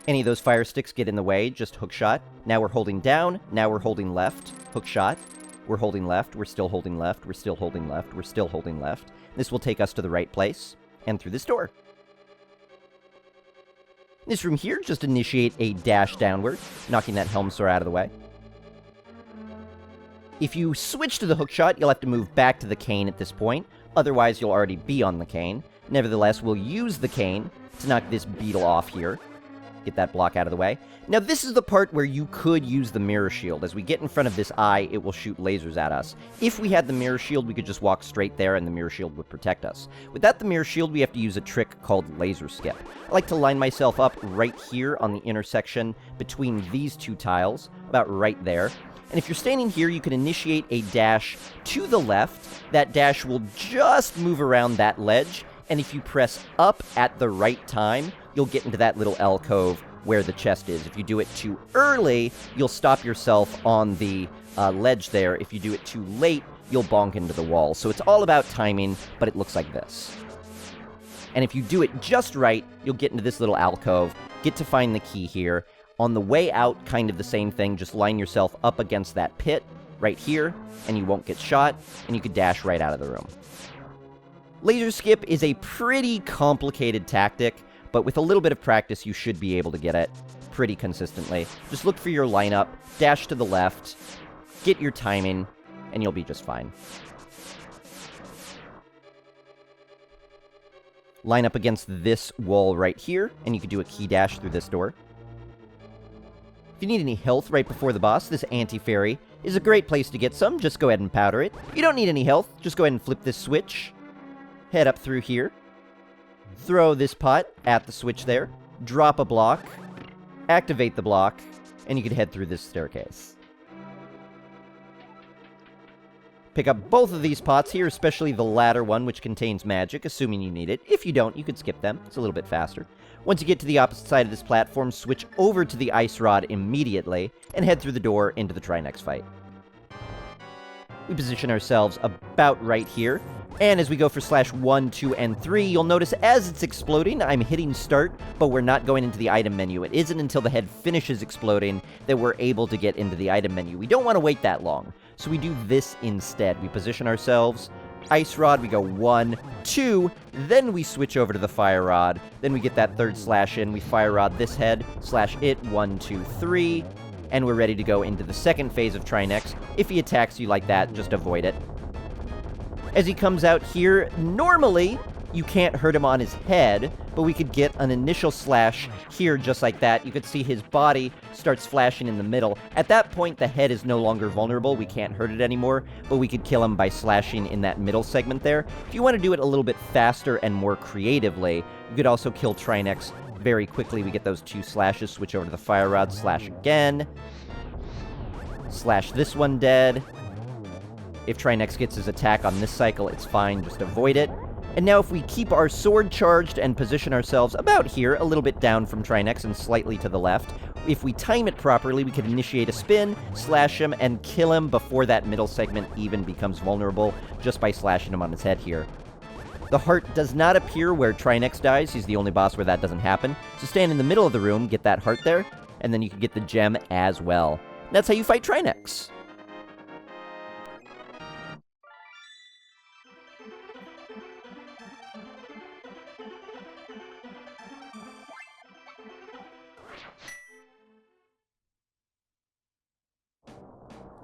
Any of those fire sticks get in the way, just hookshot. Now we're holding down, now we're holding left, hookshot. We're holding left, we're still holding left, we're still holding left, we're still holding left. This will take us to the right place, and through this door. In this room here, just initiate a dash downward, knocking that Helmsor out of the way. If you switch to the hookshot, you'll have to move back to the cane at this point, otherwise you'll already be on the cane. Nevertheless, we'll use the cane to knock this beetle off here. Get that block out of the way. Now, this is the part where you could use the mirror shield. As we get in front of this eye, it will shoot lasers at us. If we had the mirror shield, we could just walk straight there and the mirror shield would protect us. Without the mirror shield, we have to use a trick called laser skip. I like to line myself up right here on the intersection between these two tiles, about right there. And if you're standing here, you can initiate a dash to the left. That dash will just move around that ledge. And if you press up at the right time, you'll get into that little alcove where the chest is. If you do it too early, you'll stop yourself on the ledge there. If you do it too late, you'll bonk into the wall. So it's all about timing, but it looks like this. And if you do it just right, you'll get into this little alcove, get to find the key here. On the way out, kind of the same thing, just line yourself up against that pit right here, and you won't get shot, and you could dash right out of the room. Laser skip is a pretty complicated tactic, but with a little bit of practice, you should be able to get it pretty consistently. Just look for your lineup, dash to the left, get your timing, and you'll be just fine. Line up against this wall right here, and you can do a key dash through this door. If you need any health right before the boss, this anti-fairy is a great place to get some. Just go ahead and powder it. If you don't need any health, just go ahead and flip this switch. Head up through here. Throw this pot at the switch there. Drop a block. Activate the block. And you can head through this staircase. Pick up both of these pots here, especially the latter one, which contains magic, assuming you need it. If you don't, you could skip them. It's a little bit faster. Once you get to the opposite side of this platform, switch over to the ice rod immediately, and head through the door into the Trinex fight. We position ourselves about right here, and as we go for /1, 2, and 3, you'll notice as it's exploding, I'm hitting start, but we're not going into the item menu. It isn't until the head finishes exploding that we're able to get into the item menu. We don't want to wait that long, so we do this instead. We position ourselves, ice rod, we go 1, 2, then we switch over to the fire rod, then we get that third slash in, we fire rod this head, slash it, 1, 2, 3, and we're ready to go into the second phase of Trinex. If he attacks you like that, just avoid it. As he comes out here, normally you can't hurt him on his head, but we could get an initial slash here just like that. You could see his body starts flashing in the middle. At that point, the head is no longer vulnerable. We can't hurt it anymore, but we could kill him by slashing in that middle segment there. If you want to do it a little bit faster and more creatively, you could also kill Trinex very quickly. We get those 2 slashes, switch over to the fire rod, slash again. Slash this one dead. If Trinex gets his attack on this cycle, it's fine, just avoid it. And now if we keep our sword charged and position ourselves about here, a little bit down from Trinex and slightly to the left, if we time it properly, we can initiate a spin, slash him, and kill him before that middle segment even becomes vulnerable, just by slashing him on his head here. The heart does not appear where Trinex dies. He's the only boss where that doesn't happen. So stand in the middle of the room, get that heart there, and then you can get the gem as well. That's how you fight Trinex.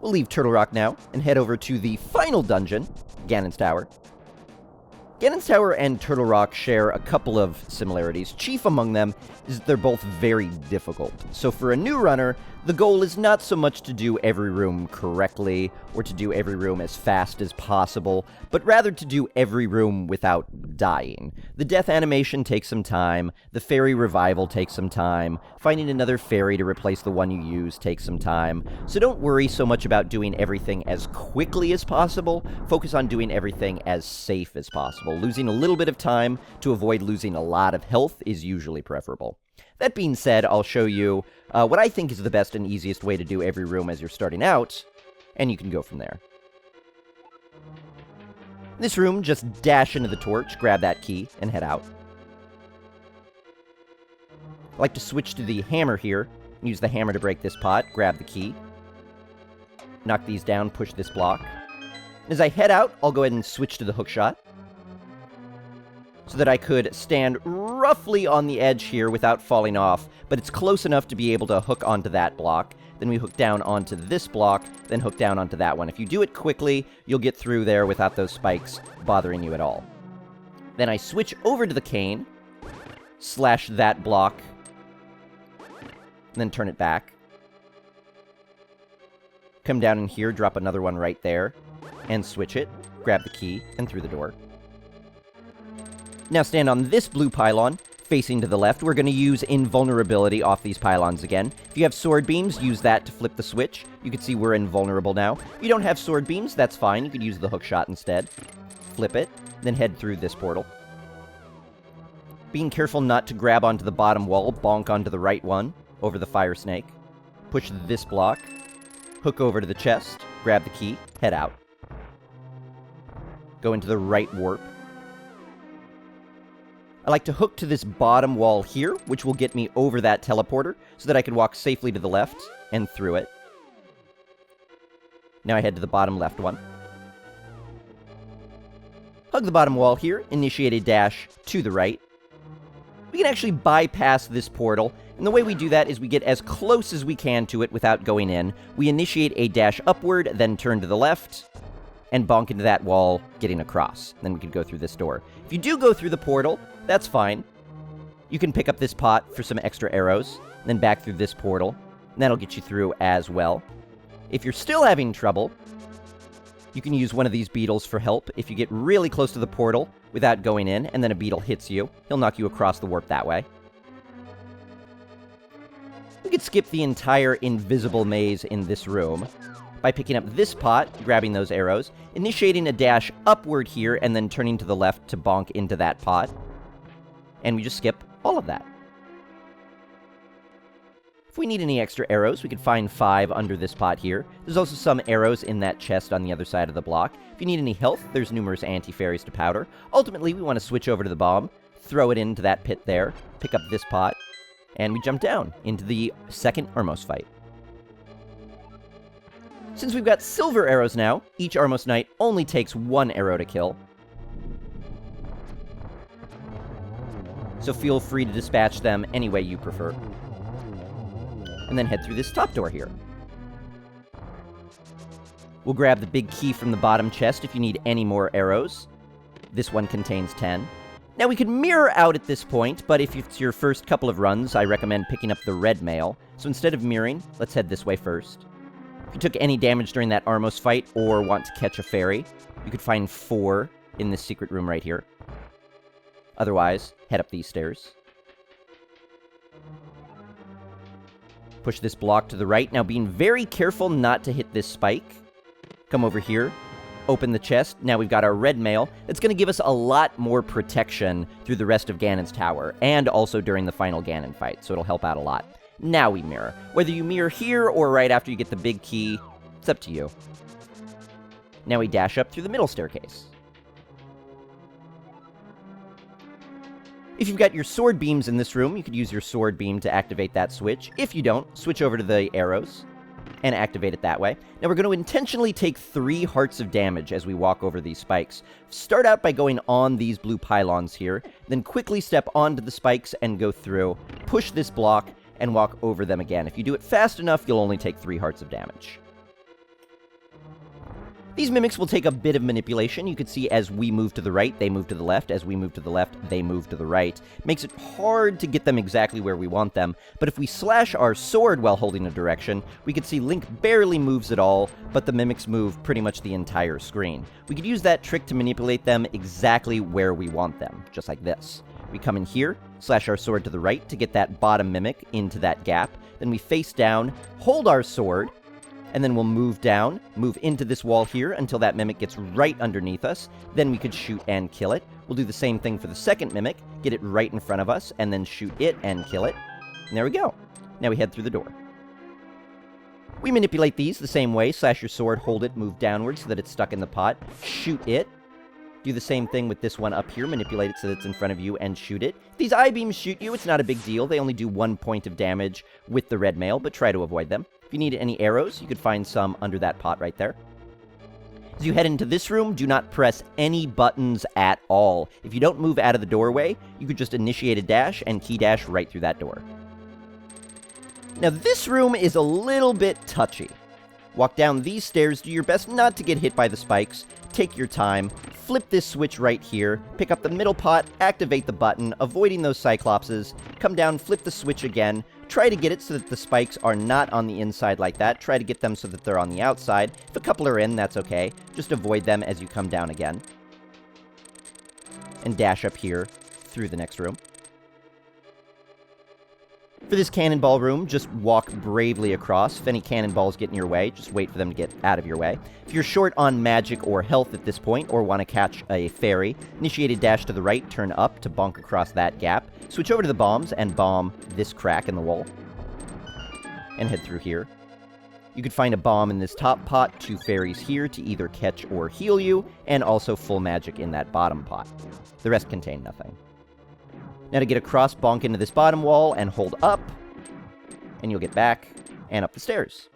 We'll leave Turtle Rock now and head over to the final dungeon, Ganon's Tower. Ganon's Tower and Turtle Rock share a couple of similarities. Chief among them is that they're both very difficult. So for a new runner, The goal is not so much to do every room correctly, or to do every room as fast as possible, but rather to do every room without dying. The death animation takes some time, the fairy revival takes some time, finding another fairy to replace the one you use takes some time, so don't worry so much about doing everything as quickly as possible, focus on doing everything as safe as possible. Losing a little bit of time to avoid losing a lot of health is usually preferable. That being said, I'll show you what I think is the best and easiest way to do every room as you're starting out, and you can go from there. This room, just dash into the torch, grab that key, and head out. I like to switch to the hammer here, use the hammer to break this pot, grab the key, knock these down, push this block. As I head out, I'll go ahead and switch to the hookshot, so that I could stand roughly on the edge here without falling off, but it's close enough to be able to hook onto that block. Then we hook down onto this block, then hook down onto that one. If you do it quickly, you'll get through there without those spikes bothering you at all. Then I switch over to the cane, slash that block, and then turn it back. Come down in here, drop another one right there, and switch it, grab the key, and through the door. Now stand on this blue pylon, facing to the left. We're going to use invulnerability off these pylons again. If you have sword beams, use that to flip the switch. You can see we're invulnerable now. If you don't have sword beams, that's fine. You could use the hookshot instead. Flip it, then head through this portal. Being careful not to grab onto the bottom wall, bonk onto the right one, over the fire snake. Push this block, hook over to the chest, grab the key, head out. Go into the right warp. I like to hook to this bottom wall here, which will get me over that teleporter, so that I can walk safely to the left and through it. Now I head to the bottom left one. Hug the bottom wall here, initiate a dash to the right. We can actually bypass this portal, and the way we do that is we get as close as we can to it without going in. We initiate a dash upward, then turn to the left, and bonk into that wall, getting across. Then we can go through this door. If you do go through the portal, that's fine. You can pick up this pot for some extra arrows, then back through this portal, and that'll get you through as well. If you're still having trouble, you can use one of these beetles for help. If you get really close to the portal without going in, and then a beetle hits you, he'll knock you across the warp that way. You could skip the entire invisible maze in this room by picking up this pot, grabbing those arrows, initiating a dash upward here, and then turning to the left to bonk into that pot. And we just skip all of that. If we need any extra arrows, we could find 5 under this pot here. There's also some arrows in that chest on the other side of the block. If you need any health, there's numerous anti-fairies to powder. Ultimately, we want to switch over to the bomb, throw it into that pit there, pick up this pot, and we jump down into the second Armos fight. Since we've got silver arrows now, each Armos Knight only takes 1 arrow to kill. So feel free to dispatch them any way you prefer. And then head through this top door here. We'll grab the big key from the bottom chest if you need any more arrows. This one contains 10. Now we could mirror out at this point, but if it's your first couple of runs, I recommend picking up the red mail. So instead of mirroring, let's head this way first. If you took any damage during that Armos fight or want to catch a fairy, you could find 4 in this secret room right here. Otherwise, head up these stairs. Push this block to the right. Now being very careful not to hit this spike. Come over here. Open the chest. Now we've got our red mail. It's going to give us a lot more protection through the rest of Ganon's tower, and also during the final Ganon fight, so it'll help out a lot. Now we mirror. Whether you mirror here or right after you get the big key, it's up to you. Now we dash up through the middle staircase. If you've got your sword beams in this room, you could use your sword beam to activate that switch. If you don't, switch over to the arrows and activate it that way. Now we're going to intentionally take 3 hearts of damage as we walk over these spikes. Start out by going on these blue pylons here, then quickly step onto the spikes and go through, push this block, and walk over them again. If you do it fast enough, you'll only take 3 hearts of damage. These mimics will take a bit of manipulation. You can see as we move to the right, they move to the left. As we move to the left, they move to the right. Makes it hard to get them exactly where we want them, but if we slash our sword while holding a direction, we can see Link barely moves at all, but the mimics move pretty much the entire screen. We could use that trick to manipulate them exactly where we want them, just like this. We come in here, slash our sword to the right to get that bottom mimic into that gap, then we face down, hold our sword, and then we'll move down, move into this wall here until that mimic gets right underneath us. Then we could shoot and kill it. We'll do the same thing for the second mimic, get it right in front of us, and then shoot it and kill it. And there we go. Now we head through the door. We manipulate these the same way. Slash your sword, hold it, move downwards so that it's stuck in the pot. Shoot it. Do the same thing with this one up here. Manipulate it so that it's in front of you and shoot it. If these eye beams shoot you, it's not a big deal. They only do 1 point of damage with the red mail, but try to avoid them. If you need any arrows, you could find some under that pot right there. As you head into this room, do not press any buttons at all. If you don't move out of the doorway, you could just initiate a dash and key dash right through that door. Now this room is a little bit touchy. Walk down these stairs, do your best not to get hit by the spikes, take your time, flip this switch right here, pick up the middle pot, activate the button, avoiding those cyclopses, come down, flip the switch again, try to get it so that the spikes are not on the inside like that, try to get them so that they're on the outside. If a couple are in, that's okay, just avoid them as you come down again. And dash up here through the next room. For this cannonball room, just walk bravely across. If any cannonballs get in your way, just wait for them to get out of your way. If you're short on magic or health at this point, or want to catch a fairy, initiate a dash to the right, turn up to bonk across that gap, switch over to the bombs and bomb this crack in the wall, and head through here. You could find a bomb in this top pot, 2 fairies here to either catch or heal you, and also full magic in that bottom pot. The rest contain nothing. Now to get across, bonk into this bottom wall and hold up, and you'll get back and up the stairs.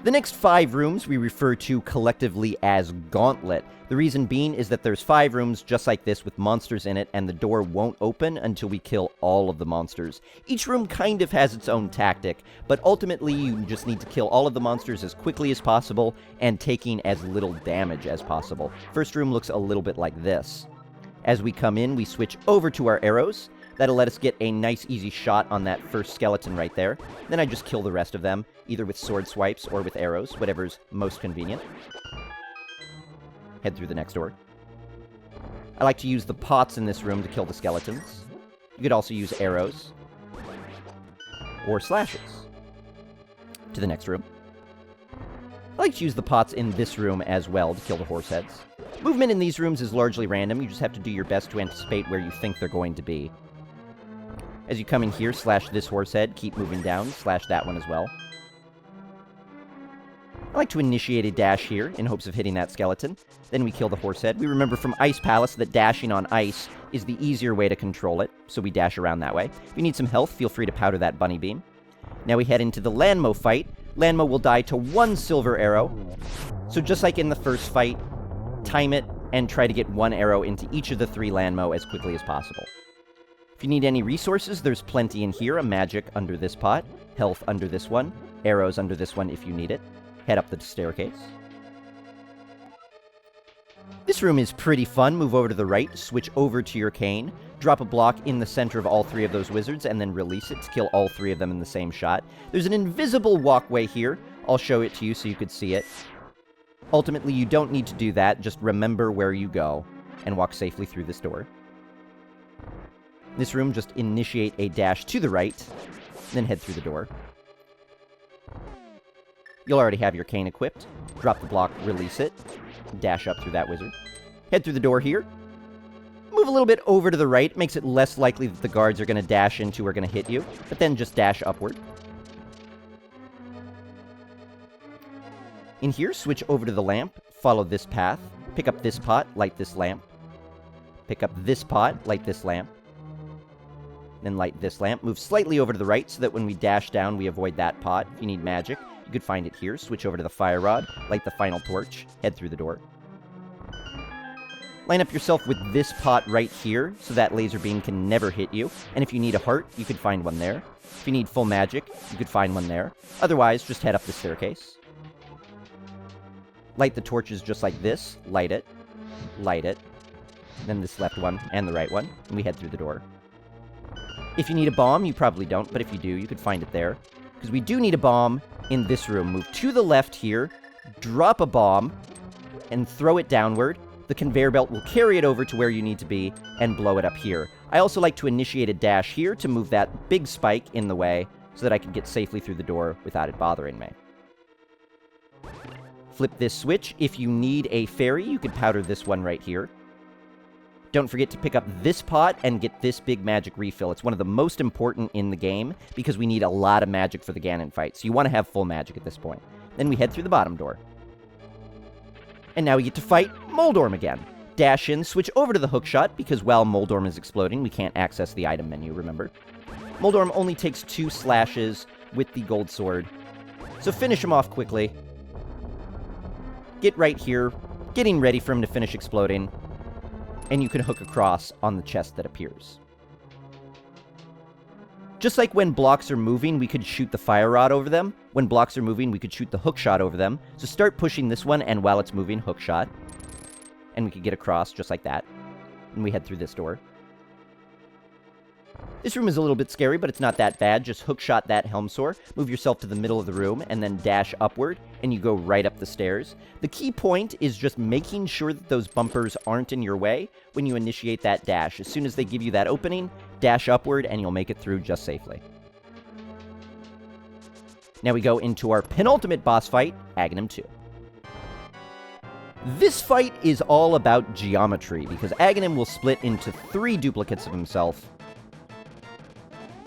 The next 5 rooms we refer to collectively as Gauntlet. The reason being is that there's 5 rooms just like this with monsters in it, and the door won't open until we kill all of the monsters. Each room kind of has its own tactic, but ultimately you just need to kill all of the monsters as quickly as possible and taking as little damage as possible. First room looks a little bit like this. As we come in, we switch over to our arrows. That'll let us get a nice, easy shot on that first skeleton right there. Then I just kill the rest of them, either with sword swipes or with arrows, whatever's most convenient. Head through the next door. I like to use the pots in this room to kill the skeletons. You could also use arrows or slashes. To the next room. I like to use the pots in this room as well to kill the horse heads. Movement in these rooms is largely random. You just have to do your best to anticipate where you think they're going to be. As you come in here, slash this horse head, keep moving down, slash that one as well. I like to initiate a dash here in hopes of hitting that skeleton. Then we kill the horse head. We remember from Ice Palace that dashing on ice is the easier way to control it, so we dash around that way. If you need some health, feel free to powder that bunny beam. Now we head into the Landmo fight. Landmo will die to 1 silver arrow. So just like in the first fight, time it and try to get 1 arrow into each of the 3 Landmo as quickly as possible. If you need any resources, there's plenty in here. A magic under this pot, health under this one, arrows under this one if you need it. Head up the staircase. This room is pretty fun. Move over to the right, switch over to your cane, drop a block in the center of all 3 of those wizards, and then release it to kill all 3 of them in the same shot. There's an invisible walkway here. I'll show it to you so you could see it. Ultimately, you don't need to do that. Just remember where you go and walk safely through this door. This room, just initiate a dash to the right, then head through the door. You'll already have your cane equipped. Drop the block, release it, dash up through that wizard. Head through the door here. Move a little bit over to the right. It makes it less likely that the guards are going to dash into or going to hit you, but then just dash upward. In here, switch over to the lamp, follow this path, pick up this pot, light this lamp. Pick up this pot, light this lamp. Then light this lamp. Move slightly over to the right so that when we dash down, we avoid that pot. If you need magic, you could find it here. Switch over to the fire rod, light the final torch, head through the door. Line up yourself with this pot right here so that laser beam can never hit you. And if you need a heart, you could find one there. If you need full magic, you could find one there. Otherwise, just head up the staircase. light the torches just like this, light it, then this left one and the right one, and we head through the door. If you need a bomb, you probably don't, but if you do, you could find it there. Because we do need a bomb in this room. Move to the left here, drop a bomb, and throw it downward. The conveyor belt will carry it over to where you need to be and blow it up here. I also like to initiate a dash here to move that big spike in the way so that I can get safely through the door without it bothering me. Flip this switch. If you need a fairy, you could powder this one right here. Don't forget to pick up this pot and get this big magic refill. It's one of the most important in the game because we need a lot of magic for the Ganon fight, so you want to have full magic at this point. Then we head through the bottom door. And now we get to fight Moldorm again. Dash in, switch over to the hookshot, because while Moldorm is exploding, we can't access the item menu, remember? Moldorm only takes 2 slashes with the gold sword, so finish him off quickly. Get right here, getting ready for him to finish exploding, and you can hook across on the chest that appears. Just like when blocks are moving, we could shoot the fire rod over them. When blocks are moving, we could shoot the hookshot over them. So start pushing this one, and while it's moving, hookshot. And we could get across just like that. And we head through this door. This room is a little bit scary, but it's not that bad. Just hookshot that Helmsaur, move yourself to the middle of the room, and then dash upward, and you go right up the stairs. The key point is just making sure that those bumpers aren't in your way when you initiate that dash. As soon as they give you that opening, dash upward, and you'll make it through just safely. Now we go into our penultimate boss fight, Agahnim 2. This fight is all about geometry, because Agahnim will split into 3 duplicates of himself,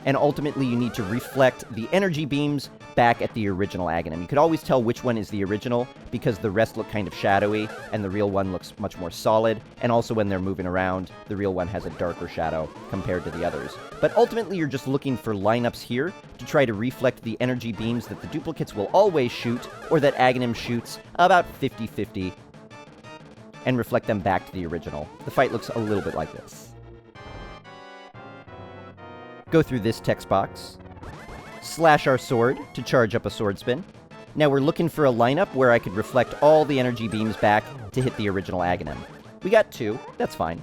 and ultimately you need to reflect the energy beams back at the original Agahnim. You could always tell which one is the original, because the rest look kind of shadowy, and the real one looks much more solid, and also when they're moving around, the real one has a darker shadow compared to the others. But ultimately you're just looking for lineups here to try to reflect the energy beams that the duplicates will always shoot, or that Agahnim shoots about 50-50, and reflect them back to the original. The fight looks a little bit like this. Go through this text box, slash our sword to charge up a sword spin. Now we're looking for a lineup where I could reflect all the energy beams back to hit the original Agahnim. We got 2, that's fine.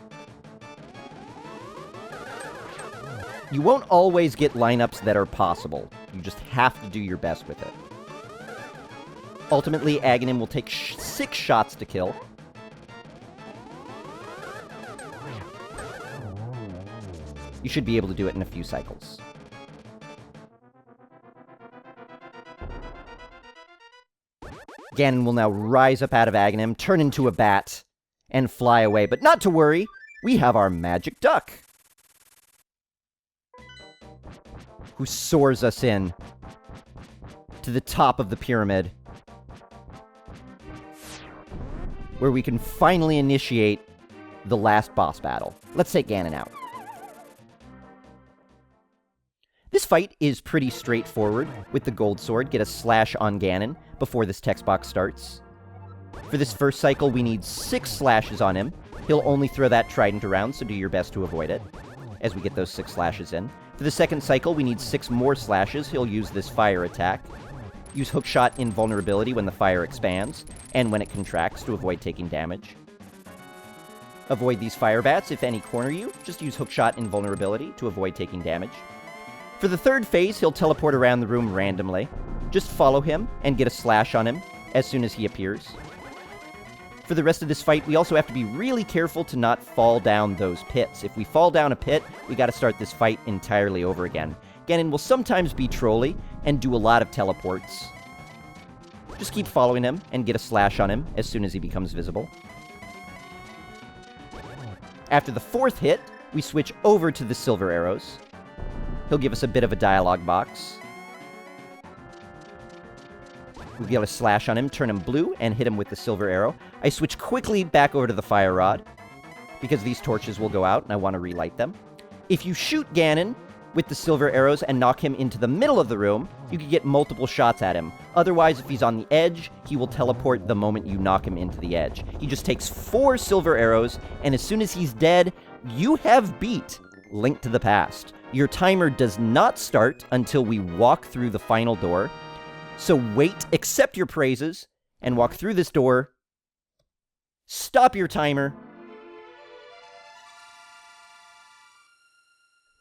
You won't always get lineups that are possible. You just have to do your best with it. Ultimately, Agahnim will take 6 shots to kill. You should be able to do it in a few cycles. Ganon will now rise up out of Agahnim, turn into a bat, and fly away. But not to worry, we have our magic duck, who soars us in to the top of the pyramid, where we can finally initiate the last boss battle. Let's take Ganon out. This fight is pretty straightforward. With the gold sword, get a slash on Ganon before this text box starts. For this first cycle, we need 6 slashes on him. He'll only throw that trident around, so do your best to avoid it as we get those 6 slashes in. For the second cycle, we need 6 more slashes. He'll use this fire attack. Use hookshot invulnerability when the fire expands, and when it contracts to avoid taking damage. Avoid these fire bats if any corner you. Just use hookshot invulnerability to avoid taking damage. For the third phase, he'll teleport around the room randomly. Just follow him and get a slash on him as soon as he appears. For the rest of this fight, we also have to be really careful to not fall down those pits. If we fall down a pit, we gotta start this fight entirely over again. Ganon will sometimes be trolly and do a lot of teleports. Just keep following him and get a slash on him as soon as he becomes visible. After the 4th hit, we switch over to the silver arrows. He'll give us a bit of a dialogue box. We get a slash on him, turn him blue, and hit him with the silver arrow. I switch quickly back over to the fire rod, because these torches will go out, and I want to relight them. If you shoot Ganon with the silver arrows and knock him into the middle of the room, you can get multiple shots at him. Otherwise, if he's on the edge, he will teleport the moment you knock him into the edge. He just takes 4 silver arrows, and as soon as he's dead, you have beat Link to the Past. Your timer does not start until we walk through the final door. So wait, accept your praises, and walk through this door Stop your timer.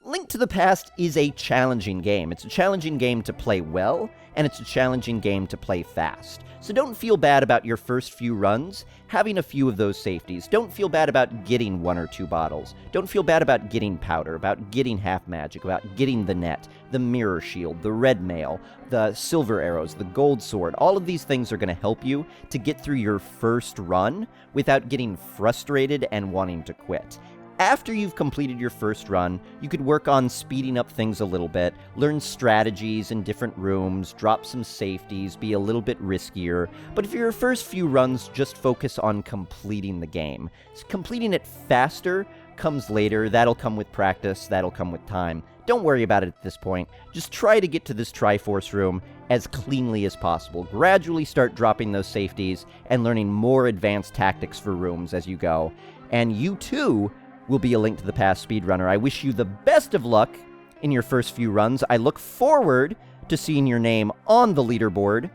Link to the Past is a challenging game. It's a challenging game to play well, and it's a challenging game to play fast. So don't feel bad about your first few runs having a few of those safeties. Don't feel bad about getting 1 or 2 bottles. Don't feel bad about getting powder, about getting half magic, about getting the net, the mirror shield, the red mail, the silver arrows, the gold sword. All of these things are going to help you to get through your first run without getting frustrated and wanting to quit. After you've completed your first run, you could work on speeding up things a little bit, learn strategies in different rooms, drop some safeties, be a little bit riskier. But if your first few runs just focus on completing the game, completing it faster comes later. That'll come with practice, that'll come with time. Don't worry about it at this point. Just try to get to this Triforce room as cleanly as possible. Gradually start dropping those safeties and learning more advanced tactics for rooms as you go. And you too will be a Link to the Past speedrunner. I wish you the best of luck in your first few runs. I look forward to seeing your name on the leaderboard,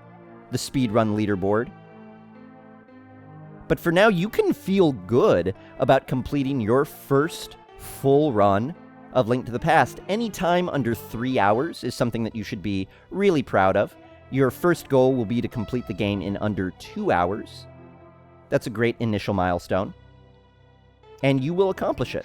the speedrun leaderboard. But for now, you can feel good about completing your first full run of Link to the Past. Any time under 3 hours is something that you should be really proud of. Your first goal will be to complete the game in under 2 hours. That's a great initial milestone. And you will accomplish it.